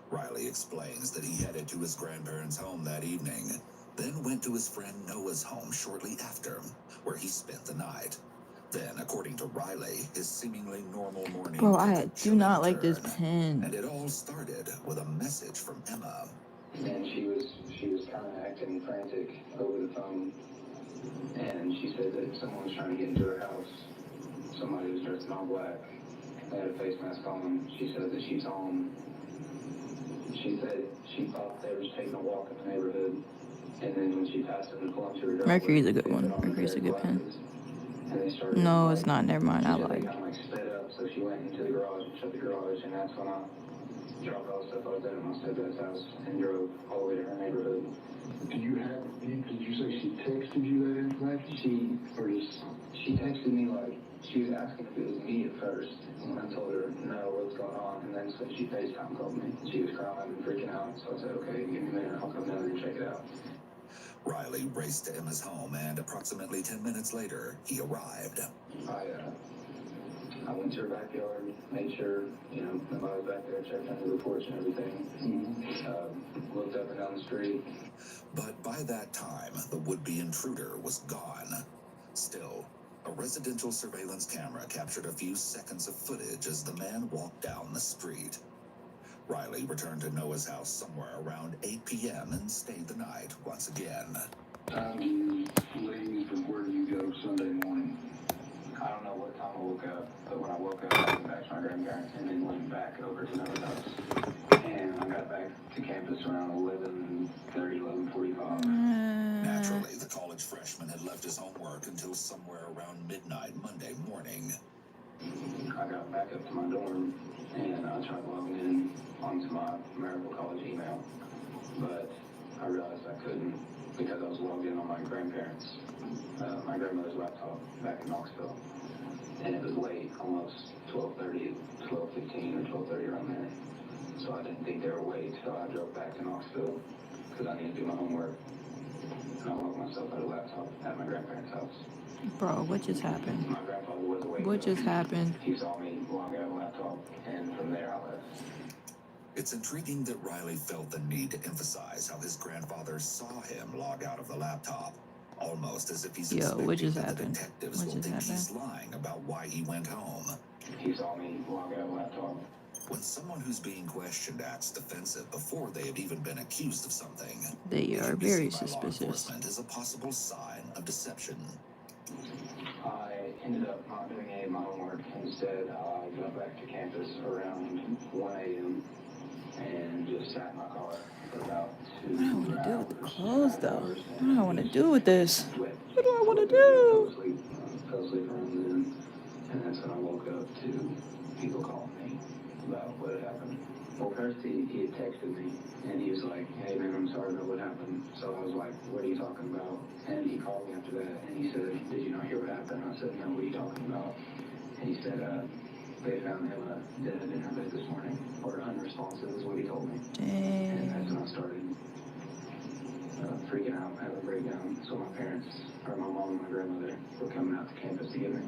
[SPEAKER 20] Riley explains that he headed to his grandparents' home that evening, then went to his friend Noah's home shortly after, where he spent the night. Then, according to Riley, his seemingly normal morning
[SPEAKER 4] Bro,
[SPEAKER 20] took a
[SPEAKER 4] I do
[SPEAKER 20] chilling
[SPEAKER 4] not like this
[SPEAKER 20] turn,
[SPEAKER 4] pen.
[SPEAKER 20] and it all started with a message from Emma.
[SPEAKER 19] And she was kind of acting frantic over the phone. And she said that someone was trying to get into her house. Somebody was dressed in all black. They had a face mask on. She said that she saw them. She said she thought they were just taking a walk in the neighborhood. And then when she passed them to pull into her driveway,
[SPEAKER 4] Mercury's a good
[SPEAKER 19] they
[SPEAKER 4] one.
[SPEAKER 19] put on their
[SPEAKER 4] Mercury's a good pen.
[SPEAKER 19] glasses. And they started,
[SPEAKER 4] No,
[SPEAKER 19] like,
[SPEAKER 4] it's not. Never mind. I
[SPEAKER 19] she said they
[SPEAKER 4] lied.
[SPEAKER 19] kind of like sped up. So she went into the garage and shut the garage. And that's when I dropped all the stuff I was at my stepdad's house and drove all the way to her neighborhood.
[SPEAKER 12] Did you say she texted you that information?
[SPEAKER 19] She texted me like, she was asking if it was me at first, and I told her no, what's going on, and then so she FaceTime called me. She was crying and freaking out, so I said, okay, give me a minute, I'll come down there and check it out.
[SPEAKER 20] Riley raced to Emma's home, and approximately 10 minutes later, he arrived.
[SPEAKER 19] I went to her backyard, made sure, nobody was back there, checked under the porch and everything. Looked up and down the street.
[SPEAKER 20] But by that time, the would-be intruder was gone. Still, a residential surveillance camera captured a few seconds of footage as the man walked down the street. Riley returned to Noah's house somewhere around 8 p.m. and stayed the night once again.
[SPEAKER 12] Time do you leave and where do you go Sunday morning?
[SPEAKER 19] I don't know what time I woke up, but when I woke up, I went back to my grandparents and then went back over to Noah's house. And I got back to campus around 11:30, 11:45.
[SPEAKER 20] Naturally, the college freshman had left his homework until somewhere around midnight Monday morning.
[SPEAKER 19] I got back up to my dorm and I tried logging in onto my Miracle College email, but I realized I couldn't because I was logged in on my grandparents' my grandmother's laptop back in Knoxville, and it was late, almost 12:30, 12:15 or 12:30 around there. So I didn't think they were awake, so I drove back to Knoxville because I needed to do my homework. And I locked myself at a laptop at my grandparents' house.
[SPEAKER 4] Bro, what just happened?
[SPEAKER 19] My grandfather was awake.
[SPEAKER 4] What just happened?
[SPEAKER 19] He saw me log out of the laptop, and from there I left.
[SPEAKER 20] It's intriguing that Riley felt the need to emphasize how his grandfather saw him log out of the laptop, almost as if he's expecting that the detectives will think he's lying about why he went home.
[SPEAKER 19] He saw me log out of the laptop.
[SPEAKER 20] When someone who's being questioned acts defensive before they have even been accused of something,
[SPEAKER 4] they are very suspicious.
[SPEAKER 20] Law enforcement is a possible sign of deception.
[SPEAKER 19] I ended up not doing any of my homework. Instead, I got back to campus around 1 a.m. and just sat in my car for about 2 hours.
[SPEAKER 4] What do I want to do with the clothes, though? What do I want to do with this? What do I want to do?
[SPEAKER 19] Fell asleep around then, and that's when I woke up to people calling me about what had happened. Well, first he had texted me, and he was like, hey man, I'm sorry about what happened. So I was like, what are you talking about? And he called me after that, and he said, did you not hear what happened? I said, no, what are you talking about? And he said, they found Emma dead in her bed this morning, or unresponsive is what he told me.
[SPEAKER 4] Dang.
[SPEAKER 19] And that's when I started freaking out, having a breakdown. So my parents, or my mom and my grandmother, were coming out to campus to get me.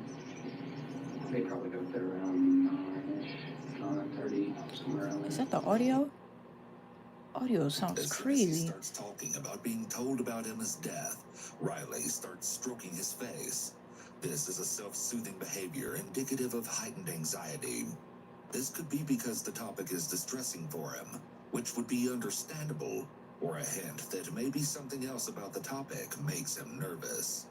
[SPEAKER 19] They probably got there around 9-ish, 9:30, somewhere around there.
[SPEAKER 4] Is that the audio? Audio sounds
[SPEAKER 20] As
[SPEAKER 4] crazy.
[SPEAKER 20] soon as he starts talking about being told about Emma's death, Riley starts stroking his face. This is a self-soothing behavior indicative of heightened anxiety. This could be because the topic is distressing for him, which would be understandable, or a hint that maybe something else about the topic makes him nervous.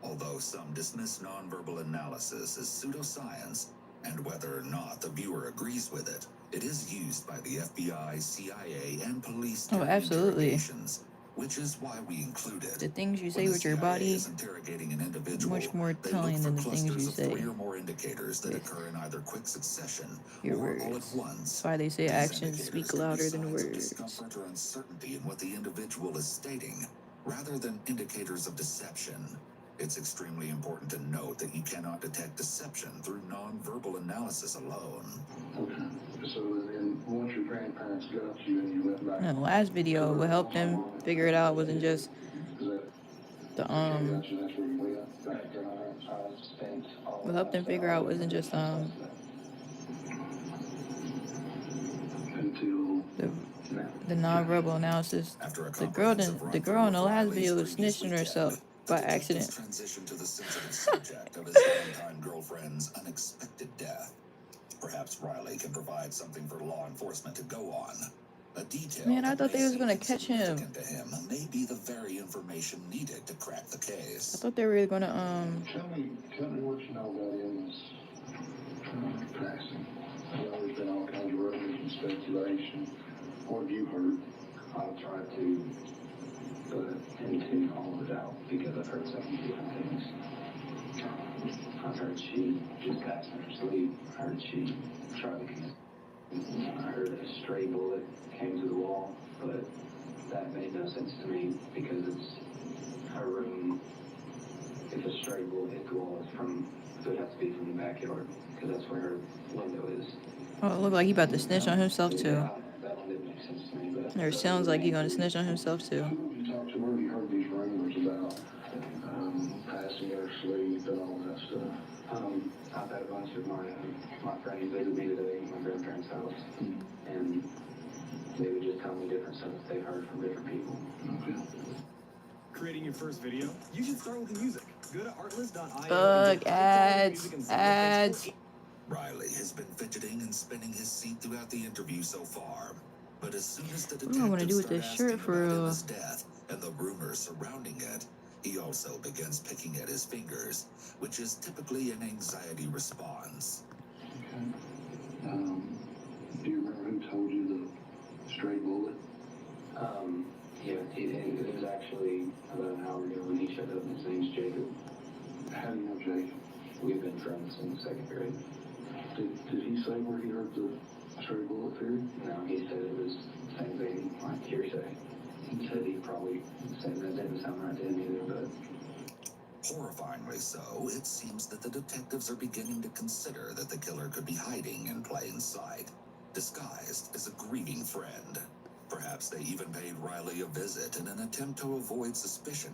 [SPEAKER 20] Although some dismiss nonverbal analysis as pseudoscience, and whether or not the viewer agrees with it, it is used by the FBI, CIA, and police during interrogations, which is why we included
[SPEAKER 4] The things you
[SPEAKER 20] when
[SPEAKER 4] say
[SPEAKER 20] the
[SPEAKER 4] with your
[SPEAKER 20] CIA
[SPEAKER 4] body,
[SPEAKER 20] is interrogating an individual,
[SPEAKER 4] much more
[SPEAKER 20] they look
[SPEAKER 4] telling
[SPEAKER 20] for
[SPEAKER 4] than the things
[SPEAKER 20] clusters
[SPEAKER 4] you
[SPEAKER 20] of
[SPEAKER 4] say
[SPEAKER 20] 3 or more indicators that
[SPEAKER 4] with
[SPEAKER 20] occur in either quick succession
[SPEAKER 4] your
[SPEAKER 20] or all at
[SPEAKER 4] words.
[SPEAKER 20] once.
[SPEAKER 4] That's why they say
[SPEAKER 20] These
[SPEAKER 4] actions
[SPEAKER 20] indicators
[SPEAKER 4] speak
[SPEAKER 20] can be
[SPEAKER 4] louder than
[SPEAKER 20] signs of
[SPEAKER 4] words.
[SPEAKER 20] discomfort or uncertainty in what the individual is stating, rather than indicators of deception. It's extremely important to note that you cannot detect deception through nonverbal analysis alone.
[SPEAKER 12] Okay. So then, once your grandparents got you and you went back.
[SPEAKER 4] In the last video, what helped them figure it out wasn't just the what helped them figure out wasn't just the nonverbal analysis. The girl in the last video was snitching herself by accident.
[SPEAKER 20] Transition to the sensitive subject of his longtime girlfriend's unexpected death. Perhaps Riley can provide something for law enforcement to go on. A detail
[SPEAKER 4] Man, I
[SPEAKER 20] that
[SPEAKER 4] thought
[SPEAKER 20] may
[SPEAKER 4] they was
[SPEAKER 20] seem
[SPEAKER 4] gonna catch him.
[SPEAKER 20] insignificant to him may be the very information needed to crack the
[SPEAKER 4] I
[SPEAKER 20] case.
[SPEAKER 4] thought they were gonna
[SPEAKER 12] Tell me what you know about Emma's passing. I know there's been all kinds of rumors and speculation. What have you heard?
[SPEAKER 19] I'll try to put into all of it out because I've heard so many different things. I've heard she just passed in her sleep. I heard she tried to. I heard a stray bullet came to the wall, but that made no sense to me because it's her room. If a stray bullet hit the wall, it would have to be from the backyard because that's where her window is.
[SPEAKER 4] Oh, it looked like he about to snitch on himself too.
[SPEAKER 19] Yeah, that one didn't make sense to me, but.
[SPEAKER 4] Or it sounds like he gonna snitch on himself too.
[SPEAKER 12] You talked to her, you heard these rumors about passing in her sleep and all that stuff.
[SPEAKER 19] I've had a bunch of my friends visit me today at my grandparents' house, and they would just tell me different stuff that they've heard from different people.
[SPEAKER 12] Okay.
[SPEAKER 8] Creating your first video? You should start with the music. Go to artlist.io.
[SPEAKER 4] Fuck ads.
[SPEAKER 20] Riley has been fidgeting and spinning his seat throughout the interview so far. But as soon as the
[SPEAKER 4] What do I want to do with
[SPEAKER 20] detectives
[SPEAKER 4] this
[SPEAKER 20] start
[SPEAKER 4] shirt
[SPEAKER 20] asking
[SPEAKER 4] for
[SPEAKER 20] about
[SPEAKER 4] real?
[SPEAKER 20] Emma's death and the rumors surrounding it, he also begins picking at his fingers, which is typically an anxiety response.
[SPEAKER 12] Okay. Do you remember who told you the stray bullet?
[SPEAKER 19] Yeah, it was actually about an hour ago when he showed up. His name's Jacob.
[SPEAKER 12] How do you know Jacob?
[SPEAKER 19] We've been friends since 2nd grade.
[SPEAKER 12] Did he say where he heard the stray bullet theory?
[SPEAKER 19] No, he said it was the same thing, like hearsay. He said he probably said that didn't sound right to him either, but.
[SPEAKER 20] Horrifyingly so, it seems that the detectives are beginning to consider that the killer could be hiding in plain sight, disguised as a grieving friend. Perhaps they even paid Riley a visit in an attempt to avoid suspicion,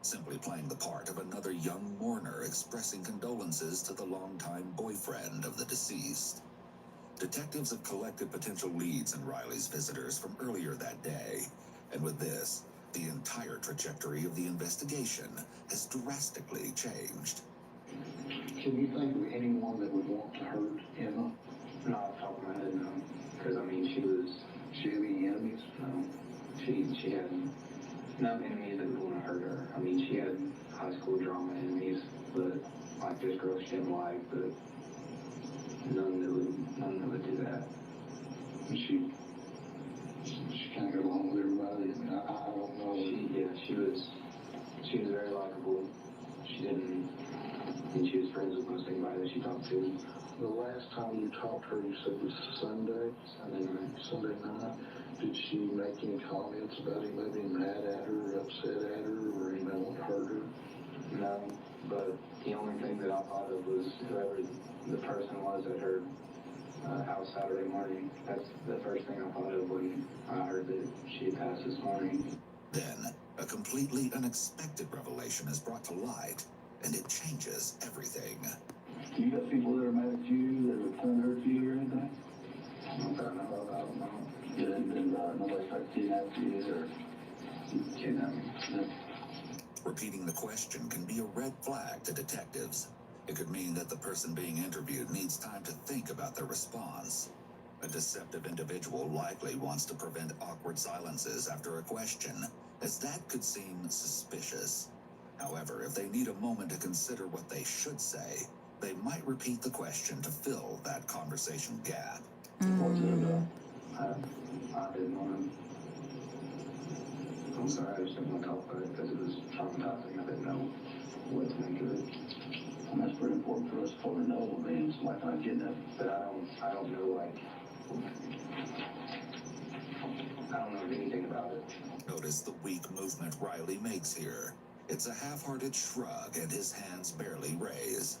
[SPEAKER 20] simply playing the part of another young mourner expressing condolences to the longtime boyfriend of the deceased. Detectives have collected potential leads in Riley's visitors from earlier that day, and with this, the entire trajectory of the investigation has drastically changed.
[SPEAKER 12] Can you think of anyone that would want to hurt Emma?
[SPEAKER 19] Not off the top of my head, no. Because, I mean,
[SPEAKER 12] She had any enemies?
[SPEAKER 19] No. She had no enemies that would want to hurt her. I mean, she had high school drama enemies, but, like, there's girls she didn't like, but none that would do that.
[SPEAKER 12] She kind of got along with everybody. I mean, I don't know.
[SPEAKER 19] She was very likable. She was friends with most anybody that she talked to.
[SPEAKER 12] The last time you talked to her, you said it was Sunday? Sunday night. Did she make any comments about anybody mad at her, upset at her, or anybody want to hurt her?
[SPEAKER 19] No, but the only thing that I thought of was whoever the person was at her house Saturday morning. That's the first thing I thought of when I heard that she had passed this morning.
[SPEAKER 20] Then, a completely unexpected revelation is brought to light, and it changes everything.
[SPEAKER 12] Do you got people that are mad at you, that would try to hurt you or anything?
[SPEAKER 19] I don't know.
[SPEAKER 12] And nobody tried to kidnap you or
[SPEAKER 19] Kidnap me?
[SPEAKER 12] No.
[SPEAKER 20] Repeating the question can be a red flag to detectives. It could mean that the person being interviewed needs time to think about their response. A deceptive individual likely wants to prevent awkward silences after a question, as that could seem suspicious. However, if they need a moment to consider what they should say, they might repeat the question to fill that conversation gap.
[SPEAKER 19] What's it about? I didn't want to.
[SPEAKER 12] I'm sorry, I just didn't want to talk about it because it was traumatizing. I didn't know what to make of it.
[SPEAKER 19] And that's pretty important for us to know. I mean, somebody might get that.
[SPEAKER 12] But I don't know, like, I don't know anything about it.
[SPEAKER 20] Notice the weak movement Riley makes here. It's a half-hearted shrug and his hands barely raise.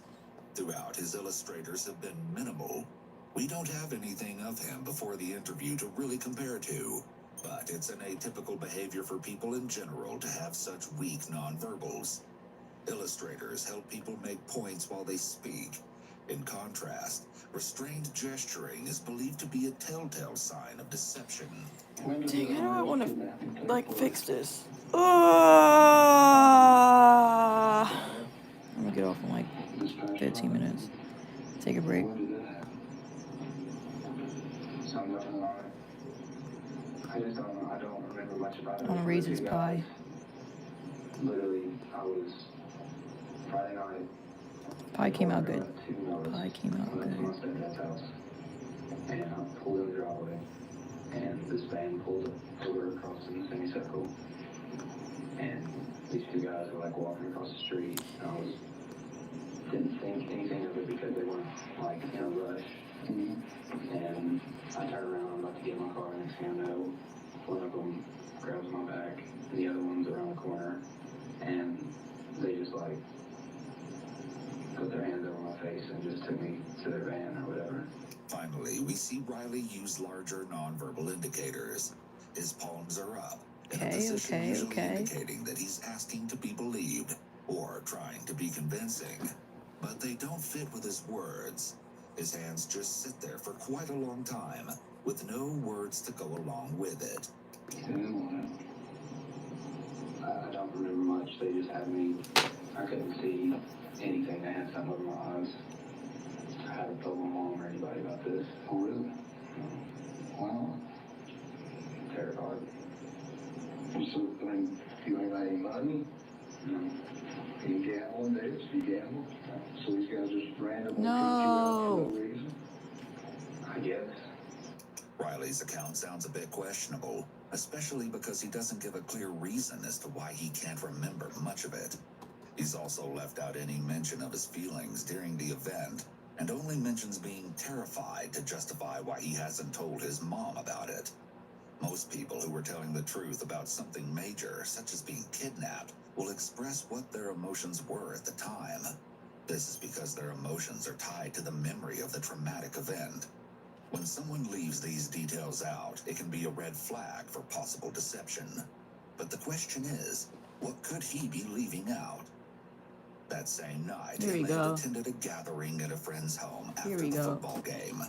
[SPEAKER 20] Throughout, his illustrators have been minimal. We don't have anything of him before the interview to really compare to, but it's an atypical behavior for people in general to have such weak nonverbals. Illustrators help people make points while they speak. In contrast, restrained gesturing is believed to be a telltale sign of deception.
[SPEAKER 4] Dang, how do I want to, like, fix this? I'm gonna get off in like 15 minutes. Take a break.
[SPEAKER 12] I just don't know. I don't remember much about it.
[SPEAKER 4] I want to raise his pie.
[SPEAKER 12] Literally, I was Friday night.
[SPEAKER 4] Pie came out good. Pie came out
[SPEAKER 12] I went to my
[SPEAKER 4] good.
[SPEAKER 12] stepdad's house, and I pulled in the driveway, and this van pulled over across in the semicircle, and these two guys were like walking across the street, and I didn't think anything of it because they weren't like in a rush. And I turned around, I'm about to get in my car, and next thing I know, one of them grabs my back, and the other one's around the corner, and they just like put their hands over my face and just took me to their van or whatever.
[SPEAKER 20] Finally, we see Riley use larger nonverbal indicators. His palms are up, in a position usually indicating that he's asking to be believed or trying to be convincing. But they don't fit with his words. His hands just sit there for quite a long time, with no words to go along with it.
[SPEAKER 12] I don't remember much. They just had me, I couldn't see anything. They had something over my eyes. I haven't told my mom or anybody about this. Oh, really? Wow. Terrified.
[SPEAKER 6] So, I mean, you ain't got any money?
[SPEAKER 12] No.
[SPEAKER 6] You gambling, Davis? You gamble? So these guys just randomly
[SPEAKER 4] No.
[SPEAKER 6] picked you out for no reason?
[SPEAKER 12] I guess.
[SPEAKER 20] Riley's account sounds a bit questionable, especially because he doesn't give a clear reason as to why he can't remember much of it. He's also left out any mention of his feelings during the event, and only mentions being terrified to justify why he hasn't told his mom about it. Most people who are telling the truth about something major, such as being kidnapped, will express what their emotions were at the time. This is because their emotions are tied to the memory of the traumatic event. When someone leaves these details out, it can be a red flag for possible deception. But the question is, what could he be leaving out? That same night,
[SPEAKER 4] Here we
[SPEAKER 20] Emma
[SPEAKER 4] go.
[SPEAKER 20] had attended a gathering at a friend's home after
[SPEAKER 4] Here we
[SPEAKER 20] the
[SPEAKER 4] go.
[SPEAKER 20] football game.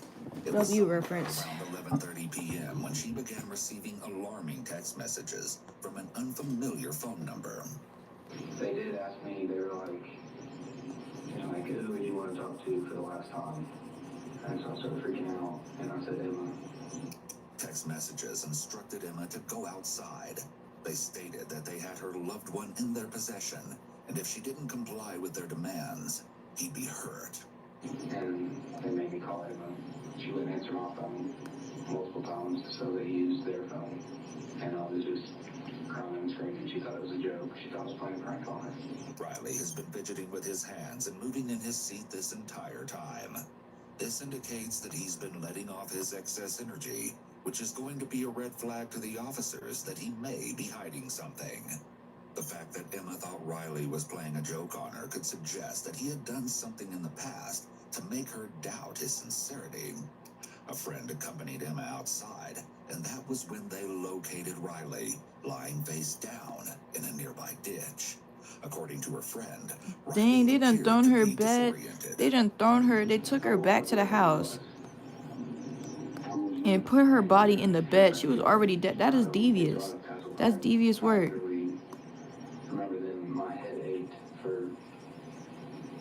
[SPEAKER 20] It was
[SPEAKER 4] W reference.
[SPEAKER 20] around 11:30 p.m. when she began receiving alarming text messages from an unfamiliar phone number.
[SPEAKER 12] They did ask me, they were like, who would you want to talk to for the last time? And so I started freaking out, and I said, Emma.
[SPEAKER 20] Text messages instructed Emma to go outside. They stated that they had her loved one in their possession, and if she didn't comply with their demands, he'd be hurt.
[SPEAKER 12] And they made me call Emma. She wouldn't answer my phone multiple times, so they used their phone. And I was just crying and screaming. She thought it was a joke. She thought I was playing a prank on her.
[SPEAKER 20] Riley has been fidgeting with his hands and moving in his seat this entire time. This indicates that he's been letting off his excess energy, which is going to be a red flag to the officers that he may be hiding something. The fact that Emma thought Riley was playing a joke on her could suggest that he had done something in the past to make her doubt his sincerity. A friend accompanied Emma outside, and that was when they located Riley, lying face down in a nearby ditch. According to her friend,
[SPEAKER 4] Dang, they done thrown her bed. They done thrown her. They took her back to the house and put her body in the bed. She was already dead. That is devious. That's devious work.
[SPEAKER 12] Remember then, my head ached for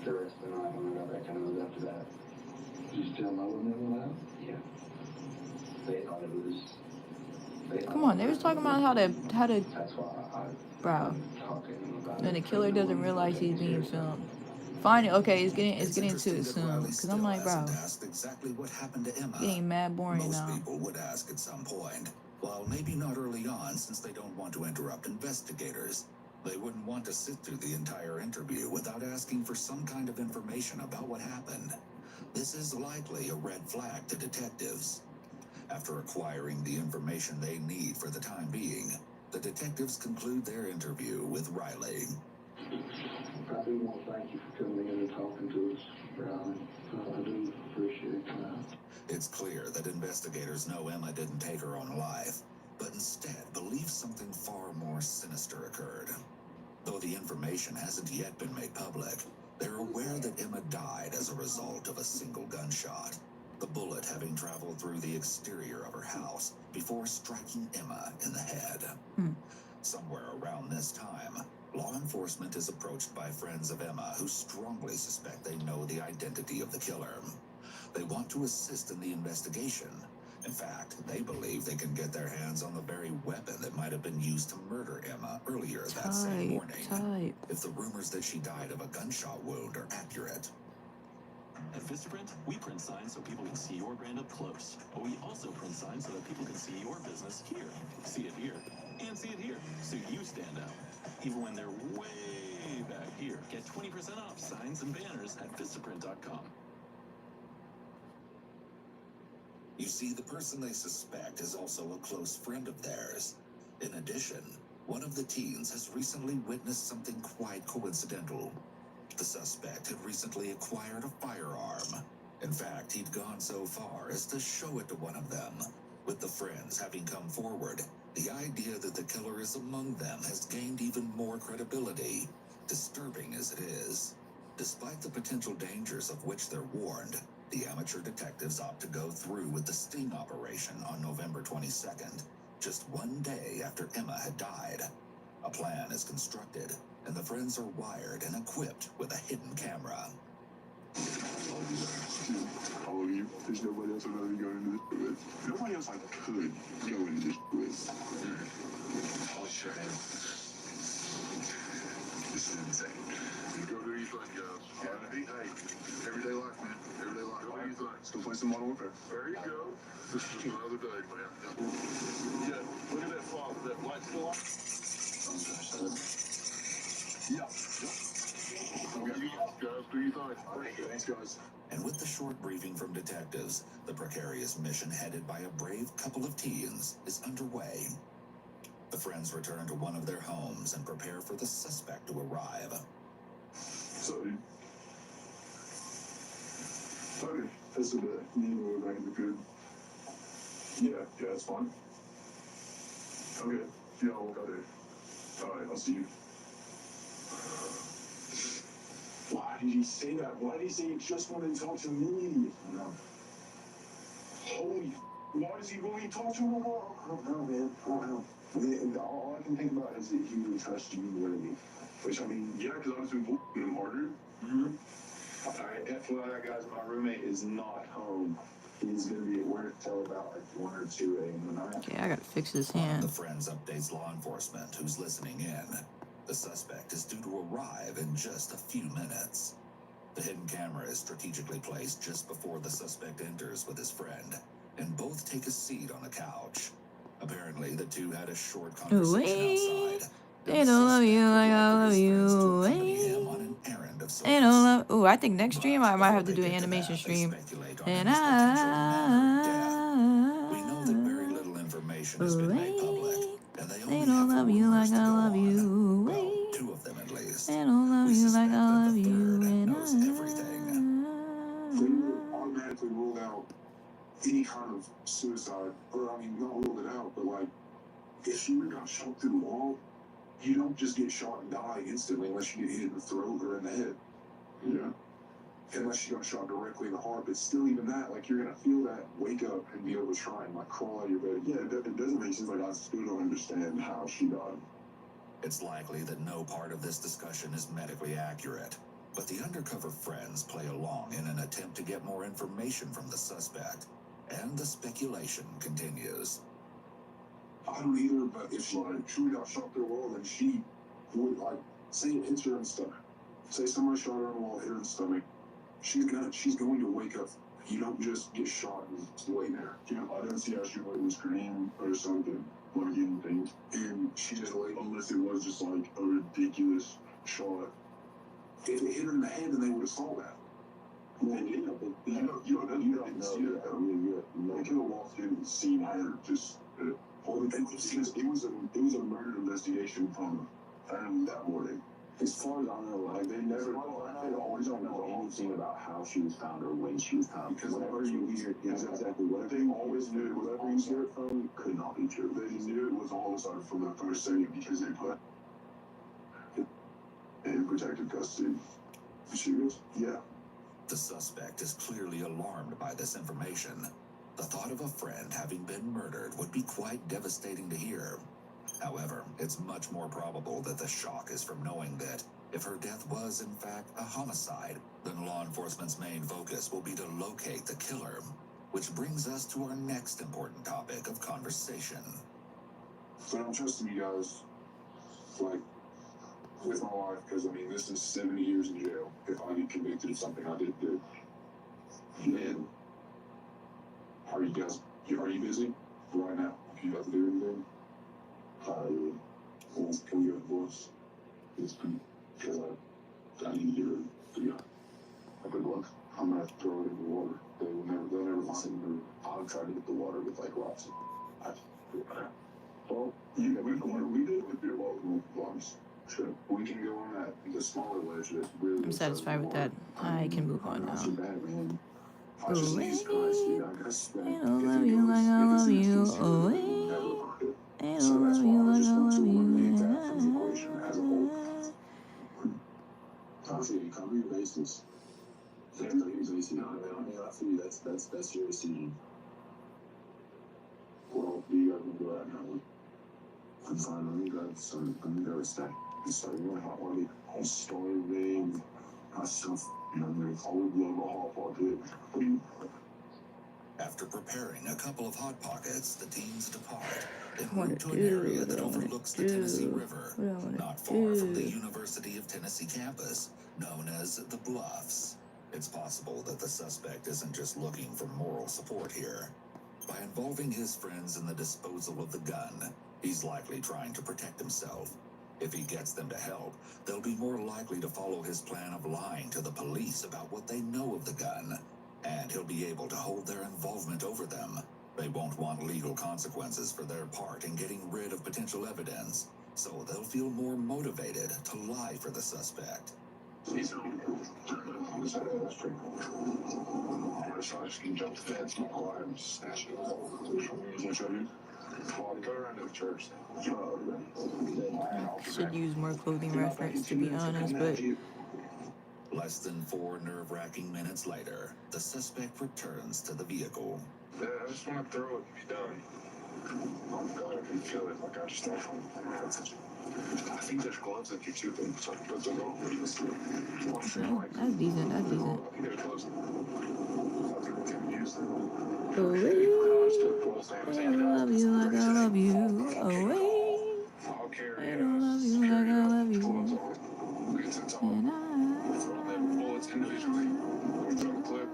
[SPEAKER 12] the rest of the night when I got back to those after that.
[SPEAKER 6] You still know the middle of that?
[SPEAKER 12] Yeah. They thought it was.
[SPEAKER 4] Come on, they was talking about how to.
[SPEAKER 12] That's why
[SPEAKER 4] Bro.
[SPEAKER 12] talking about
[SPEAKER 4] Then the killer doesn't realize he's being filmed. Fine, okay, it's getting to it soon. Cause I'm like, bro,
[SPEAKER 20] asked exactly what happened to Emma.
[SPEAKER 4] getting mad boring
[SPEAKER 20] Most
[SPEAKER 4] now.
[SPEAKER 20] people would ask at some point. While maybe not early on, since they don't want to interrupt investigators, they wouldn't want to sit through the entire interview without asking for some kind of information about what happened. This is likely a red flag to detectives. After acquiring the information they need for the time being, the detectives conclude their interview with Riley.
[SPEAKER 12] I do want to thank you for coming in and talking to us, Riley. I do appreciate that.
[SPEAKER 20] It's clear that investigators know Emma didn't take her own life, but instead believe something far more sinister occurred. Though the information hasn't yet been made public, they're aware that Emma died as a result of a single gunshot, the bullet having traveled through the exterior of her house before striking Emma in the head. Somewhere around this time, law enforcement is approached by friends of Emma who strongly suspect they know the identity of the killer. They want to assist in the investigation. In fact, they believe they can get their hands on the very weapon that might have been used to murder Emma earlier that same morning, if the rumors that she died of a gunshot wound are accurate.
[SPEAKER 13] At Vistaprint, we print signs so people can see your brand up close. But we also print signs so that people can see your business here. See it here, and see it here, so you stand out. Even when they're way back here. Get 20% off signs and banners at Vistaprint.com.
[SPEAKER 20] You see, the person they suspect is also a close friend of theirs. In addition, one of the teens has recently witnessed something quite coincidental. The suspect had recently acquired a firearm. In fact, he'd gone so far as to show it to one of them. With the friends having come forward, the idea that the killer is among them has gained even more credibility, disturbing as it is. Despite the potential dangers of which they're warned, the amateur detectives opt to go through with the sting operation on November 22nd, just one day after Emma had died. A plan is constructed, and the friends are wired and equipped with a hidden camera.
[SPEAKER 12] All of you, there's nobody else I'm going to be going into this with. Nobody else I could go into this with. Oh, sure. This is insane. Go do your thing, guys. Hey, everyday life, man. Everyday life. Go do your thing. Let's go play some Modern Warfare. There you go. This is just another day, man. Yeah, look at that fog. Is that light still on? Oh, gosh. Yeah. Guys, do your thing. Thanks, guys.
[SPEAKER 20] And with the short briefing from detectives, the precarious mission headed by a brave couple of teens is underway. The friends return to one of their homes and prepare for the suspect to arrive.
[SPEAKER 12] So, dude. Okay, that's a bit. Me and we're going to good. Yeah, that's fine. Okay, yeah, I'll go there. Alright, I'll see you. Why did he say that? Why did he say he just wanted to talk to me? No. Holy why does he want me to talk to him more? I don't know, man. I don't know. I mean, all I can think about is that he would trust you more than me. Which, I mean, yeah, because I was been bullshitting him harder. Alright, FYI, guys, my roommate is not home. He's going to be at work till about like 1 or 2 a.m. tonight.
[SPEAKER 4] Okay, I gotta fix his
[SPEAKER 20] One of
[SPEAKER 4] hand.
[SPEAKER 20] the friends updates law enforcement who's listening in. The suspect is due to arrive in just a few minutes. The hidden camera is strategically placed just before the suspect enters with his friend, and both take a seat on a couch. Apparently, the two had a short conversation outside.
[SPEAKER 4] They don't love you like I love you. They don't love. Ooh, I think next stream I might have to do an animation stream. And
[SPEAKER 20] We know that very little information has been made public, and
[SPEAKER 4] they don't love you like I love you.
[SPEAKER 20] Well, 2 of them at least.
[SPEAKER 4] They don't love you like I love you. And
[SPEAKER 20] knows everything.
[SPEAKER 12] They will automatically rule out any kind of suicide, or I mean, not rule it out, but like, if she would have got shot through the wall, you don't just get shot and die instantly unless you get hit in the throat or in the head. Yeah. Unless you got shot directly in the heart, but still, even that, like, you're gonna feel that, wake up and be able to try and like crawl out of your bed. Yeah, it doesn't make sense. Like, I still don't understand how she died.
[SPEAKER 20] It's likely that no part of this discussion is medically accurate, but the undercover friends play along in an attempt to get more information from the suspect, and the speculation continues.
[SPEAKER 12] I don't either, but if she like truly got shot through a wall, then she would, like, say it hits her in the stomach. Say somebody shot her in the wall, hit her in the stomach. She's going to wake up You don't just get shot and lay there. You know, I don't see how she wouldn't scream or something, like anything. And she just lay, unless it was just like a ridiculous shot. If it hit her in the head, then they would have saw that. Well, yeah, but you don't know that. I mean, they could have walked in and seen her just. It was a murder investigation from apparently that morning. As far as I know, like they always don't know anything about how she was found or when she was found. Because whenever you hear, exactly what they always knew, whatever you hear it from could not be true. They knew it was homicide from the first second because they put in protective custody. She was, yeah.
[SPEAKER 20] The suspect is clearly alarmed by this information. The thought of a friend having been murdered would be quite devastating to hear. However, it's much more probable that the shock is from knowing that if her death was in fact a homicide, then law enforcement's main focus will be to locate the killer. Which brings us to our next important topic of conversation.
[SPEAKER 12] So I'm trusting you guys, like, with my life, because I mean, this is 70 years in jail if I get convicted of something I didn't do. And are you busy right now? You about to do anything? Can we go divorce? It's because I need to do it. Yeah. Good luck. I'm gonna throw it in the water. They'll never find me. I'll try to get the water with like rocks. Well, we do it with your local lungs. Sure. We can go on that, the smaller ledge that's really.
[SPEAKER 4] I'm satisfied with that. I can move on now.
[SPEAKER 12] Not too bad, man. I
[SPEAKER 4] Oh,
[SPEAKER 12] just need these guys, dude. I guess that
[SPEAKER 4] I don't
[SPEAKER 12] if
[SPEAKER 4] love
[SPEAKER 12] it
[SPEAKER 4] you
[SPEAKER 12] goes,
[SPEAKER 4] like I
[SPEAKER 12] if it's
[SPEAKER 4] love
[SPEAKER 12] an
[SPEAKER 4] you.
[SPEAKER 12] instance here,
[SPEAKER 4] Oh,
[SPEAKER 12] they will never find it.
[SPEAKER 4] I
[SPEAKER 12] So
[SPEAKER 4] don't
[SPEAKER 12] that's
[SPEAKER 4] love
[SPEAKER 12] why
[SPEAKER 4] you
[SPEAKER 12] I
[SPEAKER 4] like
[SPEAKER 12] just
[SPEAKER 4] I
[SPEAKER 12] want to
[SPEAKER 4] love
[SPEAKER 12] eliminate
[SPEAKER 4] you.
[SPEAKER 12] that from the equation as a whole. I feel you. Cover your bases. Yeah, cover your bases. No, I feel you. That's your decision. Well, you guys can do that now. I'm fine. Let me grab some. Let me grab a snack. I'm starting really hot. I'm starving. I'm so hungry. I would love a hot pocket.
[SPEAKER 20] After preparing a couple of Hot Pockets, the teens depart en
[SPEAKER 4] What
[SPEAKER 20] route
[SPEAKER 4] I
[SPEAKER 20] to an
[SPEAKER 4] do,
[SPEAKER 20] area
[SPEAKER 4] what
[SPEAKER 20] that
[SPEAKER 4] I wanna
[SPEAKER 20] overlooks the Tennessee
[SPEAKER 4] do,
[SPEAKER 20] River,
[SPEAKER 4] what I wanna
[SPEAKER 20] not far from the
[SPEAKER 4] do.
[SPEAKER 20] University of Tennessee campus, known as the Bluffs. It's possible that the suspect isn't just looking for moral support here. By involving his friends in the disposal of the gun, he's likely trying to protect himself. If he gets them to help, they'll be more likely to follow his plan of lying to the police about what they know of the gun. And he'll be able to hold their involvement over them. They won't want legal consequences for their part in getting rid of potential evidence, so they'll feel more motivated to lie for the suspect.
[SPEAKER 12] These are on the side of the street. So I just can jump the fence, walk away, and snatch it. Which of you? Well, go around to the church.
[SPEAKER 4] Should use more clothing reference, to be honest, but
[SPEAKER 20] Less than 4 nerve-wracking minutes later, the suspect returns to the vehicle.
[SPEAKER 12] Yeah, I just want to throw it and be done. Oh God, I can feel it. Like I just don't. I think there's gloves at your too big, so I can put those on.
[SPEAKER 4] that's decent, that's decent.
[SPEAKER 12] I think there's gloves. I think we can use them.
[SPEAKER 4] Oh, I don't love you like I love you. Oh,
[SPEAKER 12] I'll carry
[SPEAKER 4] I
[SPEAKER 12] it.
[SPEAKER 4] don't love you like I love you.
[SPEAKER 12] Gloves on. We'll get to the top.
[SPEAKER 4] And
[SPEAKER 12] We'll throw them bullets individually. We'll throw the clip.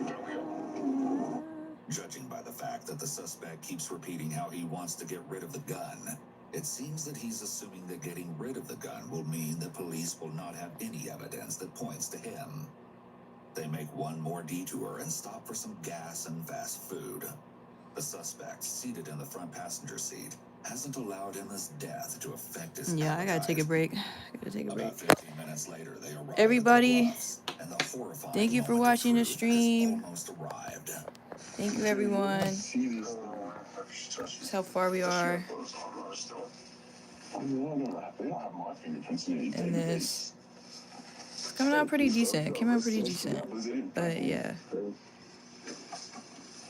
[SPEAKER 12] Down we go.
[SPEAKER 20] Judging by the fact that the suspect keeps repeating how he wants to get rid of the gun, it seems that he's assuming that getting rid of the gun will mean that police will not have any evidence that points to him. They make one more detour and stop for some gas and fast food. The suspect, seated in the front passenger seat, hasn't allowed Emma's death to affect his
[SPEAKER 4] yeah, I gotta take a break.
[SPEAKER 20] About 15 minutes later, they arrive
[SPEAKER 4] Everybody,
[SPEAKER 20] at the Bluffs, and the horrifying
[SPEAKER 4] thank you for
[SPEAKER 20] moment of
[SPEAKER 4] watching the
[SPEAKER 20] truth
[SPEAKER 4] stream.
[SPEAKER 20] has almost arrived.
[SPEAKER 4] Thank you, everyone. That's how far we are. And this, it's coming out pretty decent. It came out pretty decent. But yeah.